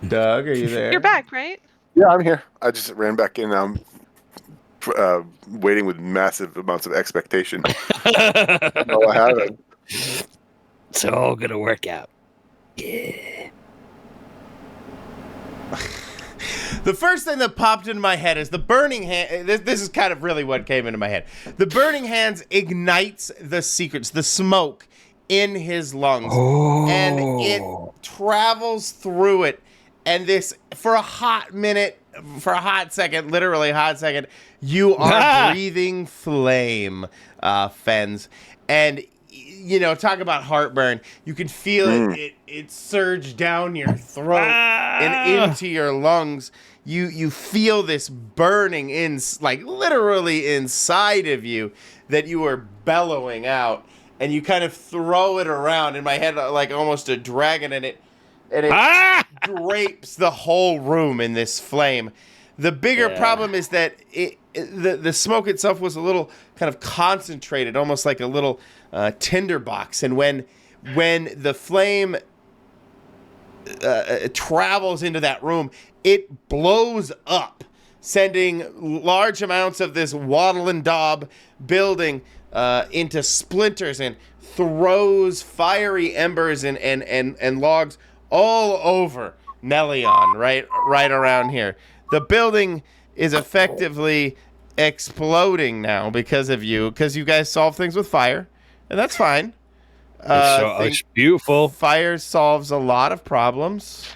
A: Doug, are you there?
C: You're back, right?
D: Yeah, I'm here. I just ran back in. I'm waiting with massive amounts of expectation. No, I haven't.
E: It's all gonna work out. Yeah.
A: The first thing that popped into my head is the burning hand. This is kind of really what came into my head. The burning hands ignites the secrets, the smoke in his lungs, and it travels through it. And this, for a hot minute, for a hot second, literally a hot second, you are breathing flame, Fens. And talk about heartburn. You can feel it surge down your throat and into your lungs. You feel this burning literally inside of you that you are bellowing out, and you kind of throw it around in my head like almost a dragon, and it drapes the whole room in this flame. The bigger problem is that the smoke itself was a little kind of concentrated, almost like a little tinderbox. And when the flame travels into that room, it blows up, sending large amounts of this wattle and daub building into splinters and throws fiery embers and logs all over Nelion, right around here. The building is effectively exploding now because of you, because you guys solve things with fire, and that's fine.
E: It's beautiful.
A: Fire solves a lot of problems.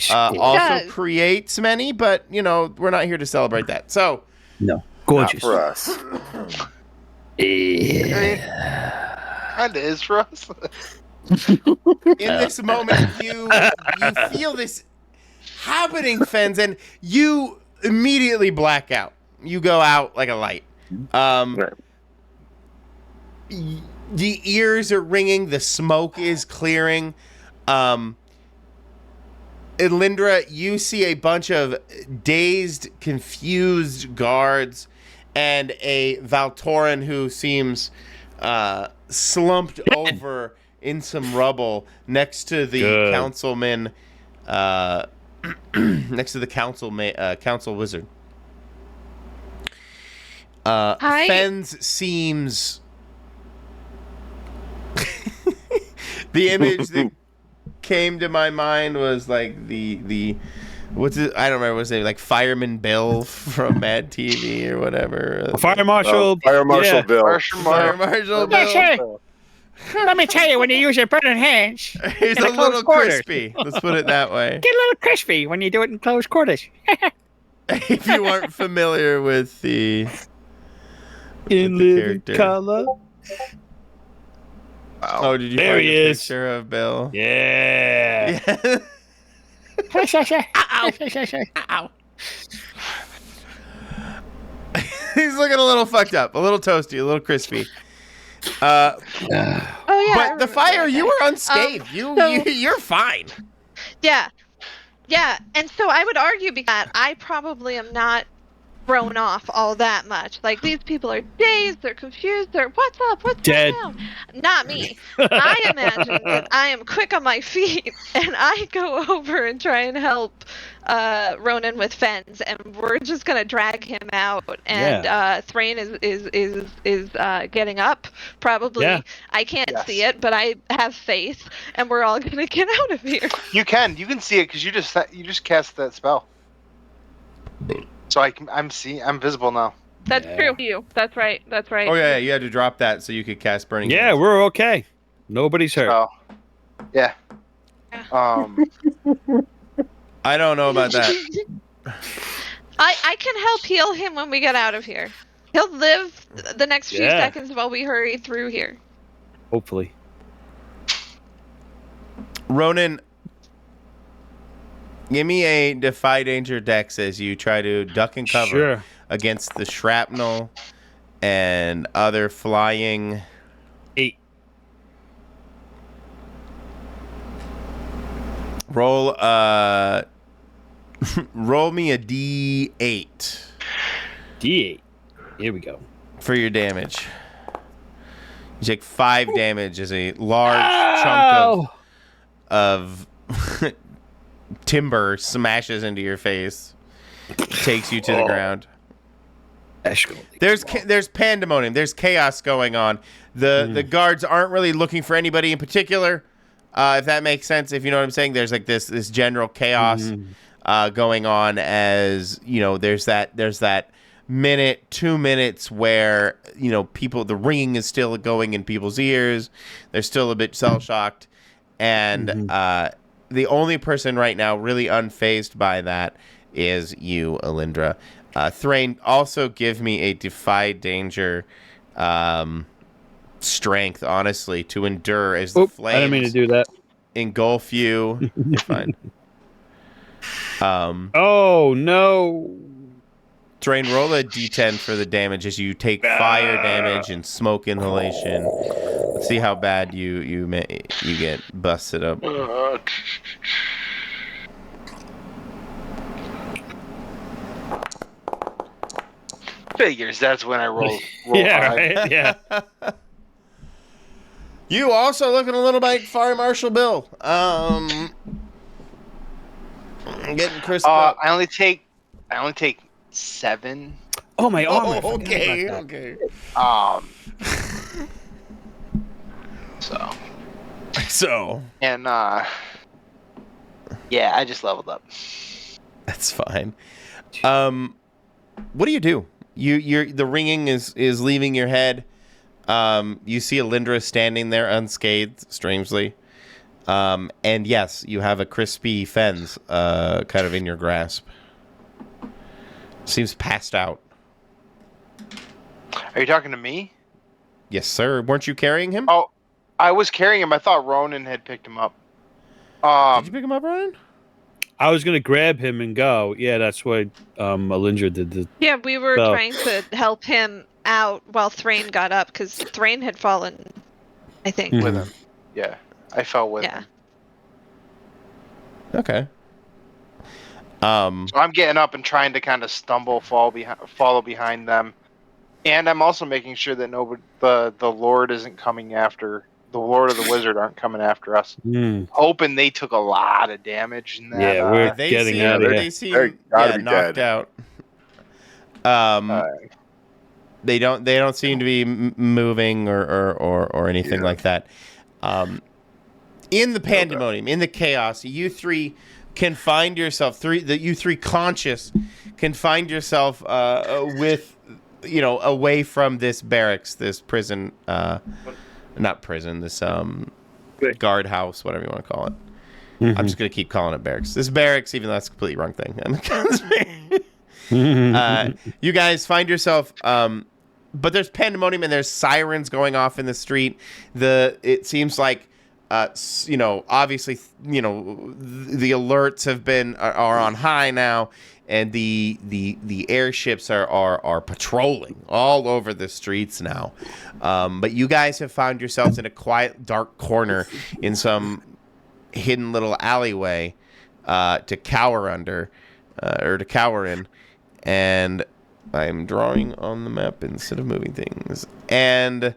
A: Also creates many, but we're not here to celebrate that. So
E: no, gorgeous
D: not for us.
B: Kinda is for us.
A: In this moment, you feel this happening, Fens, and you immediately black out. You go out like a light.
D: Right.
A: The ears are ringing. The smoke is clearing. Elindra, you see a bunch of dazed, confused guards and a Valtoran who seems slumped over in some rubble next to the councilman, next to the council wizard.
C: Hi.
A: Fens seems... The image that came to my mind was like the what's it? I don't remember what's his name, like Fireman Bill from Mad TV or whatever.
E: Fire Marshal.
D: Fire Marshal Bill.
A: Fire Marshal Bill.
F: Let me tell you, when you use your burning hands,
A: He's a little crispy. Let's put it that way.
F: get a little crispy when you do it in close quarters.
A: If you aren't familiar with the
E: In living color.
A: Oh, did you
E: There
A: find
E: he
A: a
E: is.
A: picture of Bill?
E: Yeah.
A: Ow. He's looking a little fucked up, a little toasty, a little crispy.
C: Oh yeah.
A: But the fire, you were unscathed. You're fine.
C: Yeah. And so I would argue because I probably am not thrown off all that much. Like, these people are dazed, they're confused, they're what's up, what's
E: Dead.
C: going on? Not me. I imagine that I am quick on my feet and I go over and try and help Ronan with Fens, and we're just gonna drag him out. And Thrain is getting up probably.
E: Yeah.
C: I can't
B: Yes.
C: see it, but I have faith, and we're all gonna get out of here.
B: You can see it because you just cast that spell. So I'm visible now.
C: That's true. You. That's right.
A: Oh yeah, you had to drop that so you could cast Burning
E: Yeah,
A: Hands.
E: we're okay. Nobody's hurt.
B: So, yeah.
A: I don't know about that.
C: I can help heal him when we get out of here. He'll live the next few seconds while we hurry through here.
E: Hopefully.
A: Ronan, give me a Defy Danger dex as you try to duck and cover against the shrapnel and other flying.
E: 8.
A: Roll roll me a D8
E: D8. Here we go.
A: for your damage. You take 5 damage as a large chunk of timber smashes into your face, takes you to the ground. There's pandemonium. There's chaos going on. The guards aren't really looking for anybody in particular, if that makes sense. If you know what I'm saying. There's like this general chaos going on, as you know. There's that minute, 2 minutes where the ringing is still going in people's ears. They're still a bit cell shocked, and the only person right now really unfazed by that is you, Elindra. Thrain, also give me a Defy Danger strength, honestly, to endure as the
E: Oop,
A: flames
E: I didn't mean to do that.
A: engulf you. You're fine.
E: Oh no!
A: Drain, roll a d10 for the damage as you take fire damage and smoke inhalation. Let's see how bad you get busted up.
B: Figures. That's when I roll
E: Yeah,
B: high.
E: right? Yeah.
A: You also looking a little like Fire Marshal Bill. Getting crisp up.
B: I only take 7.
E: Oh, my armor. I
A: Oh,
E: forgot
A: okay,
E: about that.
B: Okay.
A: So
B: And yeah, I just leveled up.
A: that's fine. What do? You're the ringing is leaving your head. You see Alindra standing there unscathed, strangely. And yes, you have a crispy Fens kind of in your grasp. Seems passed out.
B: Are you talking to me?
A: Yes, sir. Weren't you carrying him?
B: Oh, I was carrying him. I thought Ronan had picked him up.
A: Did you pick him up, Ryan?
E: I was going to grab him and go. Yeah, that's what Alindra did.
C: Yeah, we were
E: So-
C: trying to help him out while Thrain got up because Thrain had fallen, I think.
E: Mhm.
B: With him. Yeah, I fell with
C: Yeah.
B: him.
A: Okay.
B: So I'm getting up and trying to kind of follow behind them, and I'm also making sure that the Lord isn't coming after the Lord of the Wizard aren't coming after us.
E: Mm.
B: Hoping they took a lot of damage in that.
E: Yeah, we're
A: They
E: getting
A: seem,
E: out of here.
A: They seem
D: They're gotta be
A: knocked
D: dead.
A: out. They don't seem to be moving or anything like that. In the pandemonium, in the chaos, you three can find yourself you three conscious can find yourself with away from this barracks, this prison, not prison, this guard house, whatever you want to call it.
E: Mm-hmm.
A: I'm just gonna keep calling it barracks. This barracks, even though that's a completely wrong thing. You guys find yourself, but there's pandemonium and there's sirens going off in the street. It seems like, obviously, the alerts are on high now, and the airships are patrolling all over the streets now. But you guys have found yourselves in a quiet, dark corner in some hidden little alleyway to cower under, or to cower in. And I'm drawing on the map instead of moving things. And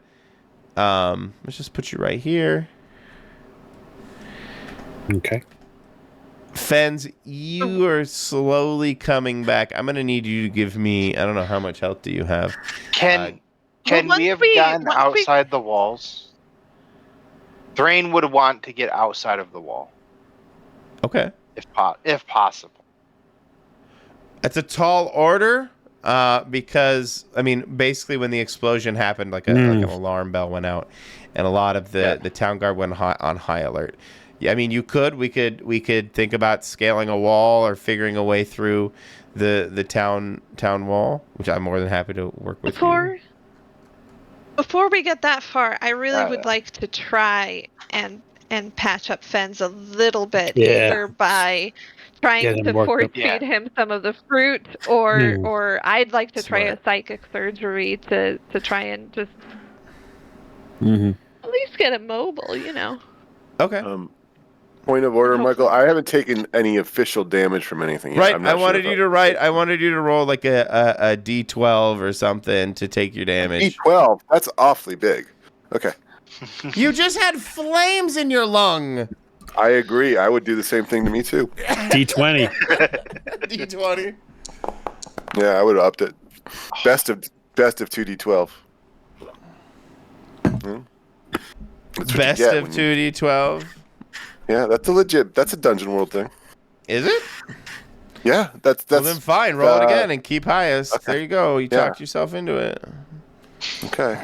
A: let's just put you right here.
E: Okay.
A: Fens, you are slowly coming back. I'm gonna need you to give me. I don't know how much health do you have.
B: Can
C: Well,
B: we have gotten outside the walls? Thrain would want to get outside of the wall,
A: Okay,
B: if possible.
A: it's a tall order. Because basically when the explosion happened, like an alarm bell went out, and a lot of the town guard went on high alert. Yeah, we could think about scaling a wall or figuring a way through the town wall, which I'm more than happy to work with you.
C: Before we get that far, I really would like to try and patch up Fens a little bit, either by trying to force feed him some of the fruit, or I'd like to try a psychic surgery to try and just at least get him mobile,
A: Okay.
D: Point of order, Michael. I haven't taken any official damage from anything yet.
A: Right. I wanted you to roll like a D12 or something to take your damage.
D: D12. That's awfully big. Okay.
A: You just had flames in your lung.
D: I agree. I would do the same thing to me too.
E: D20.
A: D20.
D: Yeah, I would have upped it. Best of 2D12.
A: Best of 2D12.
D: Yeah, that's a Dungeon World thing.
A: Is it?
D: Yeah, that's.
A: Well, then fine. Roll it again and keep highest.
D: Okay.
A: There you go. You talked yourself into it.
D: Okay.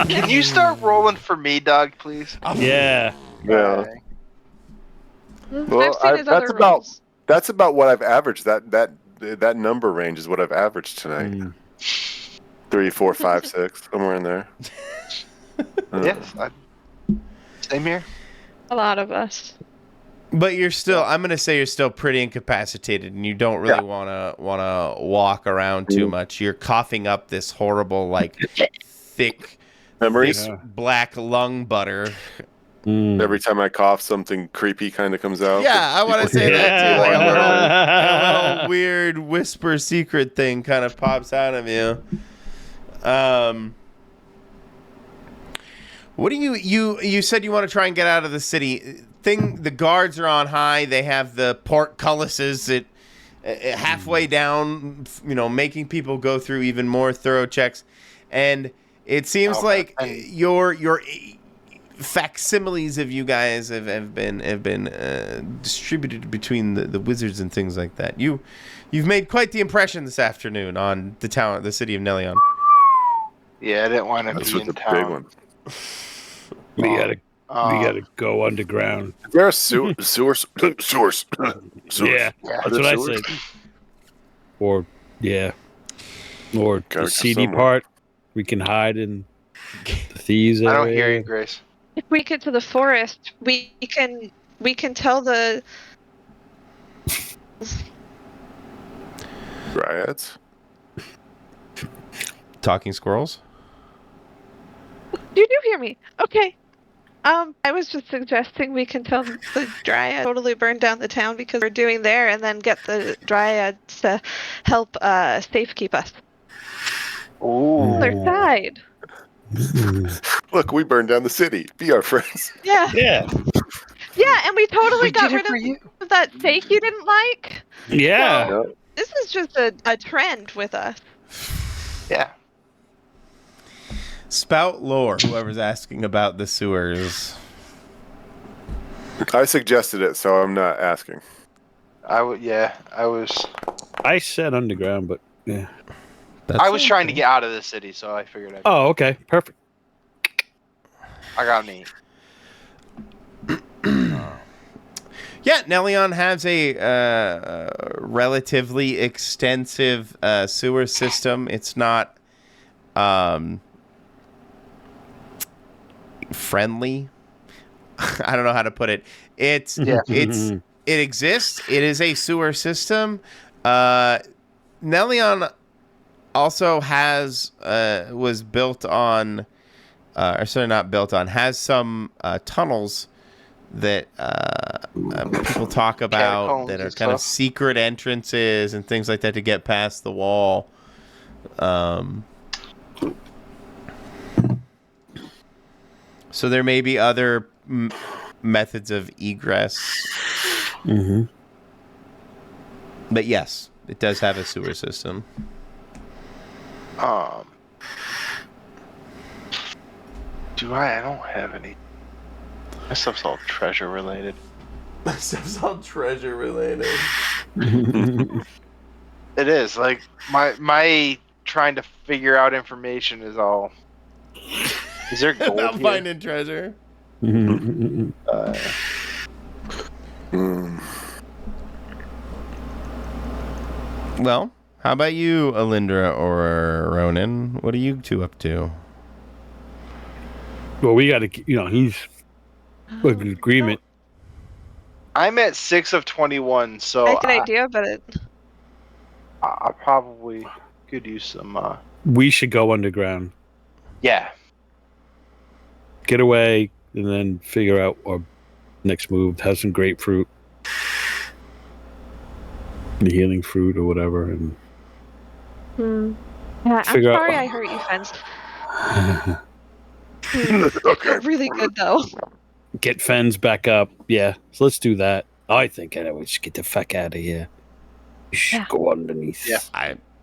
B: Can you start rolling for me, Doug, please?
E: Yeah.
D: Yeah. Well,
C: I've seen his other rolls.
D: That's about what I've averaged. That number range is what I've averaged tonight. 3, 4, 5, 6, somewhere in there.
B: Yes. Same here.
C: A lot of us.
A: But you're still. I'm gonna say you're still pretty incapacitated, and you don't really wanna walk around too much. You're coughing up this horrible, like thick
D: Memories?
A: black lung butter.
D: Every time I cough, something creepy kind of comes out.
A: Yeah, I want to say that too. Like
E: Yeah.
A: a little weird whisper secret thing kind of pops out of you. What do you said you want to try and get out of the city? The guards are on high. They have the portcullises that halfway down, making people go through even more thorough checks. And it seems like your facsimiles of you guys have been distributed between the wizards and things like that. You've made quite the impression this afternoon on the city of Nelion.
B: Yeah, I didn't want to
D: That's
B: be
D: with
B: in
D: the
B: town.
D: big one.
E: We gotta go underground.
D: Is there a sewers?
E: Yeah, that's what I said. Or or
D: Gotta go
E: the seedy
D: somewhere.
E: part. We can hide in the thieves area.
B: I don't hear you, Grace.
C: If we get to the forest, we can tell the
D: Dryads?
A: Talking squirrels.
C: You do hear me. Okay. I was just suggesting we can tell the Dryad totally burn down the town because we're doing there, and then get the Dryads to help safekeep us.
B: Ooh.
C: Their side.
D: Look, we burned down the city. Be our friends.
C: Yeah.
E: Yeah,
C: Yeah, and we totally
B: We
C: got
B: did it
C: rid
B: for
C: of
B: you.
C: that steak you didn't like.
E: yeah.
C: So, this is just a trend with us.
B: Yeah.
A: Spout lore. Whoever's asking about the sewers.
D: I suggested it, so I'm not asking.
B: I was
E: I said underground, but yeah.
B: I was trying to get out of the city, so I figured I'd
E: Oh, okay, perfect.
B: I got me.
A: Yeah, Nelion has a relatively extensive sewer system. It's not friendly. I don't know how to put it. It exists. It is a sewer system. Nelion also has was built on, or sorry, not built on, has some tunnels that people talk about that are kind of secret entrances and things like that to get past the wall. So there may be other methods of egress.
E: Mm-hmm.
A: But yes, it does have a sewer system.
B: Do I don't have any. My stuff's all treasure related.
A: My stuff's all treasure related.
B: It is like my trying to figure out information is all. Is there gold
A: About
B: here?
A: finding treasure. Well, how about you, Alindra or Ronan? What are you two up to?
E: Well, we got to, he's with agreement.
B: I'm at 6 of 21, so
C: I had an idea, but
B: I probably could use some.
E: We should go underground,
B: Yeah.
E: get away, and then figure out our next move. Have some grapefruit, the healing fruit or whatever, and
C: yeah, I'm
E: Figure out-
C: sorry I hurt you, Fence.
D: Okay.
C: Really good though.
E: get Fens back up. Yeah, so let's do that. I think anyway, just get the fuck out of here. You should go underneath.
B: Yeah.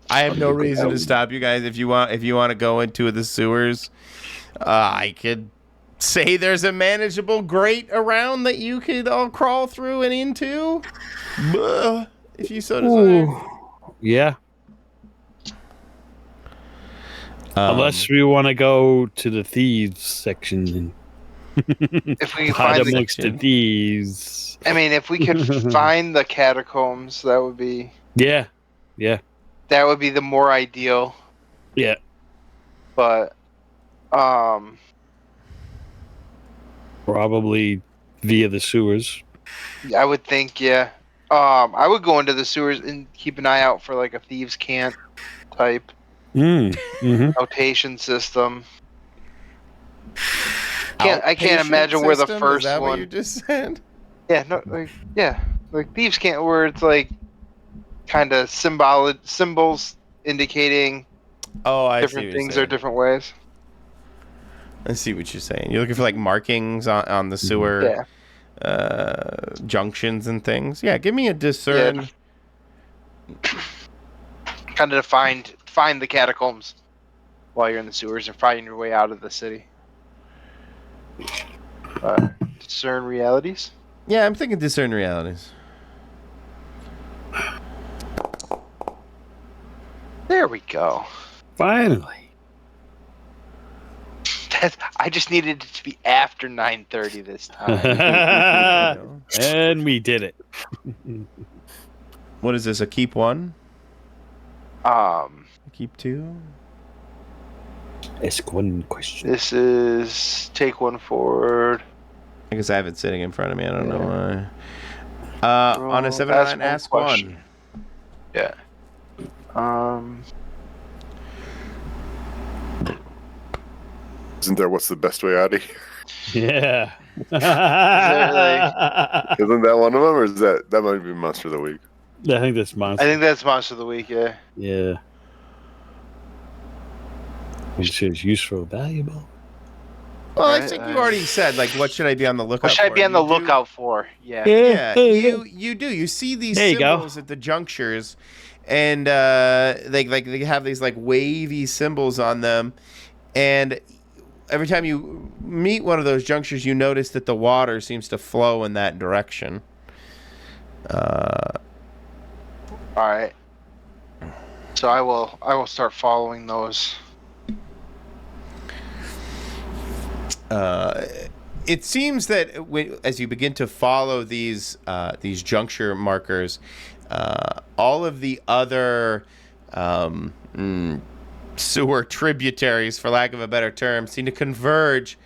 A: I have no reason to stop you guys. If you want to go into the sewers, I could say there's a manageable grate around that you could all crawl through and into. If you so desire.
E: Yeah. Unless we want to go to the thieves section and
B: If we can
E: hide
B: find the,
E: amongst the thieves.
B: I mean, if we could find the catacombs, that would be
E: Yeah.
B: the more ideal.
E: Yeah.
B: but
E: Probably via the sewers.
B: I would think, yeah. I would go into the sewers and keep an eye out for like a thieves' cant type
E: Mm-hmm.
B: notation system. I can't
A: Outpatient
B: imagine where the
A: system? Is
B: first
A: that what
B: one.
A: you just said?
B: Yeah, no, like thieves' cant, where it's like kind of symbols indicating
A: Oh, I see
B: different
A: what you're
B: things
A: saying.
B: are different ways.
A: I see what you're saying. You're looking for like markings on the sewer junctions and things. Yeah, give me a discern.
B: Kind of to find the catacombs while you're in the sewers and find your way out of the city. Discern realities.
A: Yeah, I'm thinking discern realities.
B: There we go.
E: Finally.
B: I just needed it to be after 9:30 this time.
E: And we did it.
A: What is this? A keep one? A keep two?
E: Ask one question.
B: This is take one forward.
A: I guess I have it sitting in front of me. I don't know why. On a 7 9, ask
B: question.
A: one.
B: Yeah.
D: Isn't there what's the best way out of here?
E: Yeah.
D: Isn't that one of them, or is that might be Monster of the Week?
E: I think that's monster.
B: I think that's Monster of the Week, yeah.
E: Yeah. Which is useful, valuable.
A: Well, I think you already said, like, what should I be on the lookout for?
B: What should I be on the lookout for? Yeah.
A: Yeah, you do. You see these
E: There you
A: symbols
E: go.
A: at the junctures, and they have these like wavy symbols on them, and every time you meet one of those junctures, you notice that the water seems to flow in that direction.
B: All right. So I will start following those.
A: It seems that as you begin to follow these juncture markers, all of the other sewer tributaries, for lack of a better term, seem to converge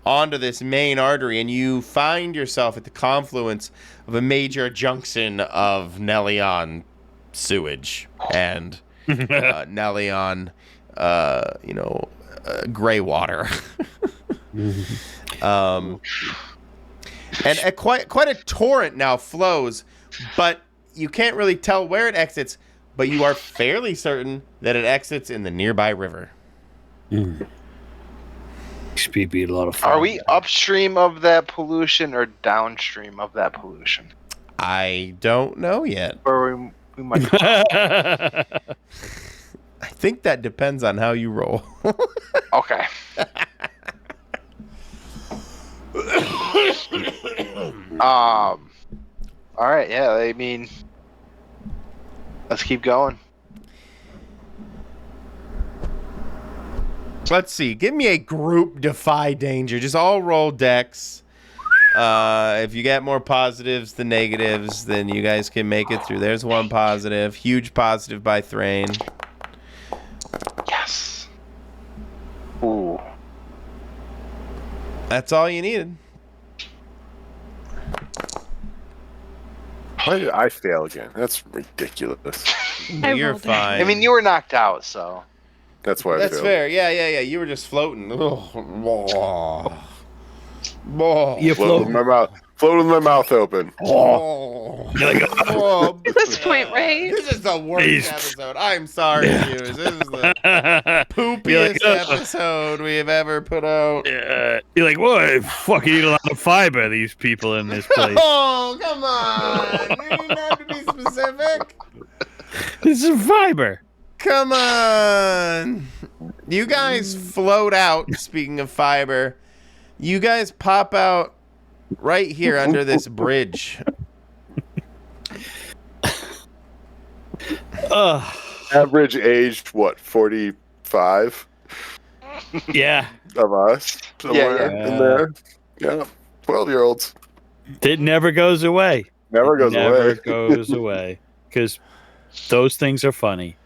A: onto this main artery, and you find yourself at the confluence of a major junction of Nelion sewage and Nelion, gray water. And quite a torrent now flows, but you can't really tell where it exits, but you are fairly certain that it exits in the nearby river.
E: Should be a lot of fun.
B: Are we upstream of that pollution or downstream of that pollution?
A: I don't know yet.
B: Or we might.
A: I think that depends on how you roll.
B: Okay. All right. Yeah. I mean, let's keep going.
A: Let's see. Give me a group defy danger. Just all roll decks. If you get more positives than negatives, then you guys can make it through. There's one positive. Huge positive by Thrain.
B: Yes. Ooh.
A: That's all you needed.
D: Why did I fail again? That's ridiculous.
C: I
A: You're
C: rolled it.
A: fine.
B: I mean, you were knocked out, so.
D: That's why I
A: That's
D: failed.
A: fair. Yeah. You were just floating.
E: You
D: Float with my mouth. Float with my mouth open.
C: At this point, right?
A: This is the worst
E: Beast.
A: episode. I'm sorry, viewers. This is the poopiest episode we have ever put out.
E: You're like, whoa, I fucking eat a lot of fiber, these people in this place.
A: Oh, come on. You didn't have to be specific.
E: This is fiber.
A: Come on. You guys float out, speaking of fiber. You guys pop out right here under this bridge.
D: Average age, what, 45
E: Yeah.
D: of us? Somewhere in there. Yeah. 12-year-olds.
E: It never goes away.
D: Never goes
E: Never
D: away.
E: goes away. Because those things are funny.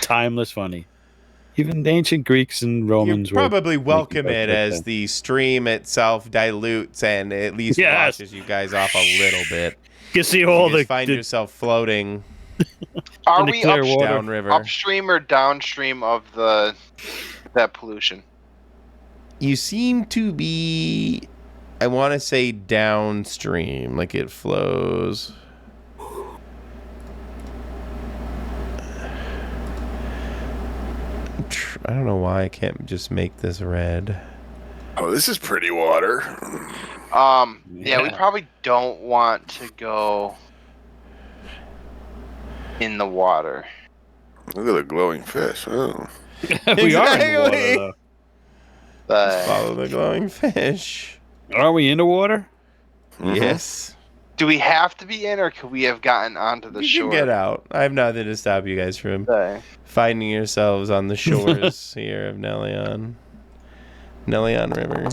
E: Timeless funny. Even the ancient Greeks and Romans
A: You
E: were
A: probably welcome
E: making
A: it
E: boats back
A: as
E: then.
A: the stream itself dilutes and at least
E: Yes.
A: washes you guys off a little bit.
E: You see
A: You
E: all
A: just
E: the,
A: find yourself floating
B: Are
E: in the
B: we
E: clear water.
A: downriver.
B: upstream or downstream of that pollution?
A: You seem to be, I want to say downstream, like it flows. I don't know why I can't just make this red.
D: Oh, this is pretty water.
B: Yeah, we
E: Yeah.
B: probably don't want to go in the water.
D: Look at the glowing fish. Oh.
E: We are in the water,
A: Exactly.
E: though.
B: But
A: Follow the glowing fish.
E: Are we in the water?
D: Mhm.
A: Yes.
B: do we have to be in, or could we have gotten onto the
A: You
B: shore?
A: can get out. I have nothing to stop you guys from
B: Okay.
A: finding yourselves on the shores here of Nelion. Nelion River.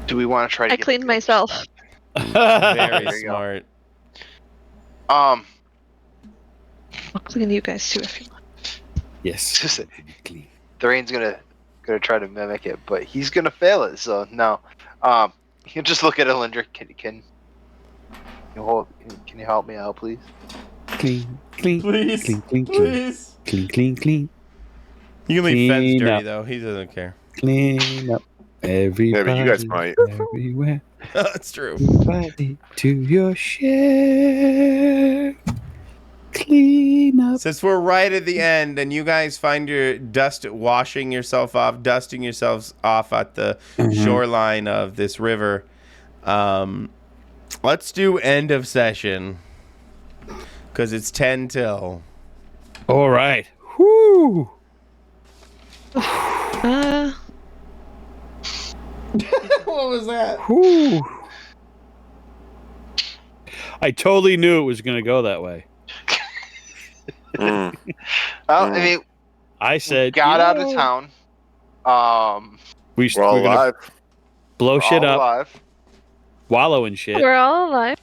B: Do we want to try to
C: I
B: get
C: cleaned
B: the-
C: myself.
A: Very
B: There you go.
A: smart.
B: Um,
C: I'll clean you guys too if you want.
E: Yes.
B: Just- Thoraine's gonna try to mimic it, but he's gonna fail it. So no. You just look at Elindra. Can you help me out, please?
E: Clean, clean,
A: Please.
E: clean, clean, clean,
A: Please.
E: clean, clean, clean,
A: You can leave Fence
E: Clean
A: dirty,
E: up.
A: though. He doesn't care.
E: clean up. Everybody,
D: Yeah, but you guys might.
E: everywhere.
A: That's true.
E: Everybody to your share. Clean up.
A: Since we're right at the end and you guys find your dusting yourself off at the shoreline of this river, let's do end of session. Because it's 10 till.
E: All right. Whoo.
A: What was that?
E: Whoo. I totally knew it was going to go that way.
D: Mm.
B: Well,
D: Mm.
B: I mean,
E: I
B: we
E: said,
B: got
E: you
B: out
E: know,
B: of town.
E: we're
D: We're all
E: going to
D: alive.
E: blow
B: We're
E: shit
B: all
E: up,
B: alive.
E: wallow in shit.
C: We're all alive.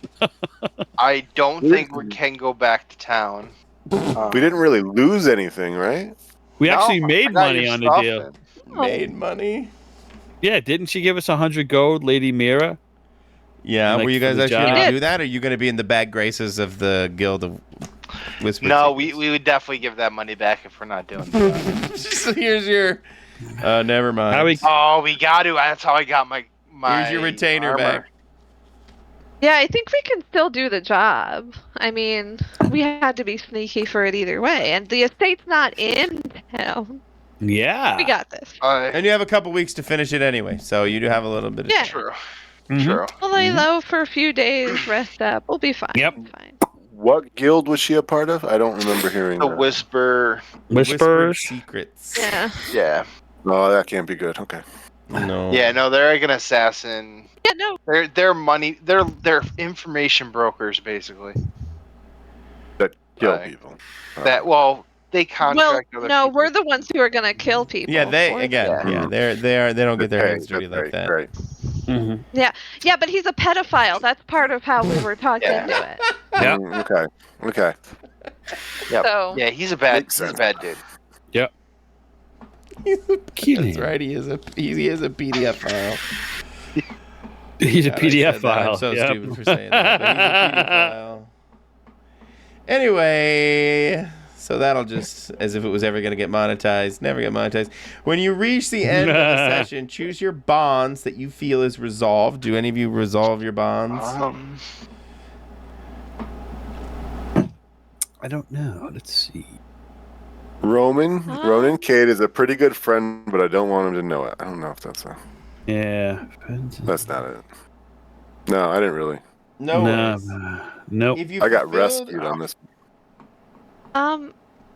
B: I don't think we can go back to town.
D: We didn't really lose anything, right?
E: We
B: No,
E: actually
B: I
E: made
B: got
E: money
B: your
E: on the
B: stuff
E: deal.
B: and-
A: Made money.
E: Yeah, didn't she give us 100 gold, Lady Mira?
A: Yeah,
E: Like,
A: were you
E: for
A: guys
E: the
A: actually going
E: job?
A: to do that? Or are you going to be in the bad graces of the Guild of Whispered
B: No,
A: Secrets?
B: we would definitely give that money back if we're not doing that.
A: So here's your. Never mind.
E: How we-
B: Oh, we got to. That's how I got my
A: Here's your retainer
B: armor.
A: back.
C: Yeah, I think we can still do the job. I mean, we had to be sneaky for it either way, and the estate's not in town.
E: Yeah.
C: We got this.
A: And you have a couple weeks to finish it anyway, so you do have a little bit of
C: Yeah.
B: True.
E: Mhm.
B: True.
C: We'll lay low for a few days, rest up. We'll be fine.
E: Yep.
C: We'll be fine.
D: What guild was she a part of? I don't remember hearing
B: The
D: that.
B: whisper.
A: Whispered
E: Whispers.
A: Secrets.
C: Yeah.
B: Yeah.
D: Oh, that can't be good. Okay.
A: No.
B: Yeah. No, they're like an assassin.
C: Yeah, no.
B: They're money. They're information brokers basically.
D: That kill
B: Right.
D: people.
B: That they
C: Well,
B: contract other
C: no,
B: people.
C: we're the ones who are gonna kill people.
A: Yeah, they
C: for
A: again.
C: them.
A: Yeah, they don't get their hands dirty
D: That's
A: like that.
D: Right.
E: Mhm.
C: Yeah, but he's a pedophile. That's part of how we were talked
B: Yeah.
C: into it.
E: Yeah.
D: Okay.
B: Yep.
C: So
B: Yeah, he's a bad
D: Makes
B: dude.
A: That's right. He is a PDF file.
E: He's a
A: God, I
E: PDF
A: said that.
E: file.
A: I'm so
E: Yep.
A: stupid for saying that. But he's a PDF file. Anyway, so that'll just, as if it was ever going to get monetized, never get monetized. When you reach the end of the session, choose your bonds that you feel is resolved. Do any of you resolve your bonds?
E: I don't know. Let's see.
D: Ronan Cade is a pretty good friend, but I don't want him to know it. I don't know if that's
E: Yeah.
D: that's not it. No, I didn't really.
A: No.
E: No.
A: worries.
E: Nope.
A: If you
D: I got
A: fulfilled-
D: rescued on this.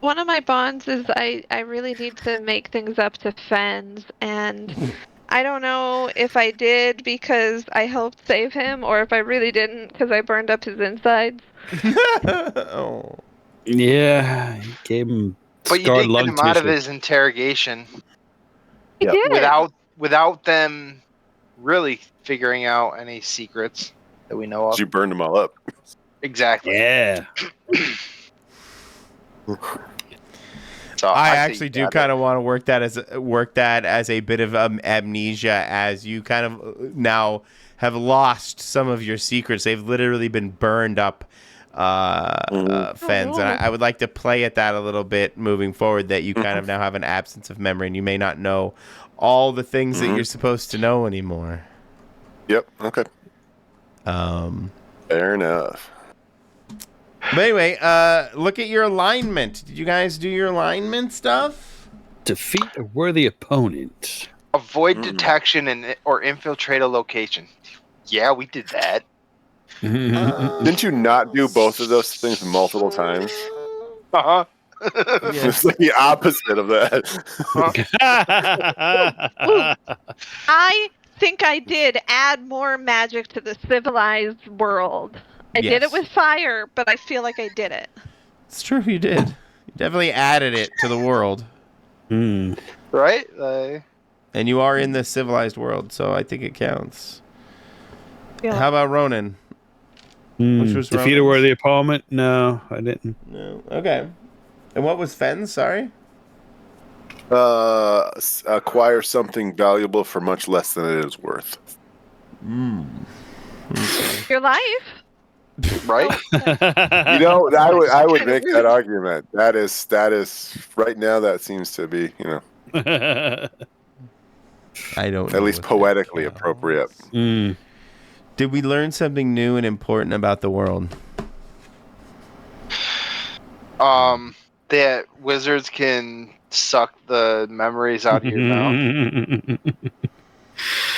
C: one of my bonds is I really need to make things up to Fens, and I don't know if I did because I helped save him, or if I really didn't because I burned up his insides.
A: Oh.
E: Yeah. He gave him
B: But you
E: scarred
B: did get
E: lung
B: him out of
E: tissue.
B: his interrogation
C: He did.
B: without them really figuring out any secrets that we know of.
D: You burned them all up.
B: Exactly.
E: Yeah.
B: So
A: I
B: say
A: actually
B: you
A: do
B: got
A: kind
B: it.
A: of want to work that as a bit of amnesia, as you kind of now have lost some of your secrets. They've literally been burned up, Fens, and I would like to play at that a little bit moving forward. That you kind of now have an absence of memory, and you may not know all the things that you're supposed to know anymore.
D: Yep. Okay. Fair enough.
A: But anyway, look at your alignment. Did you guys do your alignment stuff?
E: Defeat a worthy opponent.
B: Avoid detection or infiltrate a location. Yeah, we did that.
D: Didn't you not do both of those things multiple times?
B: Uh-huh.
D: It's like the opposite of that.
C: I think I did add more magic to the civilized world. I did it with fire, but I feel like I did it.
A: It's true, you did. You definitely added it to the world.
B: Right?
A: And you are in the civilized world, so I think it counts.
C: Yeah.
A: How about Ronan? Which was
E: defeat a
A: Ronan's?
E: worthy opponent? No, I didn't.
A: No. Okay. And what was Fen's? Sorry?
D: Acquire something valuable for much less than it is worth.
C: Your life.
B: Right?
D: You know, I would make that argument. That is right now. That seems to be,
A: I don't know
D: at least
A: what that
D: poetically
A: counts.
D: appropriate.
A: Did we learn something new and important about the world?
B: That wizards can suck the memories out of your mouth.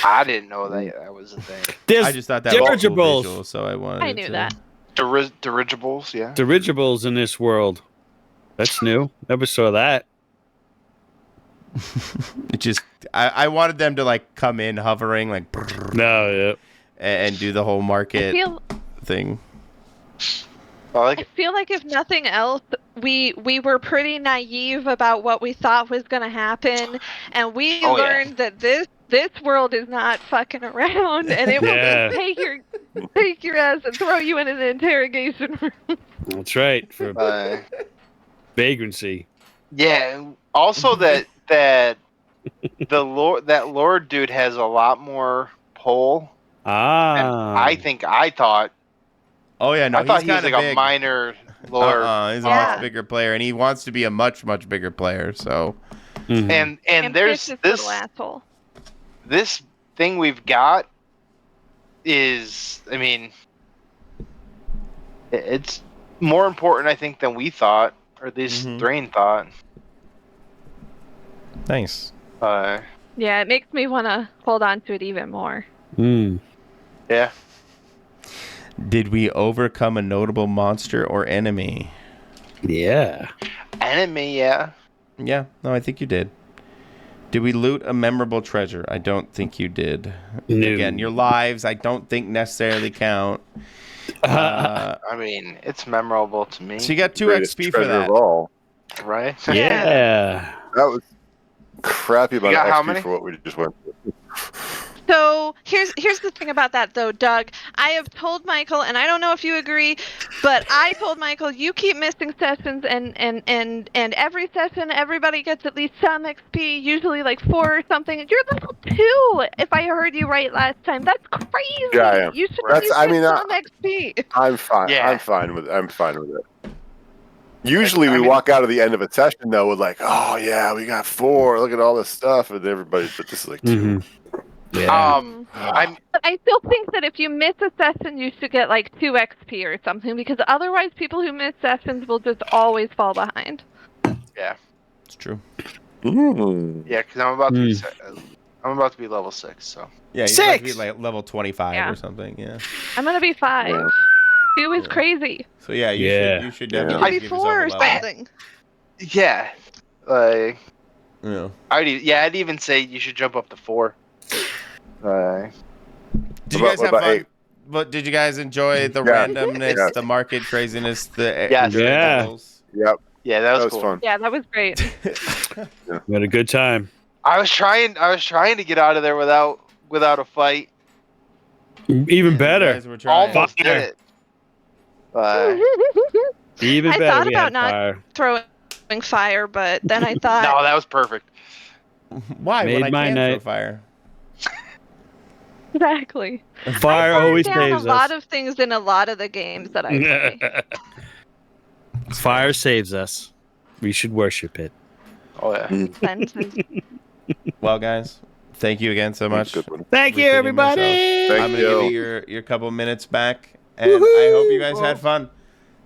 B: I didn't know that was a thing.
E: There's
A: I just thought that was cool
E: dirigibles.
A: visual, so I wanted
C: I knew
A: to.
C: that.
B: Dirigibles, yeah.
E: Dirigibles in this world. That's new. Never saw that.
A: It just, I wanted them to like come in hovering like
E: No, yeah.
A: and do the whole
C: I
A: market
C: feel
A: thing.
C: I feel like if nothing else, we were pretty naive about what we thought was going to happen, and we learned that this world is not fucking around, and it will just take your ass and throw you in an interrogation room.
E: That's right. For vagrancy.
B: Yeah. Also, that the Lord dude has a lot more pull.
E: Ah.
B: And I thought.
A: Oh yeah, no,
B: I thought
A: he's
B: he was
A: kind
B: like
A: of big.
B: a minor lord.
A: He's a much bigger player, and he wants to be a much bigger player. So,
B: and there's
C: this little asshole.
B: This thing we've got is, I mean, it's more important, I think, than we thought, or at least Thrain thought.
A: Nice.
C: Yeah, it makes me want to hold on to it even more.
B: Yeah.
A: Did we overcome a notable monster or enemy?
E: Yeah.
B: Enemy, yeah.
A: Yeah, no, I think you did. Did we loot a memorable treasure? I don't think you did.
E: No.
A: Again, your lives, I don't think necessarily count.
B: I mean, it's memorable to me.
A: So you got 2
D: Greatest
A: XP for
D: treasure
A: that.
D: of all.
B: Right?
E: Yeah.
D: That was crappy amount
B: got how
D: of
B: many?
D: XP for what we just went through.
C: So here's the thing about that though, Doug. I have told Michael, and I don't know if you agree, but I told Michael you keep missing sessions, and every session everybody gets at least some XP, usually like 4 or something. You're level 2, if I heard you right last time. That's crazy.
D: Yeah, I am.
C: You should at least get some XP.
D: I'm fine.
B: Yeah.
D: I'm fine with it. Usually we walk out of the end of a session though with like, oh yeah, we got 4. Look at all this stuff, and everybody. But this is like 2.
E: Yeah.
C: But I still think that if you miss a session, you should get like 2 XP or something, because otherwise people who miss sessions will just always fall behind.
B: Yeah.
A: It's true.
B: Yeah, because I'm about to be level 6, so.
A: Yeah, you have to be like level 25 or something. Yeah.
C: I'm gonna be 5.
D: Yeah.
C: 2 is crazy.
A: So yeah, you should definitely
C: Maybe
A: give
C: 4 or
A: yourself a level.
C: something.
B: Yeah. Like,
A: Yeah.
B: I'd even say you should jump up to 4.
A: Did you guys have fun? But did you guys enjoy the randomness, the market craziness, the individuals?
D: Yep.
B: Yeah, that was cool.
D: Fun.
C: Yeah, that was great.
E: We had a good time.
B: I was trying to get out of there without a fight.
E: Even better.
A: You guys were trying.
B: Almost did it.
E: Even
C: I
E: better.
C: thought
E: We
C: about
E: had
C: not
E: fire.
C: throwing doing fire, but then I thought
B: No, that was perfect.
A: Why?
E: Made
A: When I
E: my
A: can throw
E: night.
A: fire.
C: exactly.
E: Fire
C: I
E: always
C: burned down
E: saves
C: a lot
E: us.
C: of things in a lot of the games that I play.
E: Fire saves us. We should worship it.
B: Oh yeah.
C: Cleanses.
A: Well, guys, thank you again so much.
D: Good one.
F: Thank you,
A: Repeating myself.
F: everybody.
D: Thank
A: I'm gonna
D: you.
A: give you your couple minutes back, and I hope you guys had fun.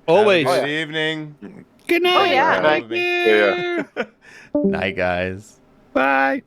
E: Always.
A: Have a
B: Oh,
A: good
B: yeah.
A: evening.
F: Good night.
C: Oh, yeah.
F: Take
B: Good
F: care.
D: Yeah.
A: Night, guys.
F: Bye.